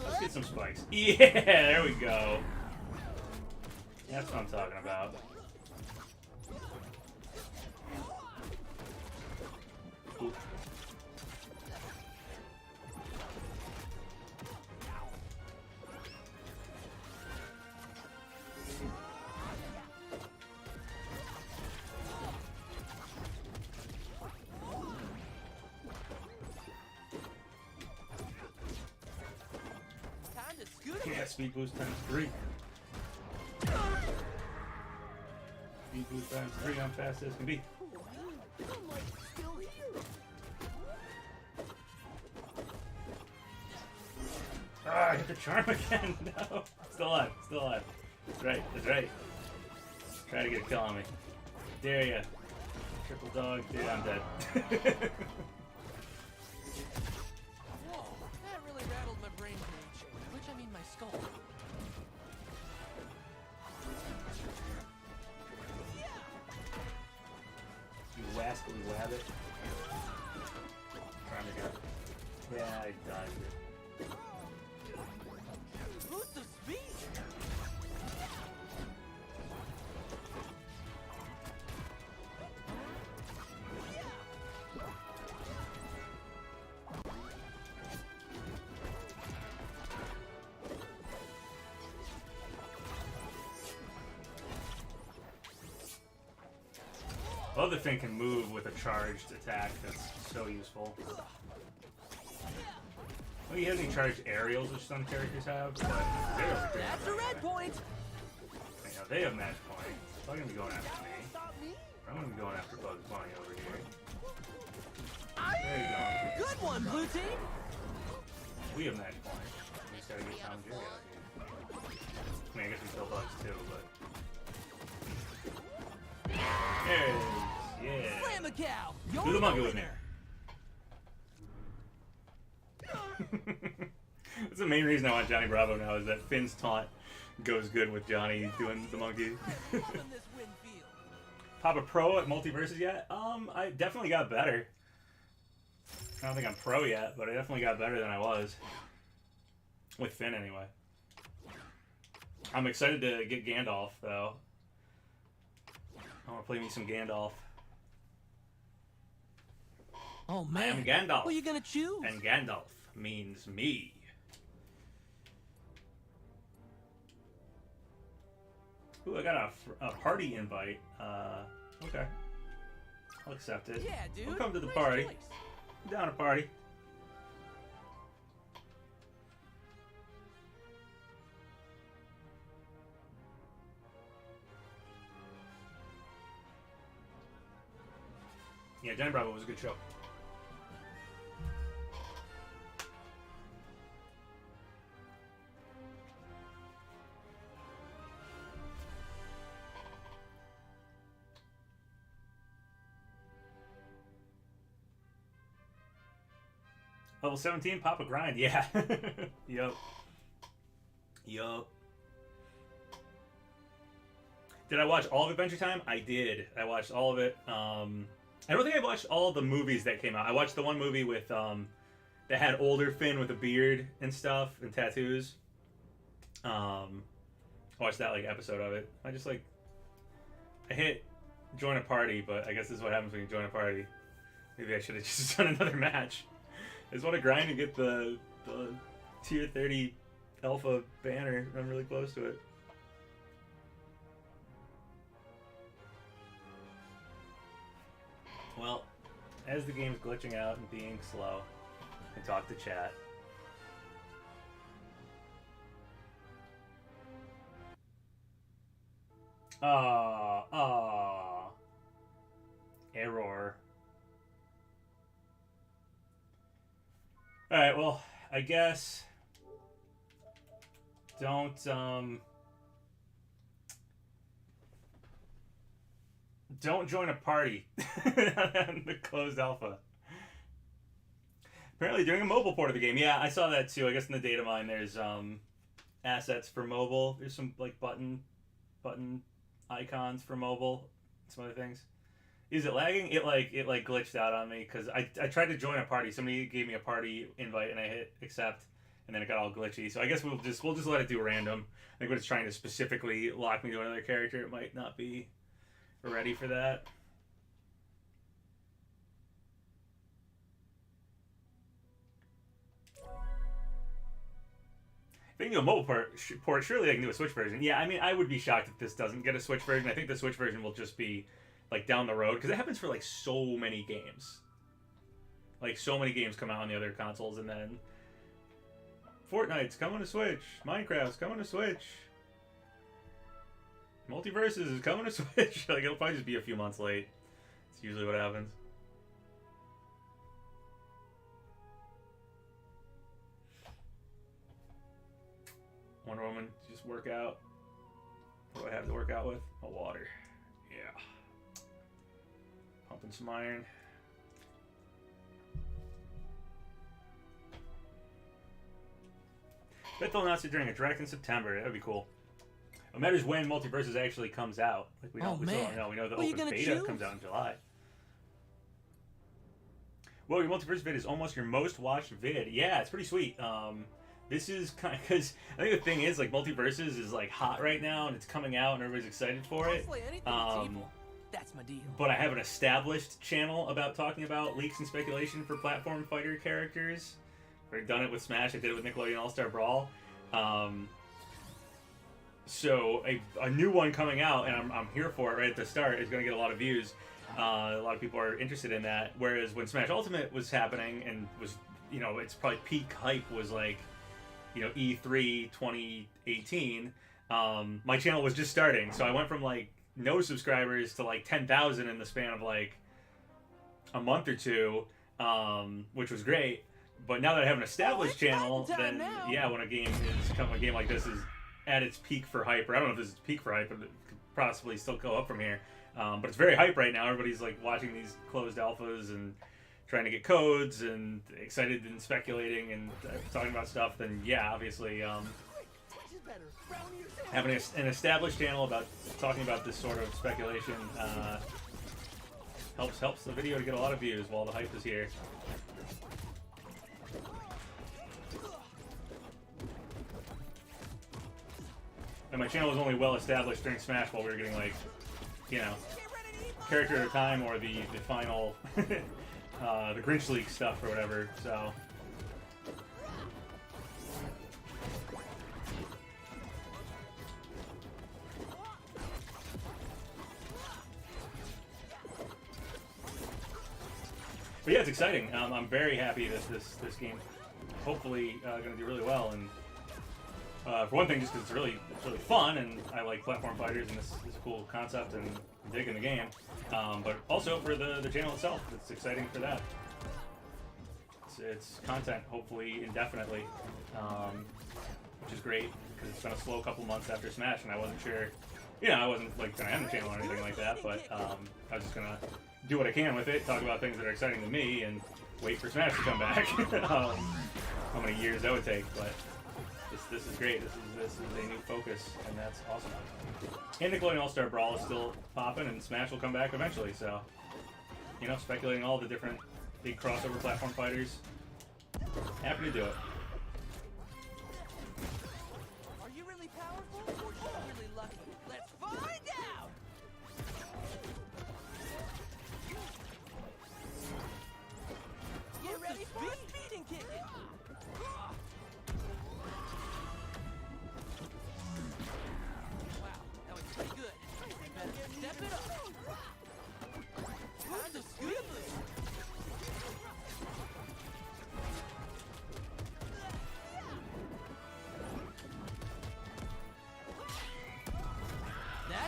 Let's get some spikes. Yeah, there we go. That's what I'm talking about. Ooh. Time to scoot Yeah, speed boost times 3. Speed boost times 3, how fast this can be. I'm like still here. Ah, I hit the charm again. No. Still alive. Still alive. That's right. That's right. Try to get a kill on me. Dare ya. Triple dog. Dude, I'm dead. Whoa, that really rattled my brain cage. Which I mean my skull. You rascally wabbit. Trying to go. Yeah, I dodged it. Who's the speed? The other thing can move with a charged attack. That's so useful. Well, he has any charged aerials, which some characters have, but aerials are pretty That's a red point. I know they have match point. So I'm gonna be going after me. I'm gonna be going after Bugs Bunny over here. There you go. Good one, blue team. We have match point. We just gotta get Tom and Jerry out here. I mean, I guess we kill Bugs too, but. There it is. Yeah. Slam a cow. You're Do the monkey with me. winner. That's the main reason I want Johnny Bravo now, is that Finn's taunt goes good with Johnny doing the monkey. Loving this win field. Papa Pro at MultiVersus yet? I definitely got better. I don't think I'm pro yet, but I definitely got better than I was. With Finn, anyway. I'm excited to get Gandalf, though. I want to play me some Gandalf. Oh I am man. Gandalf. Who are you gonna choose? And Gandalf means me. Ooh, I got a party invite. Okay. I'll accept it. Yeah, dude. Welcome to the Nice party. choice. Down to party. Yeah, Johnny Bravo was a good show. Level 17, Papa Grind, yeah. Yup. Yup. Did I watch all of Adventure Time? I did. I watched all of it. I don't think I watched all the movies that came out. I watched the one movie with that had older Finn with a beard and stuff and tattoos. I watched that like episode of it. I hit join a party, but I guess this is what happens when you join a party. Maybe I should have just done another match. I just want to grind and get the tier 30 alpha banner. I'm really close to it. Well, as the game's glitching out and being slow, and talk to chat. Error. Alright, well, I guess don't join a party on the closed alpha. Apparently doing a mobile port of the game. Yeah, I saw that too. I guess in the data mine there's assets for mobile. There's some like button icons for mobile, some other things. Is it lagging? It glitched out on me because I tried to join a party. Somebody gave me a party invite and I hit accept, and then it got all glitchy. So I guess we'll just let it do random. I think when it's trying to specifically lock me to another character, it might not be ready for that. If they can do a mobile port, surely they can do a Switch version. Yeah, I mean, I would be shocked if this doesn't get a Switch version. I think the Switch version will just be like down the road, because it happens for like so many games. Like so many games come out on the other consoles, and then Fortnite's coming to Switch, Minecraft's coming to Switch, MultiVersus is coming to Switch. Like it'll probably just be a few months late. It's usually what happens. Wonder Woman, just work out. What do I have to work out with? A water. Yeah. Pumping some iron. Bet they'll announce it during a direct in September. That would be cool. What matters when MultiVersus actually comes out. Like we don't, we still don't know. We know the open beta comes out in July. Well, your MultiVersus vid is almost your most watched vid. Yeah, it's pretty sweet. This is kind of because I think the thing is like MultiVersus is like hot right now and it's coming out and everybody's excited for it. That's my deal. But I have an established channel about talking about leaks and speculation for platform fighter characters. I've done it with Smash. I did it with Nickelodeon All-Star Brawl. So a new one coming out, and I'm here for it right at the start, is going to get a lot of views. A lot of people are interested in that. Whereas when Smash Ultimate was happening and was, you know, its probably peak hype was like, you know, E3 2018. My channel was just starting, so I went from like no subscribers to like 10,000 in the span of like a month or two, which was great. But now that I have an established channel, then yeah, when a game like this is at its peak for hype, or I don't know if this is peak for hype, but it could possibly still go up from here. But it's very hype right now. Everybody's like watching these closed alphas and trying to get codes and excited and speculating and talking about stuff. Then yeah, obviously having an established channel about talking about this sort of speculation helps the video to get a lot of views while the hype is here. And my channel was only well established during Smash while we were getting like, you know, character at a time or the final the Grinch League stuff or whatever, so. But yeah, it's exciting. I'm very happy that this game hopefully going to do really well, and for one thing, just because it's really fun, and I like platform fighters, and this is a cool concept, and I'm digging the game. But also for the channel itself, it's exciting for that. It's content, hopefully indefinitely, which is great because it's been a slow couple months after Smash, and I wasn't sure. You know, I wasn't like gonna end the channel or anything like that, but I was just gonna do what I can with it, talk about things that are exciting to me, and wait for Smash to come back. How many years that would take, but. This is great. This is a new focus, and that's awesome. And Nickelodeon All-Star Brawl is still popping, and Smash will come back eventually. So, you know, speculating all the different big crossover platform fighters. Happy to do it. Are you really powerful or just really lucky? Let's find out. Get ready for a speeding kick. Pretty good. You better step it up. Time to scoop.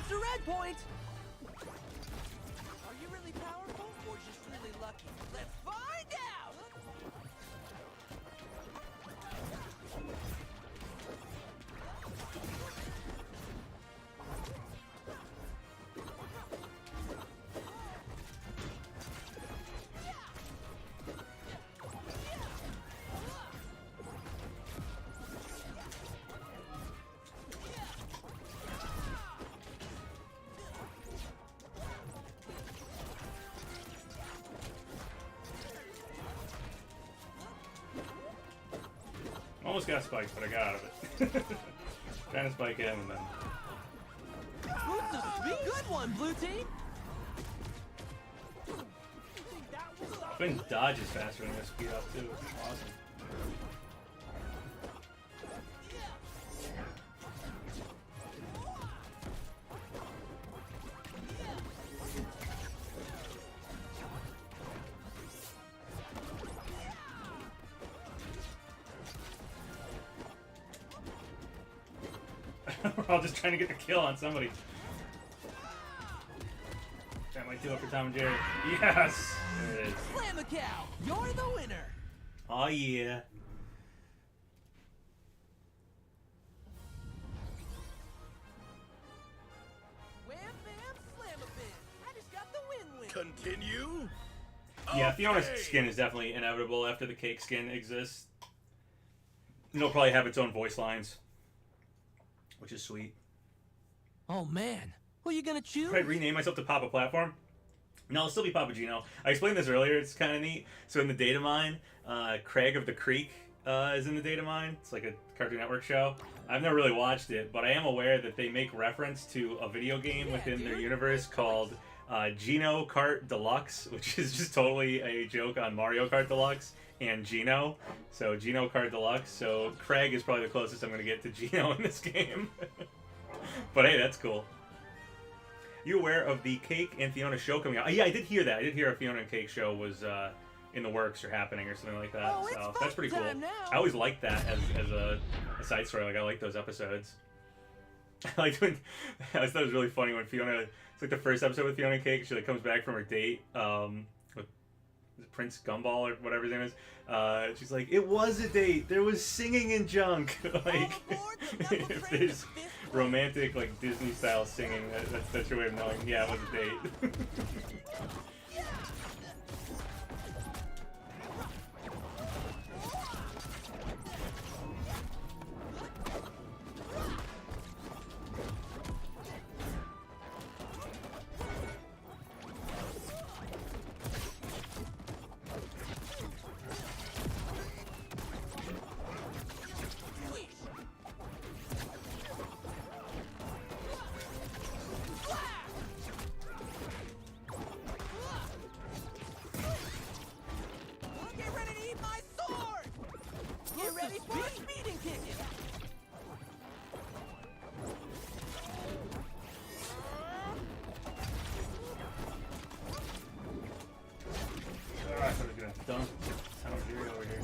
to red point. Are you really powerful or just really lucky? Let's find out. Almost got spiked, but I got out of it. Trying to spike him and then. Oops, a sweet good one, blue team. Quinn dodges faster than this speed up too. Awesome. We're all just trying to get the kill on somebody. That might do it for Tom and Jerry. Yes! There it is. Slam a cow. You're the winner. Oh yeah. Wham bam slam a bam. I just got the win-win. Continue? Yeah, Fiona's Okay. skin is definitely inevitable after the cake skin exists. It'll probably have its own voice lines, which is sweet. Oh man, who are you gonna choose? Could I rename myself to Papa Platform? No, I'll still be PapaGeno. I explained this earlier. It's kind of neat. So in the data mine, Craig of the Creek is in the data mine. It's like a Cartoon Network show. I've never really watched it, but I am aware that they make reference to a video game within their universe called Geno Kart Deluxe, which is just totally a joke on Mario Kart Deluxe and Geno. So Geno Kart Deluxe. So Craig is probably the closest I'm going to get to Geno in this game. But hey, that's cool. You aware of the Cake and Fiona show coming out? Yeah, I did hear that. I did hear a Fiona and Cake show was in the works or happening or something like that. Oh, So it's that's pretty cool. fun time now. I always liked that as a side story. Like I like those episodes. I liked when I thought it was really funny when Fiona. It's like the first episode with Fiona and Cake. She like comes back from her date with Prince Gumball or whatever his name is. She's like, it was a date. There was singing and junk. Like if there's romantic like Disney style singing, that's your way of knowing. Yeah, it was a date. Get ready to eat my sword. Get ready for a speeding kicking. I thought I was gonna dunk Tom and Jerry over here.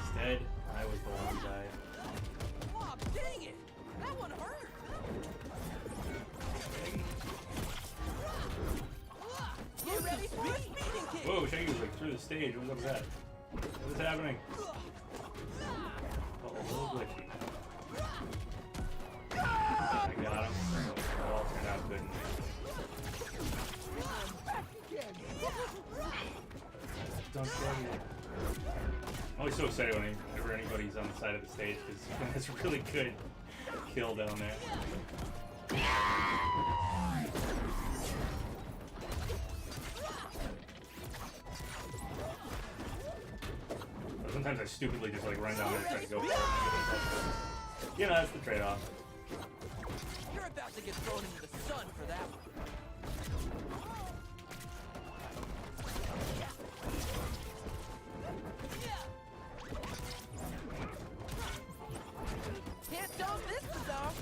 Instead, I was the one who died. Oh, dang it. That one hurt. Get ready for a speeding kick. Whoa, Shaggy was like through the stage. What was that? What was happening? Oh, a little glitchy. I got him. It all turned out good. Don't Shaggy. I'm always so excited whenever anybody's on the side of the stage because it's a really good kill down there. Sometimes I stupidly just like run down there and try to go for it. You know, that's the trade-off. You're about to get thrown into the sun for that one. Can't dump this bizarre.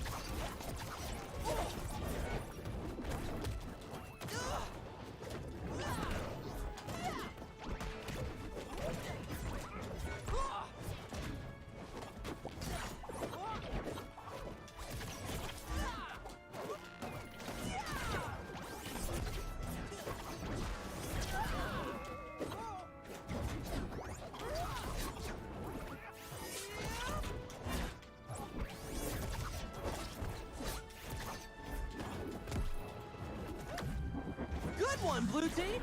going, blue team?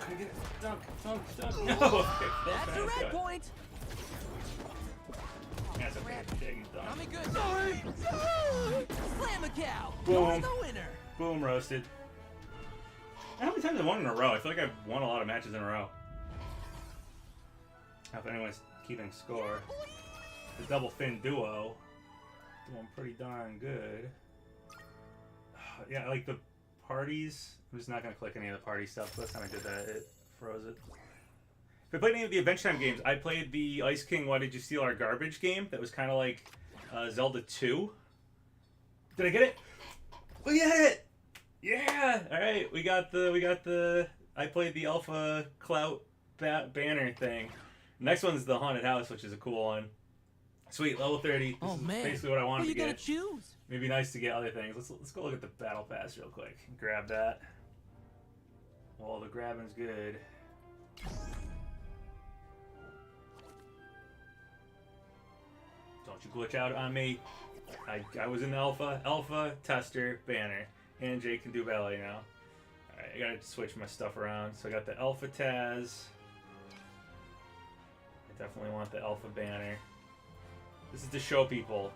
Can I get it? Dunk. No. Okay, That's a red point. That's okay. Shaggy dunk. Tommy good. Slam a cow. Boom. You're the winner. Boom, roasted. How many times have I won in a row? I feel like I've won a lot of matches in a row. If anyone's keeping score. The double fin duo doing pretty darn good. Yeah, like the parties. I'm just not gonna click any of the party stuff. Last time I did that, it froze it. If I played any of the Adventure Time games, I played the Ice King Why Did You Steal Our Garbage game. That was kind of like Zelda 2. Did I get it? We got it! Yeah! Alright, we got the... I played the Alpha Clout banner thing. Next one's the Haunted House, which is a cool one. Sweet, level 30. This is basically what I wanted Who to you get. gonna choose? It'd be nice to get other things. Let's go look at the Battle Pass real quick. Grab that. Well, the grabbing's good. Don't you glitch out on me. I was in the Alpha Tester banner. And Jake can do ballet now. Alright, I gotta switch my stuff around. So I got the Alpha Taz. I definitely want the Alpha banner. This is to show people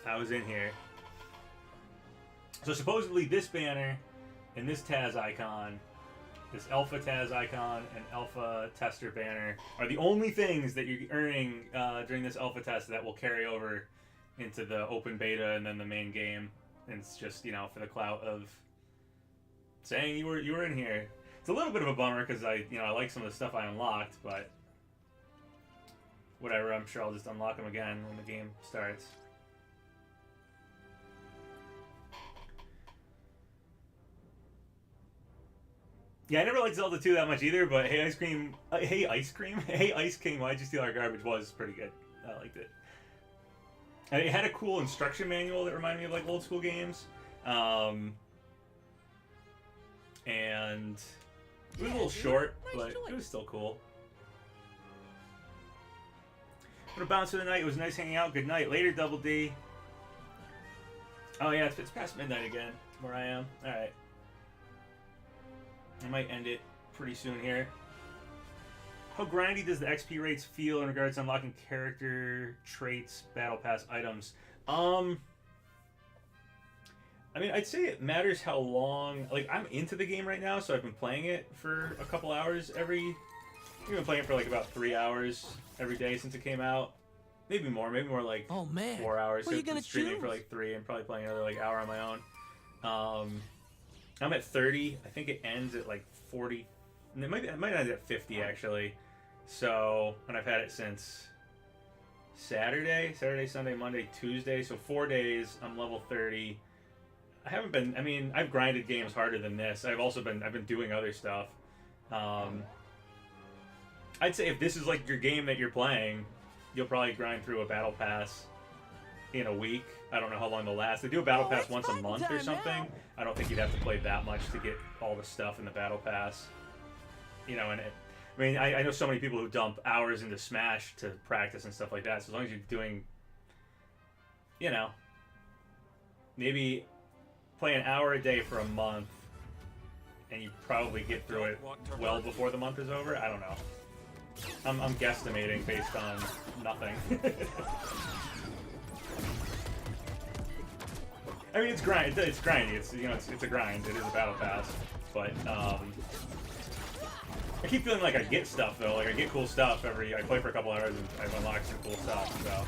I was in here. So supposedly this banner and this Taz icon, this Alpha Taz icon and Alpha Tester banner are the only things that you're earning during this Alpha test that will carry over into the open beta and then the main game. And it's just, you know, for the clout of saying you were in here. It's a little bit of a bummer because I like some of the stuff I unlocked, but whatever. I'm sure I'll just unlock them again when the game starts. Yeah, I never liked Zelda 2 that much either, but Hey Ice Cream, Hey Ice King, Why'd You Steal Our Garbage was pretty good. I liked it. And it had a cool instruction manual that reminded me of like old school games. And it was a little short, but it was still cool. I'm gonna bounce for the night. It was nice hanging out. Good night. Later, Double D. Oh yeah, it's past midnight again where I am. All right. I might end it pretty soon here. How grindy does the XP rates feel in regards to unlocking character traits, battle pass items? I mean, I'd say it matters how long. Like, I'm into the game right now, so I've been playing it for a couple hours I've been playing it for like about 3 hours every day since it came out. Maybe more like 4 hours. Who are you gonna streaming choose? for like 3 and probably playing another like hour on my own. I'm at 30. I think it ends at like 40. It might end at 50 actually. So, and I've had it since Saturday, Sunday, Monday, Tuesday. So 4 days. I'm level 30. I've grinded games harder than this. I've been doing other stuff. I'd say if this is like your game that you're playing, you'll probably grind through a battle pass in a week. I don't know how long they'll last. They do a battle pass once a month or something. I don't think you'd have to play that much to get all the stuff in the battle pass. You know, and I know so many people who dump hours into Smash to practice and stuff like that. So as long as you're doing, you know, maybe play an hour a day for a month, and you probably get through it well before the month is over. I don't know. I'm guesstimating based on nothing. I mean, it's grindy. It's a grind. It is a battle pass, but I keep feeling like I get stuff though. Like I get cool stuff I play for a couple hours and I've unlocked some cool stuff. So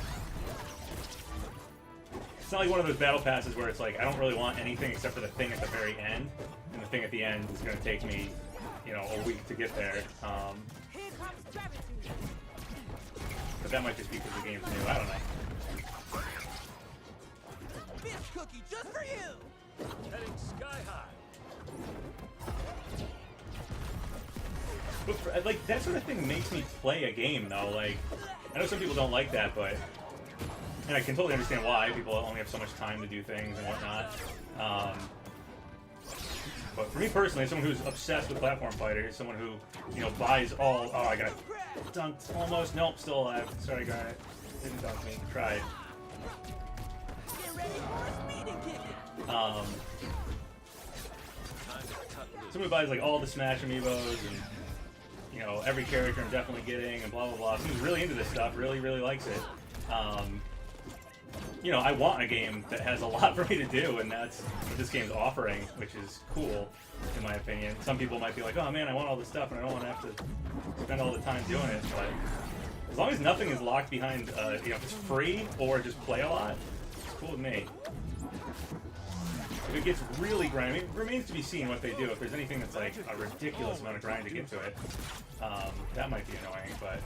it's not like one of those battle passes where it's like I don't really want anything except for the thing at the very end, and the thing at the end is going to take me, you know, a week to get there. But that might just be because the game's new. I don't know. Fish cookie just for you. Heading sky high. But like that sort of thing makes me play a game though. Like I know some people don't like that, but and I can totally understand why. People only have so much time to do things and whatnot. But for me personally, as someone who's obsessed with platform fighters, someone who, you know, buys all. Oh, I got dunked almost. Nope, still alive. Sorry, Garnet. Didn't dunk me. Tried. Get ready for a speeding kick. somebody buys like all the Smash amiibos and you know every character I'm definitely getting and blah blah blah. Who's really into this stuff, really likes it. You know, I want a game that has a lot for me to do, and that's what this game's offering, which is cool, in my opinion. Some people might be like, oh man, I want all this stuff, and I don't want to have to spend all the time doing it. But as long as nothing is locked behind, you know, if it's free or just play a lot, it's cool with me. If it gets really grimy, it remains to be seen what they do. If there's anything that's like a ridiculous amount of grind to get to it, that might be annoying, but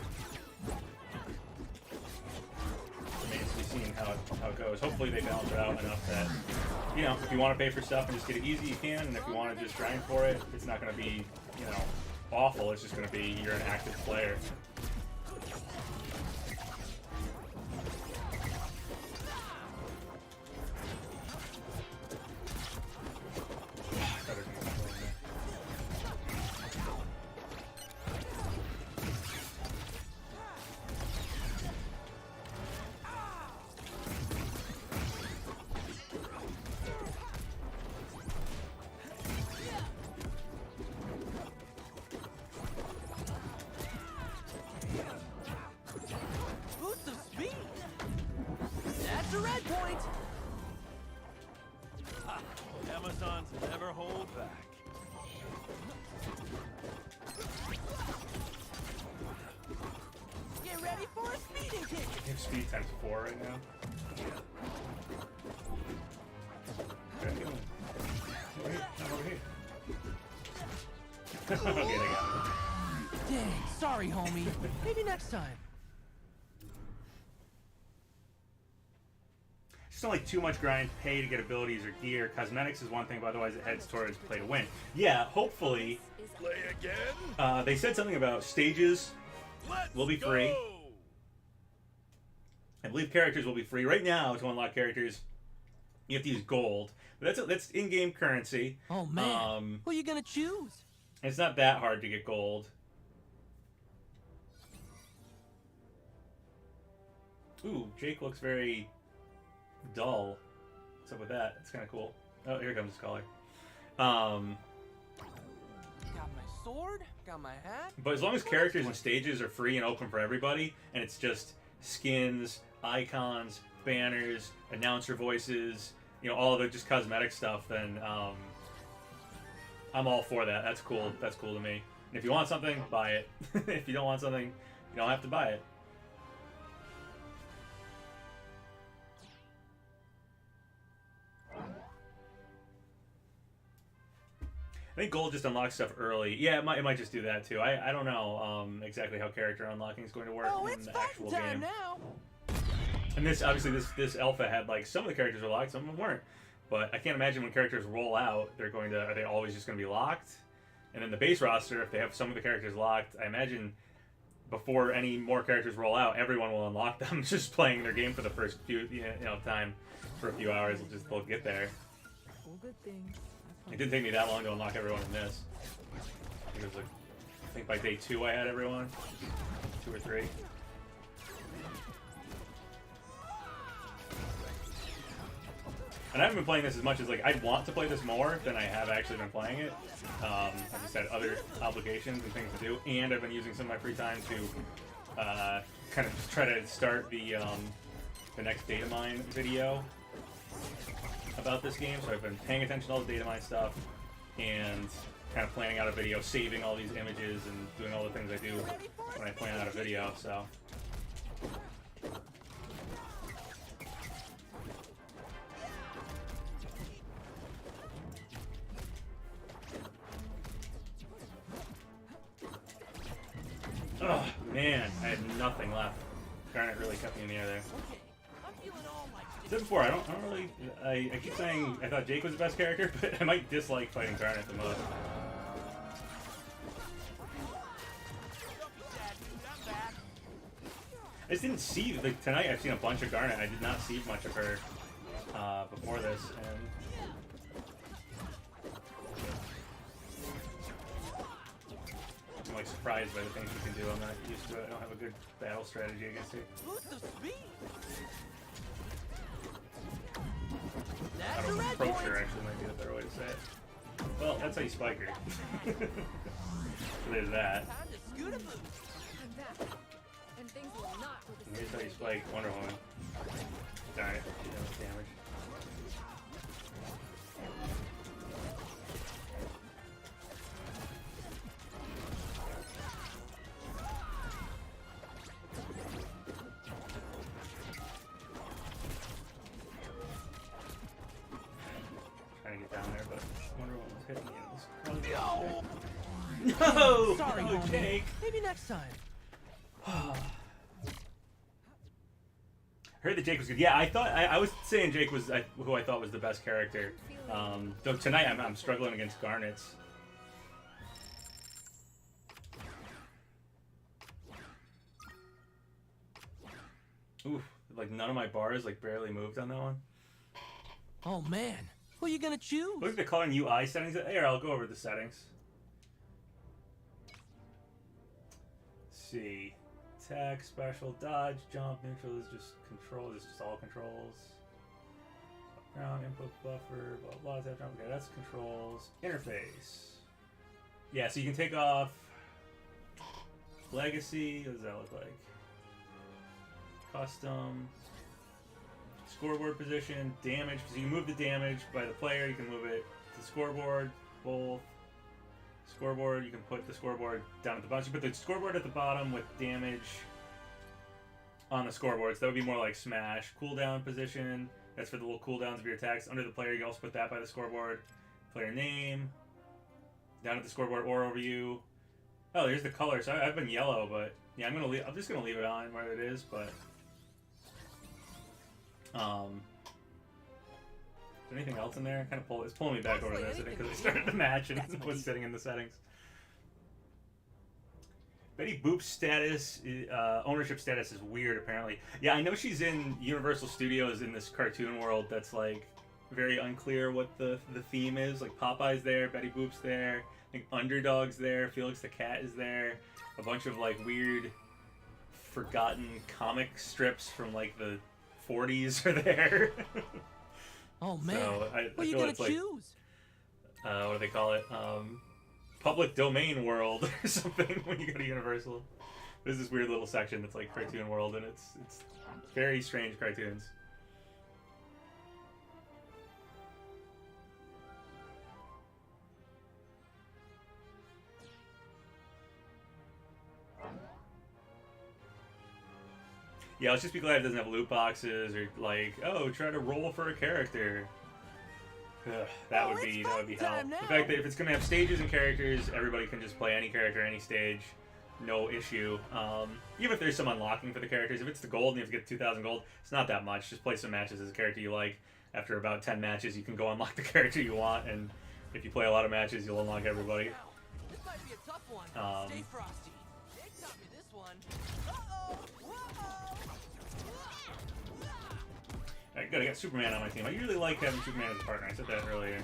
remains to be seen how it goes. Hopefully they balance it out enough that, you know, if you want to pay for stuff and just get it easy, you can, and if you want to just grind for it, it's not going to be, you know, awful. It's just going to be you're an active player. Boost of speed! That's a red point! Ha! Amazons never hold back. Get ready for a speeding kick! You have speed times 4 right now. Okay, I'm over here. Okay, they got me. Dang, sorry, homie. Maybe next time. Just don't like too much grind, pay to get abilities or gear. Cosmetics is one thing, but otherwise it heads towards play to win. Yeah, hopefully. Play again? They said something about stages will be free. I believe characters will be free. Right now, to unlock characters, you have to use gold. But that's in-game currency. Oh man, who are you gonna choose? It's not that hard to get gold. Ooh, Jake looks very dull. What's up with that? It's kind of cool. Oh, here comes the Scholar. Got my sword, got my hat. But as long as characters and stages are free and open for everybody, and it's just skins, icons, banners, announcer voices, you know, all of the just cosmetic stuff, then I'm all for that. That's cool. That's cool to me. And if you want something, buy it. If you don't want something, you don't have to buy it. I think gold just unlocks stuff early. Yeah, it might just do that too. I don't know exactly how character unlocking is going to work Oh, in it's the fighting actual time game. now. And this obviously this alpha had like some of the characters were locked, some of them weren't. But I can't imagine when characters roll out, are they always just going to be locked? And then the base roster, if they have some of the characters locked, I imagine before any more characters roll out, everyone will unlock them. Just playing their game for the first few time for a few hours, they'll get there. All good things. It didn't take me that long to unlock everyone in this. I think it was like, I think by day 2 I had everyone, 2 or 3. And I haven't been playing this as much as, like, I'd want to play this more than I have actually been playing it. I've just had other obligations and things to do, and I've been using some of my free time to kind of just try to start the next data mine video about this game. So I've been paying attention to all the data mine stuff and kind of planning out a video, saving all these images and doing all the things I do when I plan out a video, so. Oh man, I had nothing left. Garnet really kept me in the air there. Okay, I'm feeling all like I said before, I don't really. I keep saying I thought Jake was the best character, but I might dislike fighting Garnet the most. I just didn't see, like, tonight I've seen a bunch of Garnet. I did not see much of her before this, and I'm like surprised by the things you can do. I'm not used to it. I don't have a good battle strategy against it. boost of speed. I That's a don't red approach point. her, actually, might be the better way to say it. Well, that's how you spike her. So there's that. Time to scoot a boost. I'm back. And things will not go the And same here's how way you again. spike Wonder Woman. Darn it, she does damage. Trying to get down there, but Wonder Woman was hitting me. No! Sorry, Oh, homie. Jake. Maybe next time. Heard that Jake was good. Yeah, I thought I was saying Jake was who I thought was the best character. Though tonight I'm struggling against Garnets. Oof, like none of my bars like barely moved on that one. Oh man, who are you gonna choose? Look at the color and UI settings. Here, I'll go over the settings. Let's see. Attack, special, dodge, jump, neutral is just control. This is just all controls. Ground, input, buffer, blah blah. Attack, jump. Okay, that's controls. Interface. Yeah, so you can take off legacy. What does that look like? Custom. Scoreboard position, damage. So you can move the damage by the player. You can move it to the scoreboard. Both. Scoreboard, you can put the scoreboard down at the bottom. You put the scoreboard at the bottom with damage on the scoreboard. So that would be more like Smash. Cooldown position, that's for the little cooldowns of your attacks. Under the player, you can also put that by the scoreboard. Player name, down at the scoreboard or over you. Oh, here's the color. So I've been yellow, but yeah, I'm just gonna leave it on where it is. But is there anything else in there? It's pulling me back over this, I think, because I started the match and it was sitting in the settings. Betty Boop's status, ownership status is weird, apparently. Yeah, I know she's in Universal Studios in this cartoon world that's, like, very unclear what the theme is. Like, Popeye's there, Betty Boop's there, I think Underdog's there, Felix the Cat is there. A bunch of, like, weird, forgotten comic strips from, like, the 40s are there. Oh man, So who are I you feel gonna it's like, choose? what do they call it? Public domain world or something when you go to Universal. There's this weird little section that's like cartoon world, and it's very strange cartoons. Yeah, let's just be glad it doesn't have loot boxes or like, oh, try to roll for a character. Ugh, that would be hell. The fact that if it's gonna have stages and characters, everybody can just play any character, any stage, no issue. Even if there's some unlocking for the characters, if it's the gold and you have to get 2,000 gold, it's not that much. Just play some matches as a character you like. After about 10 matches, you can go unlock the character you want, and if you play a lot of matches, you'll unlock everybody. This might be a tough one. Stay frosty. Jake taught me this one. Uh-oh! Alright, good, I got Superman on my team. I usually like having Superman as a partner. I said that earlier.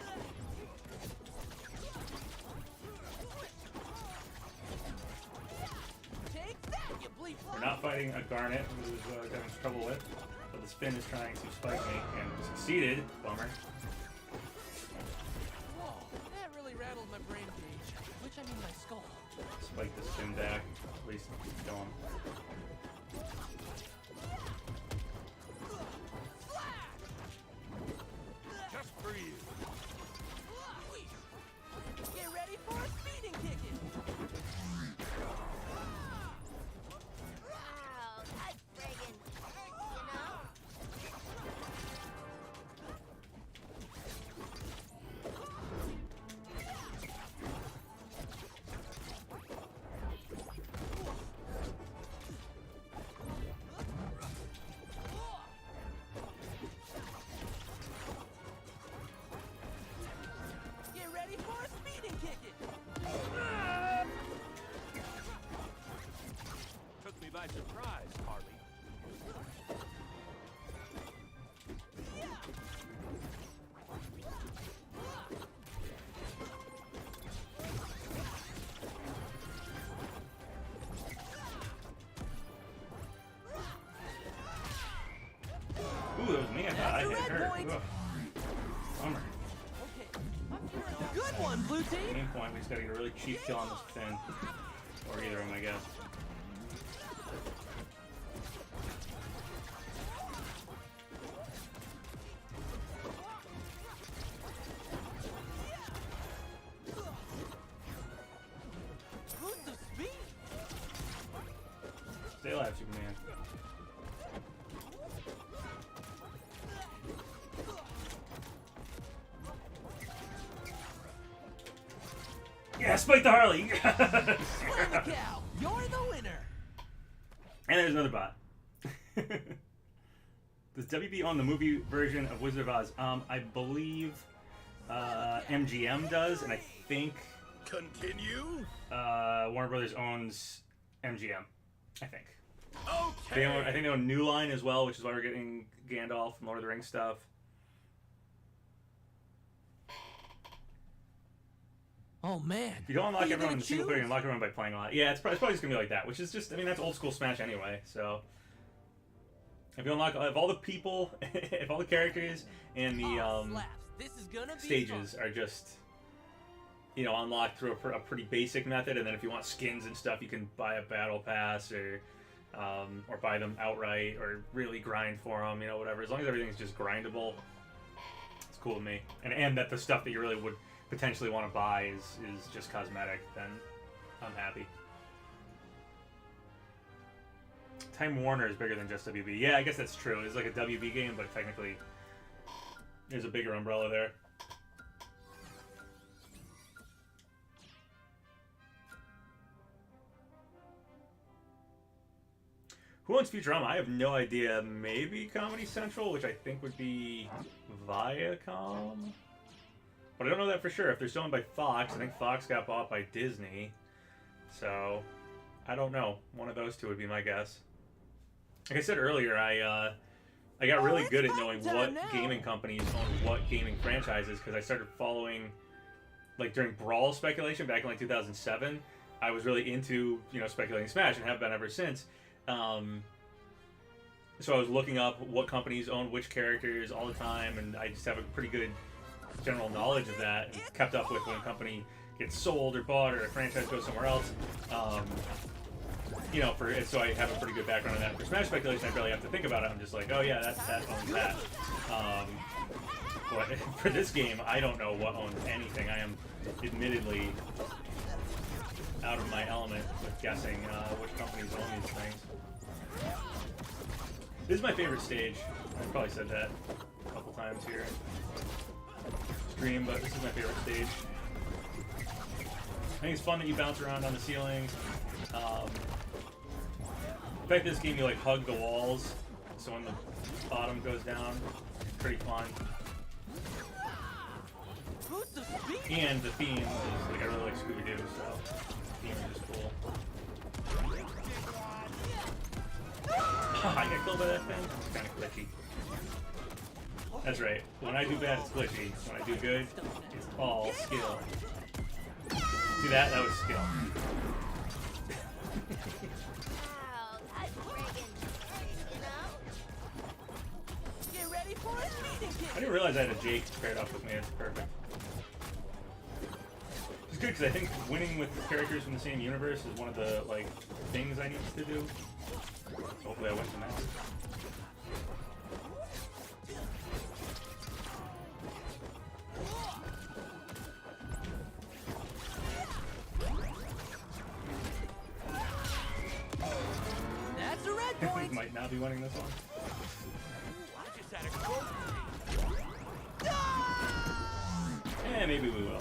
Take that, you bleep. We're not fighting a Garnet, who is having trouble with, but the spin is trying to spike me, and succeeded. Bummer. Whoa, that really rattled my brain cage. Which I mean my skull. Spike the spin back. At least keep going. Just for you. Get ready for a speeding ticket. Wow, that friggin' hurts, you know? Get ready for a speeding ticket. Took me by surprise, Harley. Ooh, that was me. I thought I That's a hit red her. point. Ugh. Bummer. Okay, I'm feeling Good one, blue team. Main point, we just gotta get a really cheap kill on this Finn. Or either of them, I guess. Who's the speed? Stay alive, Superman. Yeah, spike the Harley! Holy cow! You're the winner. And there's another bot. Does WB own the movie version of Wizard of Oz? I believe MGM does, and I think Continue. Warner Brothers owns MGM. I think. Okay. I think they own New Line as well, which is why we're getting Gandalf from Lord of the Rings stuff. Oh man. If you don't unlock Who you everyone in gonna the single player, you choose? unlock everyone by playing a lot. Yeah, it's probably just gonna be like that, which is just, I mean, that's old school Smash anyway. So if you unlock, if all the people, if all the characters and the Oh, slaps. This is gonna be stages fun. are just, you know, unlocked through a pretty basic method, and then if you want skins and stuff, you can buy a battle pass or buy them outright or really grind for them, you know, whatever. As long as everything's just grindable, it's cool with me. And that the stuff that you really would potentially want to buy is just cosmetic, then I'm happy. Time Warner is bigger than just WB. Yeah, I guess that's true. It's like a WB game, but technically there's a bigger umbrella there. Who owns Futurama? I have no idea. Maybe Comedy Central, which I think would be Viacom? But I don't know that for sure. If they're still owned by Fox, I think Fox got bought by Disney. So, I don't know. One of those two would be my guess. Like I said earlier, I got really good at knowing what gaming companies own what gaming franchises because I started following, like during Brawl speculation back in like 2007. I was really into, you know, speculating Smash and have been ever since. So I was looking up what companies own which characters all the time, and I just have a pretty good general knowledge of that, and kept up with when a company gets sold or bought or a franchise goes somewhere else. You know, so I have a pretty good background on that. For Smash speculation, I barely have to think about it. I'm just like, oh yeah, that owns that. But for this game, I don't know what owns anything. I am admittedly out of my element with guessing which companies own these things. This is my favorite stage. I've probably said that a couple times here in stream, but this is my favorite stage. I think it's fun that you bounce around on the ceiling. In fact, this game you like hug the walls, so when the bottom goes down, it's pretty fun. Who's the speed? And the theme is like I really like Scooby-Doo, so the theme is just cool. I got killed by that thing. It's kind of glitchy. That's right. When I do bad, it's glitchy. When I do good, it's all skill. See that? That was skill. Wow, that's friggin' you know? Get ready for a speeding kick. I didn't realize I had a Jake paired up with me. That's perfect. It's good because I think winning with characters from the same universe is one of the like things I need to do. So hopefully I win some matches. That's a red We point. might not be winning this one. I just had a quote. Eh, maybe we will.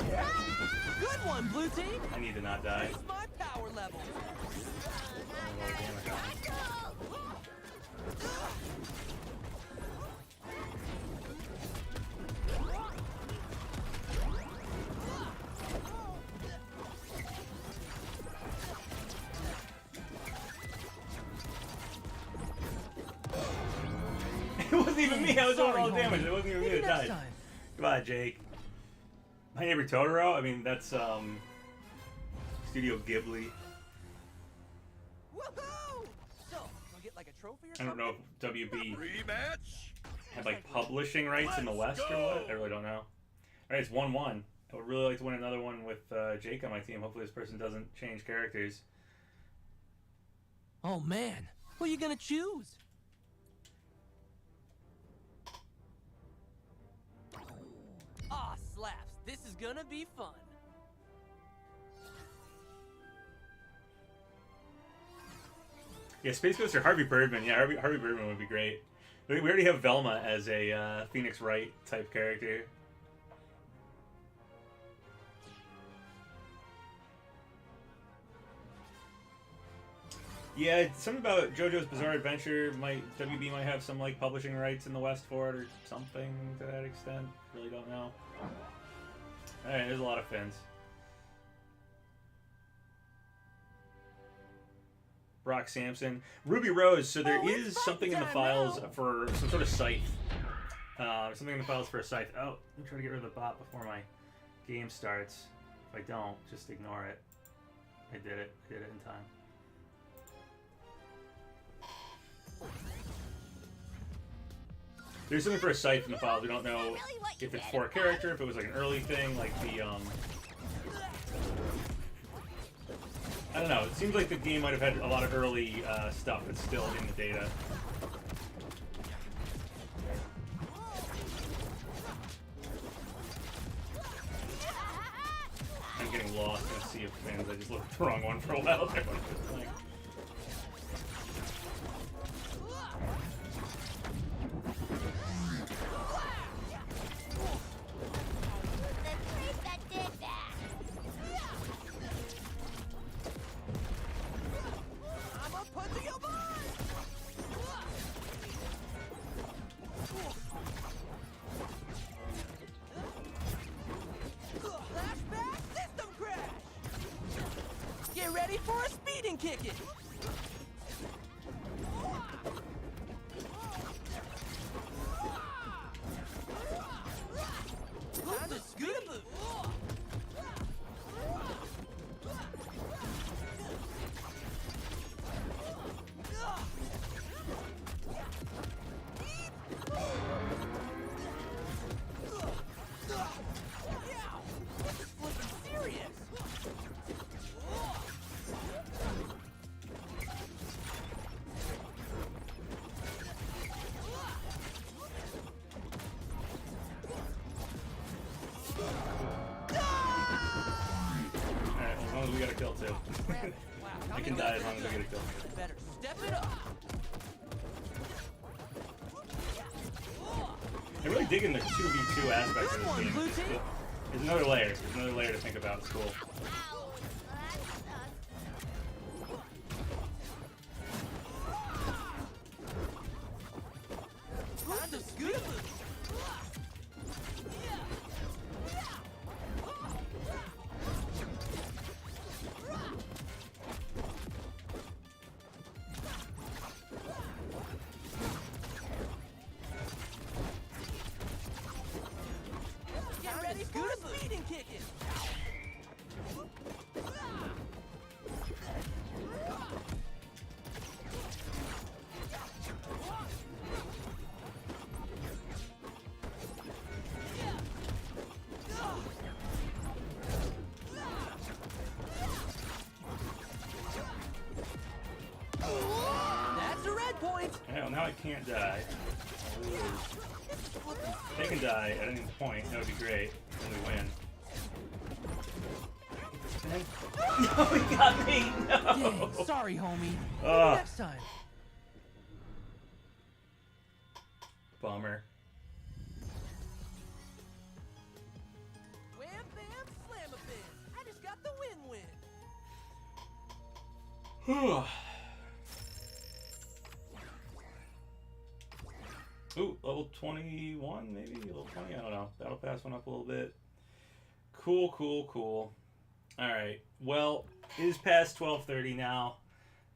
Good one, blue team. I need to not die. It's my power level. It wasn't even me. I was doing all the Sorry, damage. homie. It wasn't even me Maybe that next died. time. Goodbye, Jake. My Neighbor Totoro. I mean, that's Studio Ghibli. Woohoo! So, I'll get like a trophy or I don't know something? if WB Rematch. had like publishing rights in the West or what. I really don't know. All right, it's 1-1. I would really like to win another one with Jake on my team. Hopefully this person doesn't change characters. Oh man, who are you gonna choose? Aw, slaps. This is gonna be fun. Yeah, Space Ghost or Harvey Birdman. Yeah, Harvey Birdman would be great. We already have Velma as a Phoenix Wright type character. Yeah, something about JoJo's Bizarre Adventure. WB might have some like publishing rights in the West for it or something to that extent. Really don't know. All right, there's a lot of fins. Brock Sampson, Ruby Rose. So there is something in the files for some sort of scythe. Something in the files for a scythe. Oh, I'm trying to get rid of the bot before my game starts. If I don't, just ignore it. I did it. I did it in time. There's something for a scythe in the files. We don't know if it's for a character, if it was like an early thing, like the I don't know. It seems like the game might have had a lot of early stuff that's still in the data. I'm getting lost in a sea of fans. I just looked at the wrong one for a while there. Ready for a speeding kick-it! Time to scoot-a-boo! This is flipping serious! We got a kill too. I can die as long as I get a kill. Better step it up. I'm really digging the 2v2 aspect of this game. There's another layer. There's another layer to think about. It's cool. Time to scoot-a-boo! Ready for a speeding kick-it! That's a red point! Yeah, well, now I can't die. If they can die at any point, that would be great. Then we win. No, he got me! No! Dang, sorry, homie. Maybe Ugh. next time. Bummer. Wham, bam, slam-a-bam. I just got the win-win. Ooh, level 21, maybe? Level 20? I don't know. That'll pass one up a little bit. Cool, cool, cool. Alright, well, it is past 12:30 now.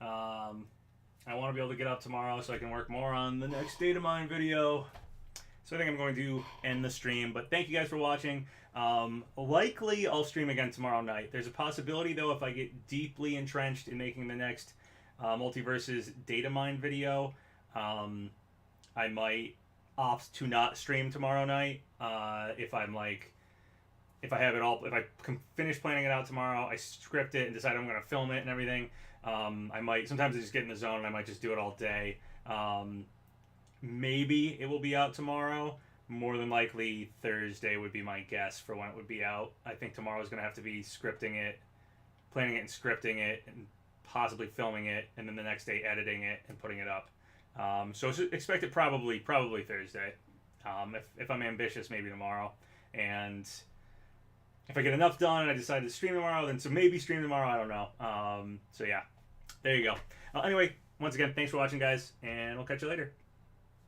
I want to be able to get up tomorrow so I can work more on the next data mine video. So I think I'm going to end the stream, but thank you guys for watching. Likely I'll stream again tomorrow night. There's a possibility, though, if I get deeply entrenched in making the next MultiVersus data mine video, I might opt to not stream tomorrow night if I'm like if I have it all, if I can finish planning it out tomorrow, I script it and decide I'm going to film it and everything. I might, sometimes I just get in the zone and I might just do it all day. Maybe it will be out tomorrow. More than likely Thursday would be my guess for when it would be out. I think tomorrow is going to have to be scripting it, planning it and scripting it, and possibly filming it, and then the next day editing it and putting it up. So expect it probably Thursday. If I'm ambitious, maybe tomorrow. And if I get enough done and I decide to stream tomorrow, then so maybe stream tomorrow, I don't know. So yeah, there you go. Anyway, once again, thanks for watching, guys, and we'll catch you later.